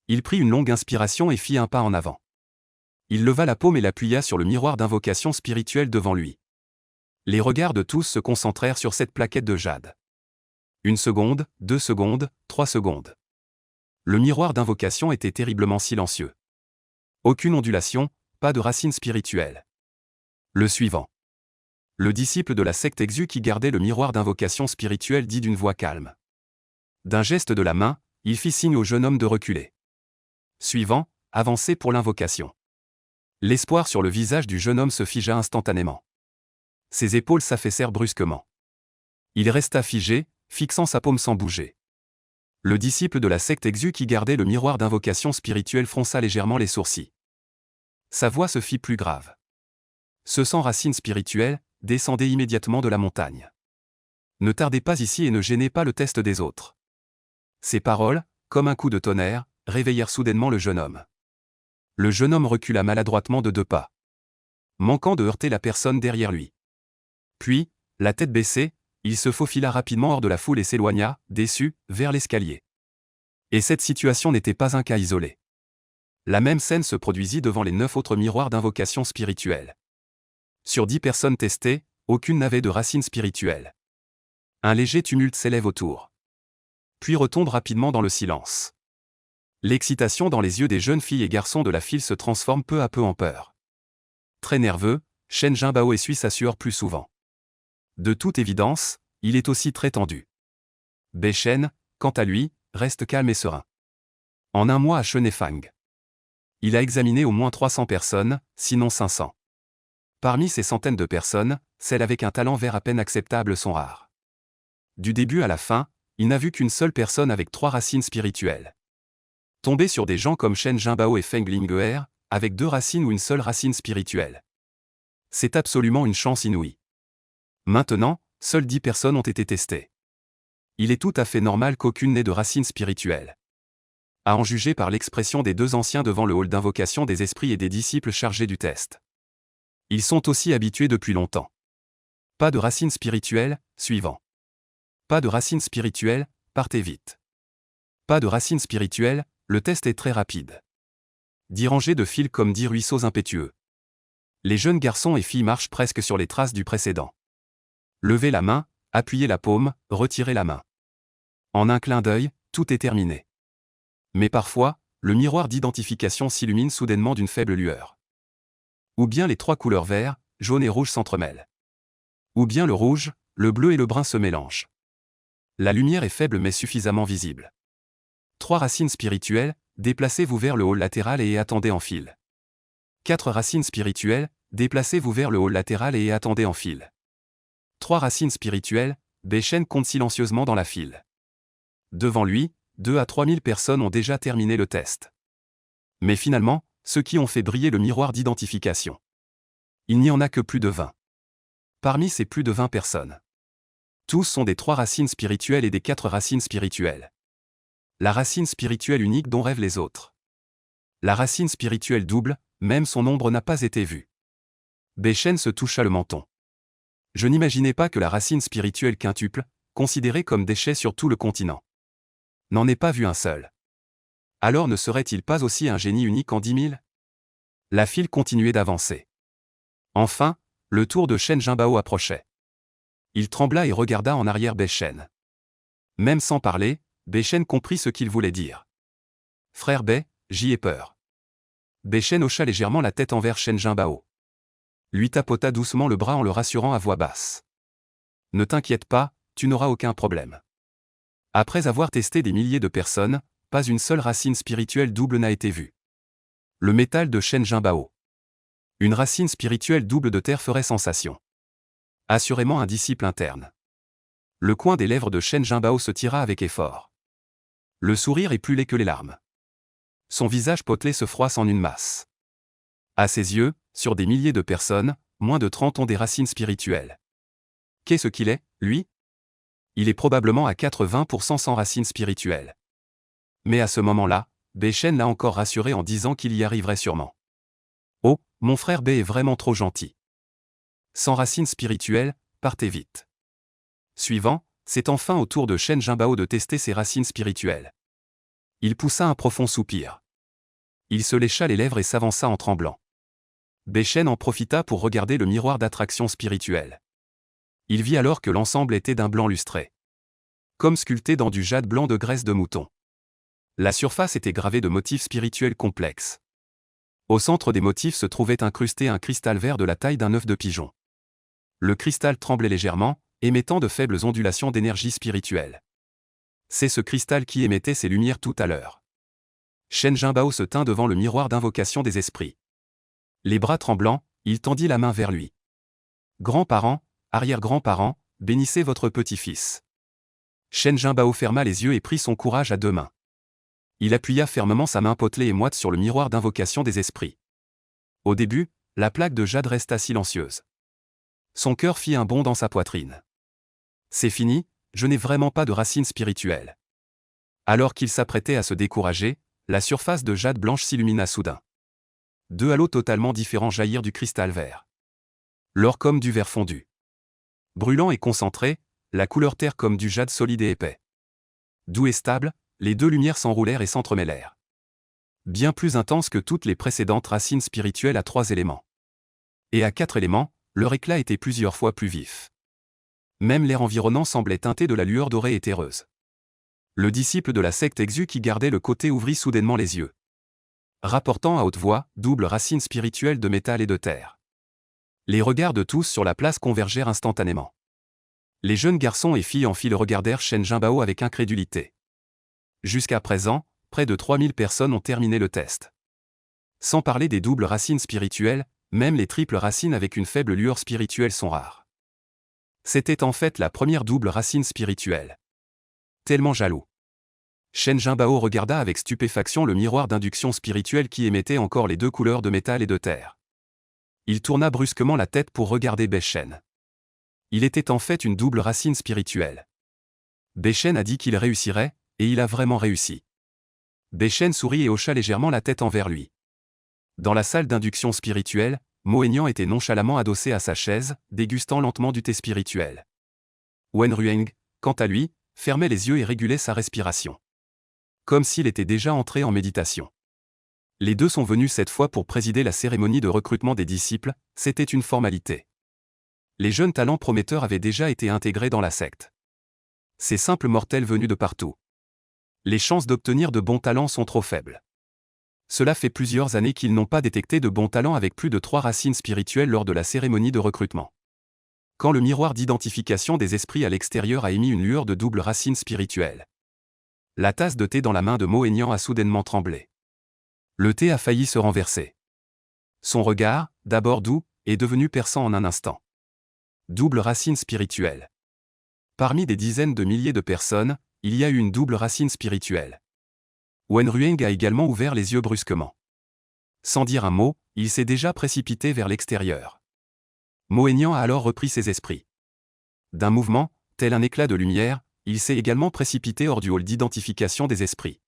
Il prit une longue inspiration et fit un pas en avant. Il leva la paume et l'appuya sur le miroir d'invocation spirituelle devant lui. Les regards de tous se concentrèrent sur cette plaquette de jade. 1 seconde, 2 secondes, 3 secondes. Le miroir d'invocation était terriblement silencieux. Aucune ondulation, pas de racine spirituelle. Le suivant. Le disciple de la secte exu qui gardait le miroir d'invocation spirituelle dit d'une voix calme. D'un geste de la main, il fit signe au jeune homme de reculer. Suivant, avancez pour l'invocation. L'espoir sur le visage du jeune homme se figea instantanément. Ses épaules s'affaissèrent brusquement. Il resta figé, fixant sa paume sans bouger. Le disciple de la secte exu qui gardait le miroir d'invocation spirituelle fronça légèrement les sourcils. Sa voix se fit plus grave. Ce sans racine spirituelle, descendez immédiatement de la montagne. Ne tardez pas ici et ne gênez pas le test des autres. Ces paroles, comme un coup de tonnerre, réveillèrent soudainement le jeune homme. Le jeune homme recula maladroitement de 2 pas, manquant de heurter la personne derrière lui. Puis, la tête baissée, il se faufila rapidement hors de la foule et s'éloigna, déçu, vers l'escalier. Et cette situation n'était pas un cas isolé. La même scène se produisit devant les 9 autres miroirs d'invocation spirituelle. Sur 10 personnes testées, aucune n'avait de racine spirituelle. Un léger tumulte s'élève autour. Puis retombe rapidement dans le silence. L'excitation dans les yeux des jeunes filles et garçons de la file se transforme peu à peu en peur. Très nerveux, Shen Jinbao essuie sa sueur plus souvent. De toute évidence, il est aussi très tendu. Beshén, quant à lui, reste calme et serein. En un mois à Chenefang, il a examiné au moins 300 personnes, sinon 500. Parmi ces centaines de personnes, celles avec un talent vert à peine acceptable sont rares. Du début à la fin, il n'a vu qu'une seule personne avec 3 racines spirituelles. Tomber sur des gens comme Shen Jinbao et Feng Ling'er, avec 2 racines ou une seule racine spirituelle. C'est absolument une chance inouïe. Maintenant, seules 10 personnes ont été testées. Il est tout à fait normal qu'aucune n'ait de racine spirituelle. À en juger par l'expression des 2 anciens devant le hall d'invocation des esprits et des disciples chargés du test. Ils sont aussi habitués depuis longtemps. Pas de racine spirituelle, suivant. Pas de racine spirituelle, partez vite. Pas de racine spirituelle, le test est très rapide. 10 rangées de fils comme 10 ruisseaux impétueux. Les jeunes garçons et filles marchent presque sur les traces du précédent. Levez la main, appuyez la paume, retirez la main. En un clin d'œil, tout est terminé. Mais parfois, le miroir d'identification s'illumine soudainement d'une faible lueur. Ou bien les 3 couleurs vert, jaune et rouge s'entremêlent. Ou bien le rouge, le bleu et le brun se mélangent. La lumière est faible mais suffisamment visible. 3 racines spirituelles, déplacez-vous vers le hall latéral et attendez en file. 4 racines spirituelles, déplacez-vous vers le hall latéral et attendez en file. 3 racines spirituelles, Beshén compte silencieusement dans la file. Devant lui, 2 à 3 000 personnes ont déjà terminé le test. Mais finalement, ceux qui ont fait briller le miroir d'identification. Il n'y en a que plus de 20. Parmi ces plus de 20 personnes, tous sont des 3 racines spirituelles et des 4 racines spirituelles. La racine spirituelle unique dont rêvent les autres. La racine spirituelle double, même son ombre n'a pas été vue. Beshén se toucha le menton. Je n'imaginais pas que la racine spirituelle quintuple, considérée comme déchet sur tout le continent, n'en ait pas vu un seul. Alors ne serait-il pas aussi un génie unique en 10 000? La file continuait d'avancer. Enfin, le tour de Shen Jinbao approchait. Il trembla et regarda en arrière Bei-Shen. Même sans parler, Bei-Shen comprit ce qu'il voulait dire. « Frère Bei, j'y ai peur. » Bei-Shen hocha légèrement la tête envers Shen Jinbao. Lui tapota doucement le bras en le rassurant à voix basse. « Ne t'inquiète pas, tu n'auras aucun problème. » Après avoir testé des milliers de personnes, pas une seule racine spirituelle double n'a été vue. Le métal de Shen Jinbao. Une racine spirituelle double de terre ferait sensation. Assurément un disciple interne. Le coin des lèvres de Shen Jinbao se tira avec effort. Le sourire est plus laid que les larmes. Son visage potelé se froisse en une masse. À ses yeux, sur des milliers de personnes, moins de 30 ont des racines spirituelles. Qu'est-ce qu'il est, lui? Il est probablement à 80% sans racines spirituelles. Mais à ce moment-là, Bei-Shen l'a encore rassuré en disant qu'il y arriverait sûrement. Oh, mon frère Bei est vraiment trop gentil. Sans racines spirituelles, partez vite. Suivant, c'est enfin au tour de Shen Jinbao de tester ses racines spirituelles. Il poussa un profond soupir. Il se lécha les lèvres et s'avança en tremblant. Bei-Shen en profita pour regarder le miroir d'attraction spirituelle. Il vit alors que l'ensemble était d'un blanc lustré. Comme sculpté dans du jade blanc de graisse de mouton. La surface était gravée de motifs spirituels complexes. Au centre des motifs se trouvait incrusté un cristal vert de la taille d'un œuf de pigeon. Le cristal tremblait légèrement, émettant de faibles ondulations d'énergie spirituelle. C'est ce cristal qui émettait ces lumières tout à l'heure. Shen Jinbao se tint devant le miroir d'invocation des esprits. Les bras tremblants, il tendit la main vers lui. « Grands-parents, arrière-grands-parents, bénissez votre petit-fils. » Shen Jinbao ferma les yeux et prit son courage à deux mains. Il appuya fermement sa main potelée et moite sur le miroir d'invocation des esprits. Au début, la plaque de jade resta silencieuse. Son cœur fit un bond dans sa poitrine. « C'est fini, je n'ai vraiment pas de racines spirituelles. » Alors qu'il s'apprêtait à se décourager, la surface de jade blanche s'illumina soudain. Deux halos totalement différents jaillirent du cristal vert. L'or comme du verre fondu. Brûlant et concentré, la couleur terre comme du jade solide et épais. Doux et stable, les deux lumières s'enroulèrent et s'entremêlèrent. Bien plus intense que toutes les précédentes racines spirituelles à 3 éléments. Et à 4 éléments, leur éclat était plusieurs fois plus vif. Même l'air environnant semblait teinté de la lueur dorée et terreuse. Le disciple de la secte Exu qui gardait le côté ouvrit soudainement les yeux. Rapportant à haute voix, double racine spirituelle de métal et de terre. Les regards de tous sur la place convergèrent instantanément. Les jeunes garçons et filles en file regardèrent Shen Jinbao avec incrédulité. Jusqu'à présent, près de 3000 personnes ont terminé le test. Sans parler des doubles racines spirituelles, même les triples racines avec une faible lueur spirituelle sont rares. C'était en fait la première double racine spirituelle. Tellement jaloux. Shen Jinbao regarda avec stupéfaction le miroir d'induction spirituelle qui émettait encore les deux couleurs de métal et de terre. Il tourna brusquement la tête pour regarder Bei-Shen. Il était en fait une double racine spirituelle. Bei-Shen a dit qu'il réussirait, et il a vraiment réussi. Bei-Shen sourit et hocha légèrement la tête envers lui. Dans la salle d'induction spirituelle, Mo Aignan était nonchalamment adossé à sa chaise, dégustant lentement du thé spirituel. Wen Rueng, quant à lui, fermait les yeux et régulait sa respiration. Comme s'il était déjà entré en méditation. Les deux sont venus cette fois pour présider la cérémonie de recrutement des disciples, c'était une formalité. Les jeunes talents prometteurs avaient déjà été intégrés dans la secte. Ces simples mortels venus de partout. Les chances d'obtenir de bons talents sont trop faibles. Cela fait plusieurs années qu'ils n'ont pas détecté de bons talents avec plus de 3 racines spirituelles lors de la cérémonie de recrutement. Quand le miroir d'identification des esprits à l'extérieur a émis une lueur de double racine spirituelle. La tasse de thé dans la main de Mo Aignan a soudainement tremblé. Le thé a failli se renverser. Son regard, d'abord doux, est devenu perçant en un instant. Double racine spirituelle. Parmi des dizaines de milliers de personnes, il y a eu une double racine spirituelle. Wen Rueng a également ouvert les yeux brusquement. Sans dire un mot, il s'est déjà précipité vers l'extérieur. Mo Aignan a alors repris ses esprits. D'un mouvement, tel un éclat de lumière, il s'est également précipité hors du hall d'identification des esprits.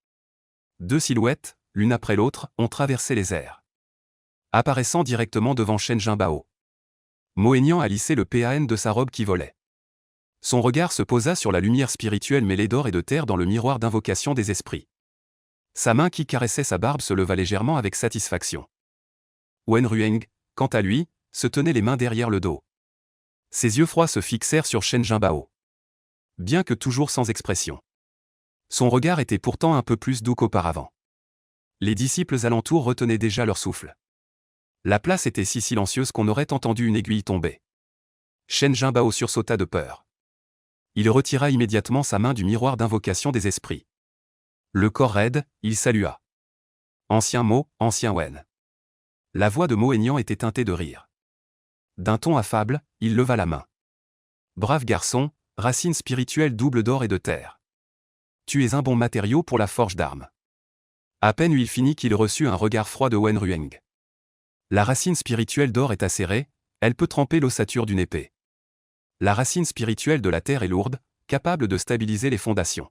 Deux silhouettes, l'une après l'autre, ont traversé les airs. Apparaissant directement devant Shen Jinbao. Mo Aignan a lissé le pan de sa robe qui volait. Son regard se posa sur la lumière spirituelle mêlée d'or et de terre dans le miroir d'invocation des esprits. Sa main qui caressait sa barbe se leva légèrement avec satisfaction. Wen Rueng, quant à lui, se tenait les mains derrière le dos. Ses yeux froids se fixèrent sur Shen Jinbao. Bien que toujours sans expression. Son regard était pourtant un peu plus doux qu'auparavant. Les disciples alentours retenaient déjà leur souffle. La place était si silencieuse qu'on aurait entendu une aiguille tomber. Shen Jinbao sursauta de peur. Il retira immédiatement sa main du miroir d'invocation des esprits. Le corps raide, il salua. Ancien Mo, ancien Wen. La voix de Mo Aignan était teintée de rire. D'un ton affable, il leva la main. Brave garçon, racine spirituelle double d'or et de terre. Tu es un bon matériau pour la forge d'armes. À peine eut-il fini qu'il reçut un regard froid de Wen Rueng. La racine spirituelle d'or est acérée, elle peut tremper l'ossature d'une épée. La racine spirituelle de la terre est lourde, capable de stabiliser les fondations.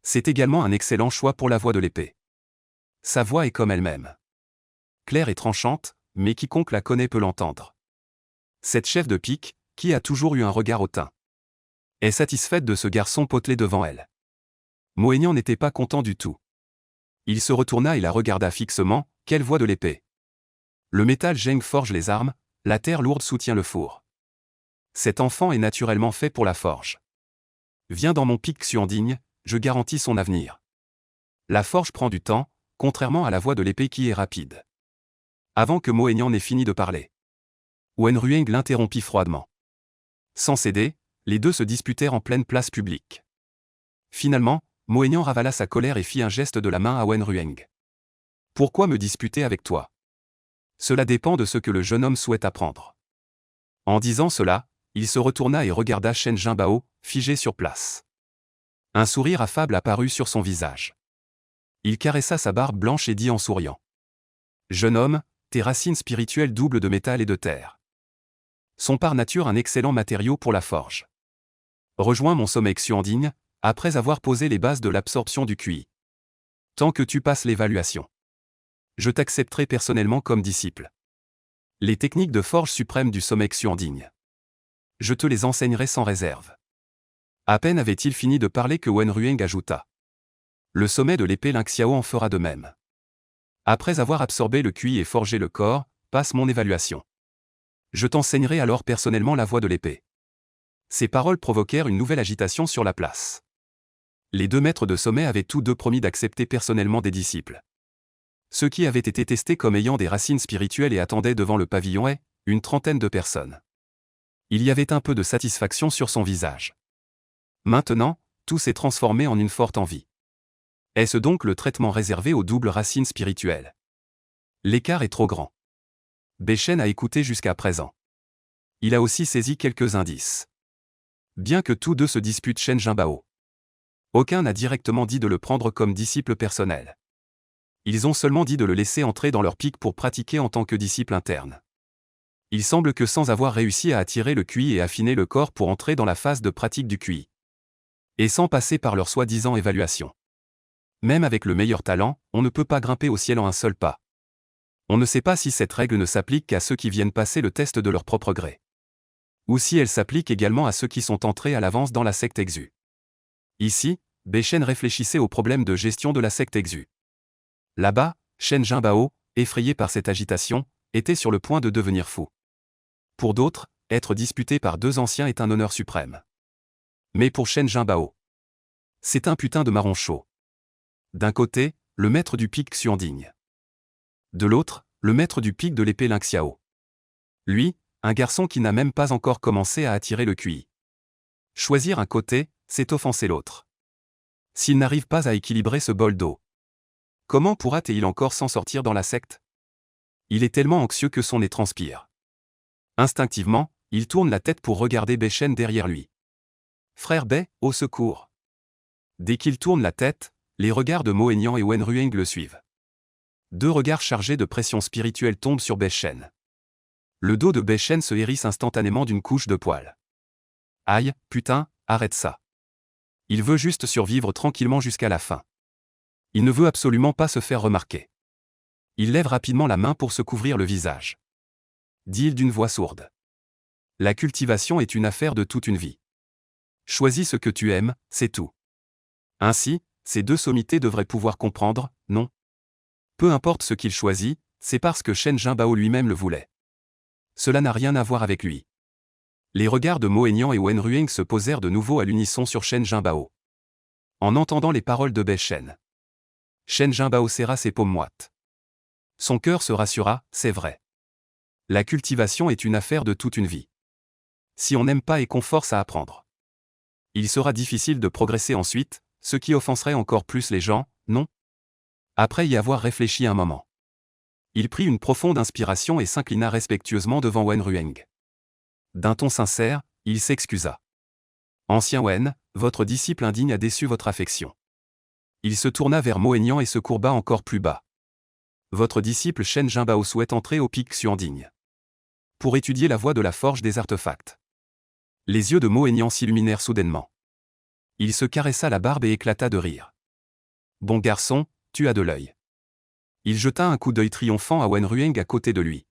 C'est également un excellent choix pour la voix de l'épée. Sa voix est comme elle-même. Claire et tranchante, mais quiconque la connaît peut l'entendre. Cette chef de pique, qui a toujours eu un regard hautain, est satisfaite de ce garçon potelé devant elle. Mo Aignan n'était pas content du tout. Il se retourna et la regarda fixement. Quelle voix de l'épée! Le métal Zheng forge les armes, la terre lourde soutient le four. Cet enfant est naturellement fait pour la forge. Viens dans mon pic Xuandigne, je garantis son avenir. La forge prend du temps, contrairement à la voix de l'épée qui est rapide. Avant que Mo Aignan n'ait fini de parler, Wen Rueng l'interrompit froidement. Sans céder, les deux se disputèrent en pleine place publique. Finalement, Mo Aignan ravala sa colère et fit un geste de la main à Wen Rueng. Pourquoi me disputer avec toi? Cela dépend de ce que le jeune homme souhaite apprendre. En disant cela, il se retourna et regarda Shen Jinbao, figé sur place. Un sourire affable apparut sur son visage. Il caressa sa barbe blanche et dit en souriant. Jeune homme, tes racines spirituelles doubles de métal et de terre sont par nature un excellent matériau pour la forge. Rejoins mon sommet Xuandigne, après avoir posé les bases de l'absorption du QI. Tant que tu passes l'évaluation, je t'accepterai personnellement comme disciple. Les techniques de forge suprême du sommet Xuandigne, je te les enseignerai sans réserve. À peine avait-il fini de parler que Wen Rueng ajouta. Le sommet de l'épée Lingxiao en fera de même. Après avoir absorbé le QI et forgé le corps, passe mon évaluation. Je t'enseignerai alors personnellement la voie de l'épée. Ces paroles provoquèrent une nouvelle agitation sur la place. Les deux maîtres de sommet avaient tous deux promis d'accepter personnellement des disciples. Ceux qui avaient été testés comme ayant des racines spirituelles et attendaient devant le pavillon est, une trentaine de personnes. Il y avait un peu de satisfaction sur son visage. Maintenant, tout s'est transformé en une forte envie. Est-ce donc le traitement réservé aux doubles racines spirituelles? L'écart est trop grand. Beichen a écouté jusqu'à présent. Il a aussi saisi quelques indices. Bien que tous deux se disputent Shen Jinbao, aucun n'a directement dit de le prendre comme disciple personnel. Ils ont seulement dit de le laisser entrer dans leur pic pour pratiquer en tant que disciple interne. Il semble que sans avoir réussi à attirer le QI et affiner le corps pour entrer dans la phase de pratique du QI, et sans passer par leur soi-disant évaluation. Même avec le meilleur talent, on ne peut pas grimper au ciel en un seul pas. On ne sait pas si cette règle ne s'applique qu'à ceux qui viennent passer le test de leur propre gré. Ou si elle s'applique également à ceux qui sont entrés à l'avance dans la secte Exu. Ici, Beichen réfléchissait au problème de gestion de la secte Exu. Là-bas, Shen Jinbao, effrayé par cette agitation, était sur le point de devenir fou. Pour d'autres, être disputé par deux anciens est un honneur suprême. Mais pour Shen Jinbao, c'est un putain de marron chaud. D'un côté, le maître du pic Xuandigne. De l'autre, le maître du pic de l'épée Lingxiao. Lui, un garçon qui n'a même pas encore commencé à attirer le QI. Choisir un côté, c'est offenser l'autre. S'il n'arrive pas à équilibrer ce bol d'eau, comment pourra-t-il encore s'en sortir dans la secte? Il est tellement anxieux que son nez transpire. Instinctivement, il tourne la tête pour regarder Beichen derrière lui. Frère Bei, au secours. Dès qu'il tourne la tête, les regards de Mo Aignan et Wen Rueng le suivent. Deux regards chargés de pression spirituelle tombent sur Beichen. Le dos de Beichen se hérisse instantanément d'une couche de poils. Aïe, putain, arrête ça. Il veut juste survivre tranquillement jusqu'à la fin. Il ne veut absolument pas se faire remarquer. Il lève rapidement la main pour se couvrir le visage. Dit-il d'une voix sourde. La cultivation est une affaire de toute une vie. Choisis ce que tu aimes, c'est tout. Ainsi, ces deux sommités devraient pouvoir comprendre, non? Peu importe ce qu'il choisit, c'est parce que Shen Jinbao lui-même le voulait. Cela n'a rien à voir avec lui. Les regards de Mohénian et Wen Rueng se posèrent de nouveau à l'unisson sur Shen Jinbao. En entendant les paroles de Bei Shen, Shen Jinbao serra ses paumes moites. Son cœur se rassura, c'est vrai. La cultivation est une affaire de toute une vie. Si on n'aime pas et qu'on force à apprendre, il sera difficile de progresser ensuite, ce qui offenserait encore plus les gens, non? Après y avoir réfléchi un moment, il prit une profonde inspiration et s'inclina respectueusement devant Wen Rueng. D'un ton sincère, il s'excusa. Ancien Wen, votre disciple indigne a déçu votre affection. Il se tourna vers Mohénian et se courba encore plus bas. Votre disciple Shen Jinbao souhaite entrer au pic Xuandigne pour étudier la voie de la forge des artefacts. Les yeux de Mohénian s'illuminèrent soudainement. Il se caressa la barbe et éclata de rire. Bon garçon, tu as de l'œil. Il jeta un coup d'œil triomphant à Wen Rueng à côté de lui.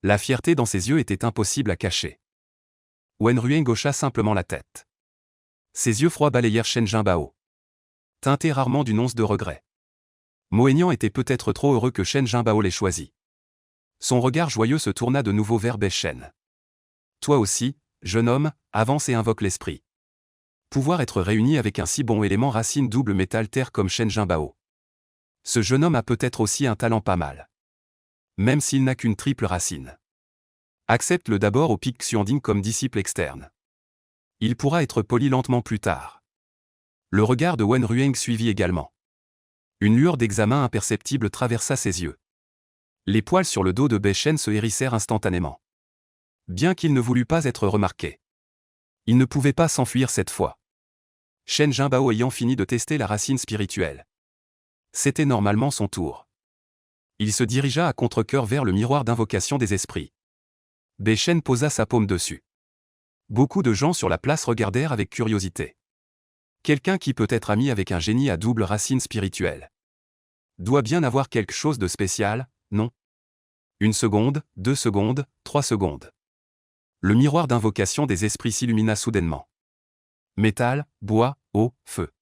La fierté dans ses yeux était impossible à cacher. Wen Rueng hocha simplement la tête. Ses yeux froids balayèrent Shen Jinbao, teintés rarement d'une once de regret. Mohénian était peut-être trop heureux que Shen Jinbao l'ait choisi. Son regard joyeux se tourna de nouveau vers Bei Shen. Toi aussi, jeune homme, avance et invoque l'esprit. Pouvoir être réuni avec un si bon élément racine double métal terre comme Shen Jinbao. Ce jeune homme a peut-être aussi un talent pas mal. Même s'il n'a qu'une triple racine. Accepte-le d'abord au pic Xuanding comme disciple externe. Il pourra être poli lentement plus tard. Le regard de Wen Rueng suivit également. Une lueur d'examen imperceptible traversa ses yeux. Les poils sur le dos de Bei Shen se hérissèrent instantanément. Bien qu'il ne voulût pas être remarqué, il ne pouvait pas s'enfuir cette fois. Shen Jinbao ayant fini de tester la racine spirituelle. C'était normalement son tour. Il se dirigea à contre-cœur vers le miroir d'invocation des esprits. Bei Shen posa sa paume dessus. Beaucoup de gens sur la place regardèrent avec curiosité. Quelqu'un qui peut être ami avec un génie à double racine spirituelle doit bien avoir quelque chose de spécial, non? 1 seconde, 2 secondes, 3 secondes. Le miroir d'invocation des esprits s'illumina soudainement. Métal, bois, eau, feu.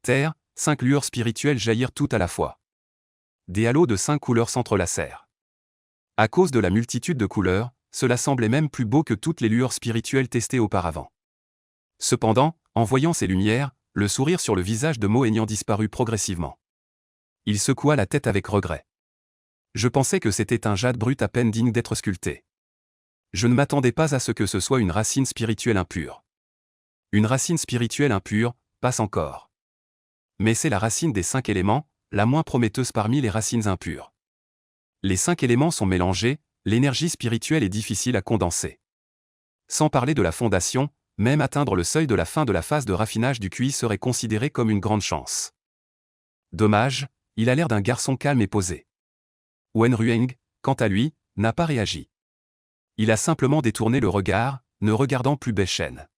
Terre, 5 lueurs spirituelles jaillirent tout à la fois. Des halos de 5 couleurs s'entrelacèrent. À cause de la multitude de couleurs, cela semblait même plus beau que toutes les lueurs spirituelles testées auparavant. Cependant, en voyant ces lumières, le sourire sur le visage de Mohénian disparut progressivement. Il secoua la tête avec regret. Je pensais que c'était un jade brut à peine digne d'être sculpté. Je ne m'attendais pas à ce que ce soit une racine spirituelle impure. Une racine spirituelle impure, passe encore. Mais c'est la racine des 5 éléments, la moins prometteuse parmi les racines impures. Les 5 éléments sont mélangés, l'énergie spirituelle est difficile à condenser. Sans parler de la fondation, même atteindre le seuil de la fin de la phase de raffinage du QI serait considéré comme une grande chance. Dommage, il a l'air d'un garçon calme et posé. Wen Rueng, quant à lui, n'a pas réagi. Il a simplement détourné le regard, ne regardant plus Bei Shen.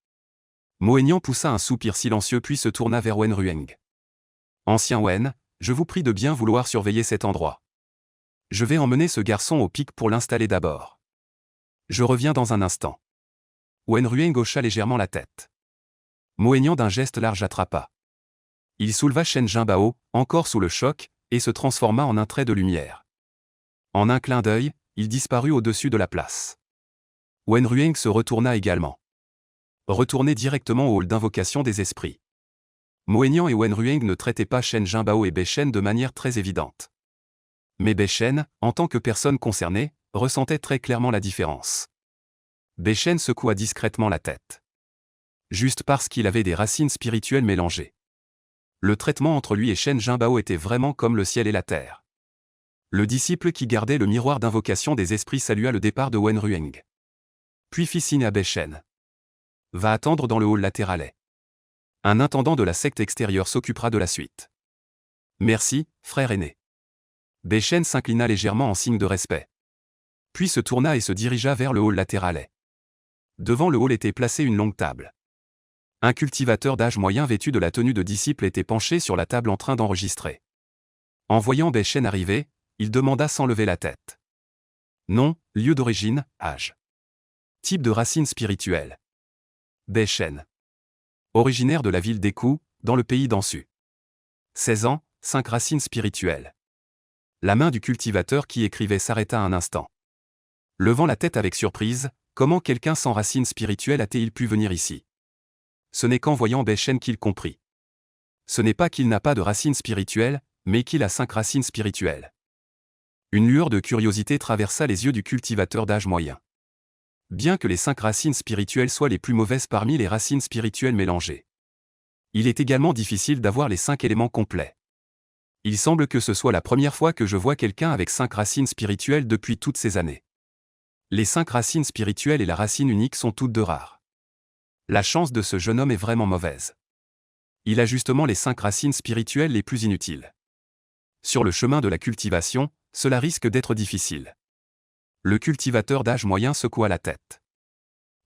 Mohénian poussa un soupir silencieux puis se tourna vers Wen Rueng. Ancien Wen, je vous prie de bien vouloir surveiller cet endroit. Je vais emmener ce garçon au pic pour l'installer d'abord. Je reviens dans un instant. Wen Rueng hocha légèrement la tête. Mohénian d'un geste large attrapa. Il souleva Shen Jinbao, encore sous le choc, et se transforma en un trait de lumière. En un clin d'œil, il disparut au-dessus de la place. Wen Rueng se retourna également. Retourné directement au hall d'invocation des esprits. Mohénian et Wen Rueng ne traitaient pas Shen Jinbao et Bei Shen de manière très évidente. Mais Bei Shen, en tant que personne concernée, ressentait très clairement la différence. Bei Shen secoua discrètement la tête. Juste parce qu'il avait des racines spirituelles mélangées. Le traitement entre lui et Shen Jinbao était vraiment comme le ciel et la terre. Le disciple qui gardait le miroir d'invocation des esprits salua le départ de Wen Rueng. Puis fit signe à Bei Shen. Va attendre dans le hall latéralet. Un intendant de la secte extérieure s'occupera de la suite. Merci, frère aîné. Bei Shen s'inclina légèrement en signe de respect. Puis se tourna et se dirigea vers le hall latéralet. Devant le hall était placée une longue table. Un cultivateur d'âge moyen vêtu de la tenue de disciple était penché sur la table en train d'enregistrer. En voyant Bei Shen arriver, il demanda sans lever la tête. Nom, lieu d'origine, âge. Type de racine spirituelle. Bei Shen. Originaire de la ville d'Eku, dans le pays d'Ansu. 16 ans, 5 racines spirituelles. La main du cultivateur qui écrivait s'arrêta un instant. Levant la tête avec surprise, comment quelqu'un sans racines spirituelles a-t-il pu venir ici? Ce n'est qu'en voyant Bächen qu'il comprit. Ce n'est pas qu'il n'a pas de racines spirituelles, mais qu'il a 5 racines spirituelles. Une lueur de curiosité traversa les yeux du cultivateur d'âge moyen. Bien que les 5 racines spirituelles soient les plus mauvaises parmi les racines spirituelles mélangées, il est également difficile d'avoir les 5 éléments complets. Il semble que ce soit la première fois que je vois quelqu'un avec 5 racines spirituelles depuis toutes ces années. Les 5 racines spirituelles et la racine unique sont toutes deux rares. La chance de ce jeune homme est vraiment mauvaise. Il a justement les 5 racines spirituelles les plus inutiles. Sur le chemin de la cultivation, cela risque d'être difficile. Le cultivateur d'âge moyen secoua la tête.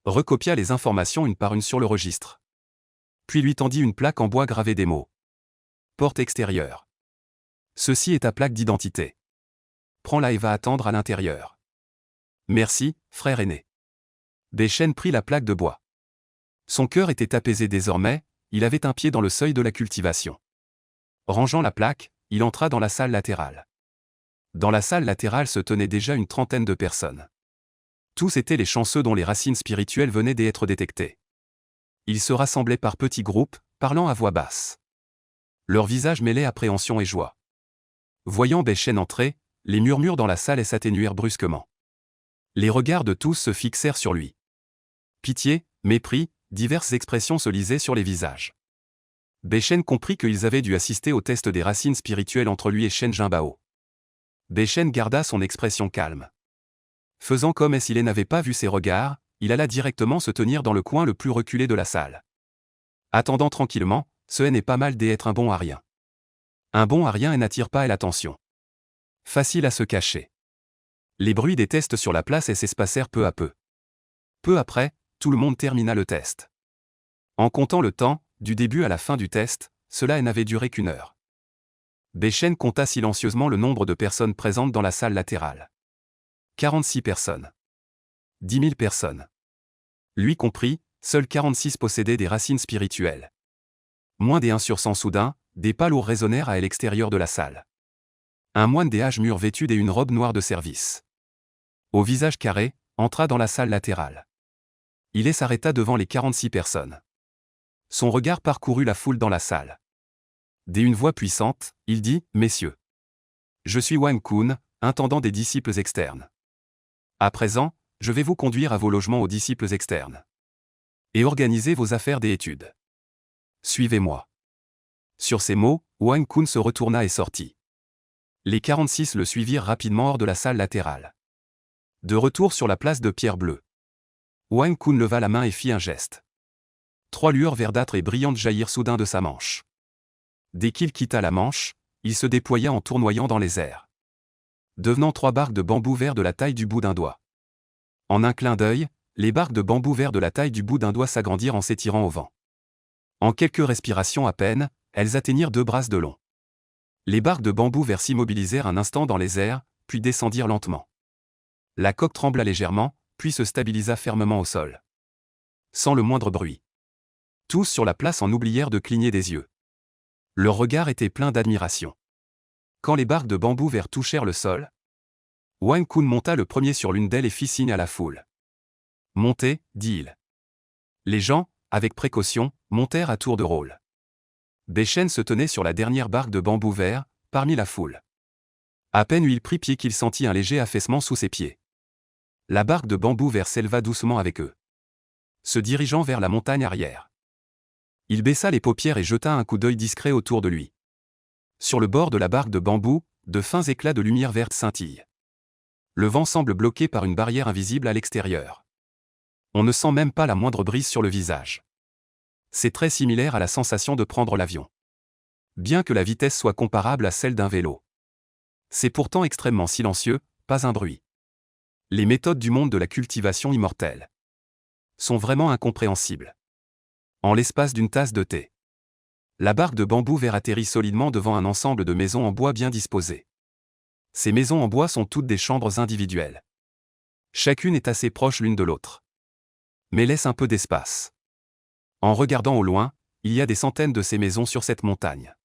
Recopia les informations une par une sur le registre. Puis lui tendit une plaque en bois gravée des mots. Porte extérieure. Ceci est ta plaque d'identité. Prends-la et va attendre à l'intérieur. Merci, frère aîné. Bächen prit la plaque de bois. Son cœur était apaisé désormais, il avait un pied dans le seuil de la cultivation. Rangeant la plaque, il entra dans la salle latérale. Dans la salle latérale se tenaient déjà une trentaine de personnes. Tous étaient les chanceux dont les racines spirituelles venaient d'être détectées. Ils se rassemblaient par petits groupes, parlant à voix basse. Leurs visages mêlaient appréhension et joie. Voyant Bächen entrer, les murmures dans la salle s'atténuèrent brusquement. Les regards de tous se fixèrent sur lui. Pitié, mépris, diverses expressions se lisaient sur les visages. Bächen comprit qu'ils avaient dû assister au test des racines spirituelles entre lui et Shen Jinbao. Bächen garda son expression calme. Faisant comme s'il n'avait pas vu ses regards, il alla directement se tenir dans le coin le plus reculé de la salle. Attendant tranquillement, ce n'est pas mal d'être un bon à rien. Un bon à rien n'attire pas l'attention. Facile à se cacher. Les bruits des tests sur la place s'espacèrent peu à peu. Peu après, tout le monde termina le test. En comptant le temps, du début à la fin du test, cela n'avait duré qu'1 heure. Bächen compta silencieusement le nombre de personnes présentes dans la salle latérale. 46 personnes. 10 000 personnes. Lui compris, seuls 46 possédaient des racines spirituelles. Moins des 1 sur 100 soudain, des pas lourds résonnèrent à l'extérieur de la salle. Un moine des âges mûrs vêtu d'une robe noire de service, au visage carré, entra dans la salle latérale. Il s'arrêta devant les 46 personnes. Son regard parcourut la foule dans la salle. D'une voix puissante, il dit « Messieurs, je suis Wang Kun, intendant des disciples externes. À présent, je vais vous conduire à vos logements aux disciples externes. Et organiser vos affaires des études. Suivez-moi. » Sur ces mots, Wang Kun se retourna et sortit. Les 46 le suivirent rapidement hors de la salle latérale. De retour sur la place de pierre bleue, Wang Kun leva la main et fit un geste. 3 lueurs verdâtres et brillantes jaillirent soudain de sa manche. Dès qu'il quitta la manche, il se déploya en tournoyant dans les airs, devenant 3 barques de bambou vert de la taille du bout d'un doigt. En un clin d'œil, les barques de bambou vert de la taille du bout d'un doigt s'agrandirent en s'étirant au vent. En quelques respirations à peine, elles atteignirent 2 brasses de long. Les barques de bambou vert s'immobilisèrent un instant dans les airs, puis descendirent lentement. La coque trembla légèrement, puis se stabilisa fermement au sol. Sans le moindre bruit. Tous sur la place en oublièrent de cligner des yeux. Leur regard était plein d'admiration. Quand les barques de bambou vert touchèrent le sol, Wang Kun monta le premier sur l'une d'elles et fit signe à la foule. « Montez, dit-il. » Les gens, avec précaution, montèrent à tour de rôle. Bächen se tenait sur la dernière barque de bambou vert, parmi la foule. À peine il prit pied qu'il sentit un léger affaissement sous ses pieds. La barque de bambou vert s'éleva doucement avec eux, se dirigeant vers la montagne arrière. Il baissa les paupières et jeta un coup d'œil discret autour de lui. Sur le bord de la barque de bambou, de fins éclats de lumière verte scintillent. Le vent semble bloqué par une barrière invisible à l'extérieur. On ne sent même pas la moindre brise sur le visage. C'est très similaire à la sensation de prendre l'avion. Bien que la vitesse soit comparable à celle d'un vélo. C'est pourtant extrêmement silencieux, pas un bruit. Les méthodes du monde de la cultivation immortelle sont vraiment incompréhensibles. En l'espace d'une tasse de thé, la barque de bambou vert atterrit solidement devant un ensemble de maisons en bois bien disposées. Ces maisons en bois sont toutes des chambres individuelles. Chacune est assez proche l'une de l'autre, mais laisse un peu d'espace. En regardant au loin, il y a des centaines de ces maisons sur cette montagne.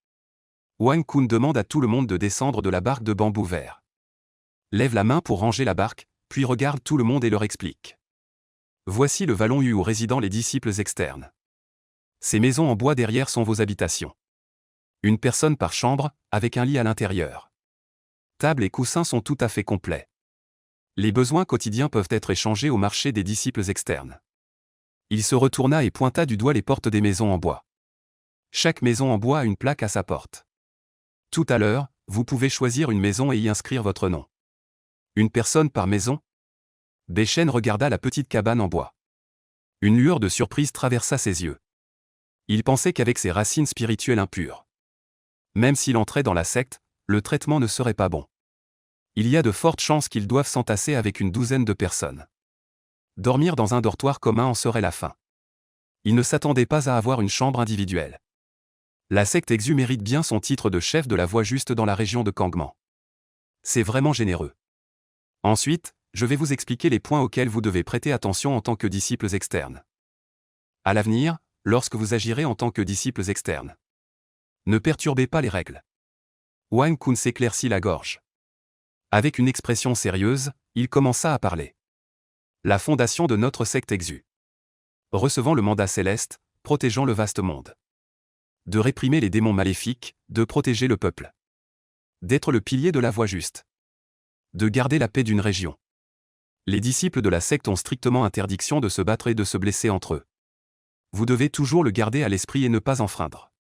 Wang Kun demande à tout le monde de descendre de la barque de bambou vert. Lève la main pour ranger la barque, puis regarde tout le monde et leur explique. Voici le vallon U où résident les disciples externes. Ces maisons en bois derrière sont vos habitations. Une personne par chambre, avec un lit à l'intérieur. Table et coussins sont tout à fait complets. Les besoins quotidiens peuvent être échangés au marché des disciples externes. Il se retourna et pointa du doigt les portes des maisons en bois. Chaque maison en bois a une plaque à sa porte. Tout à l'heure, vous pouvez choisir une maison et y inscrire votre nom. Une personne par maison? Beichen regarda la petite cabane en bois. Une lueur de surprise traversa ses yeux. Il pensait qu'avec ses racines spirituelles impures, même s'il entrait dans la secte, le traitement ne serait pas bon. Il y a de fortes chances qu'ils doivent s'entasser avec une douzaine de personnes. Dormir dans un dortoir commun en serait la fin. Il ne s'attendait pas à avoir une chambre individuelle. La secte Exu mérite bien son titre de chef de la voie juste dans la région de Kangman. C'est vraiment généreux. Ensuite, je vais vous expliquer les points auxquels vous devez prêter attention en tant que disciples externes. À l'avenir, lorsque vous agirez en tant que disciples externes, ne perturbez pas les règles. Wang Kun s'éclaircit la gorge. Avec une expression sérieuse, il commença à parler. La fondation de notre secte Exu. Recevant le mandat céleste, protégeant le vaste monde. De réprimer les démons maléfiques, de protéger le peuple. D'être le pilier de la voie juste. De garder la paix d'une région. Les disciples de la secte ont strictement interdiction de se battre et de se blesser entre eux. Vous devez toujours le garder à l'esprit et ne pas enfreindre.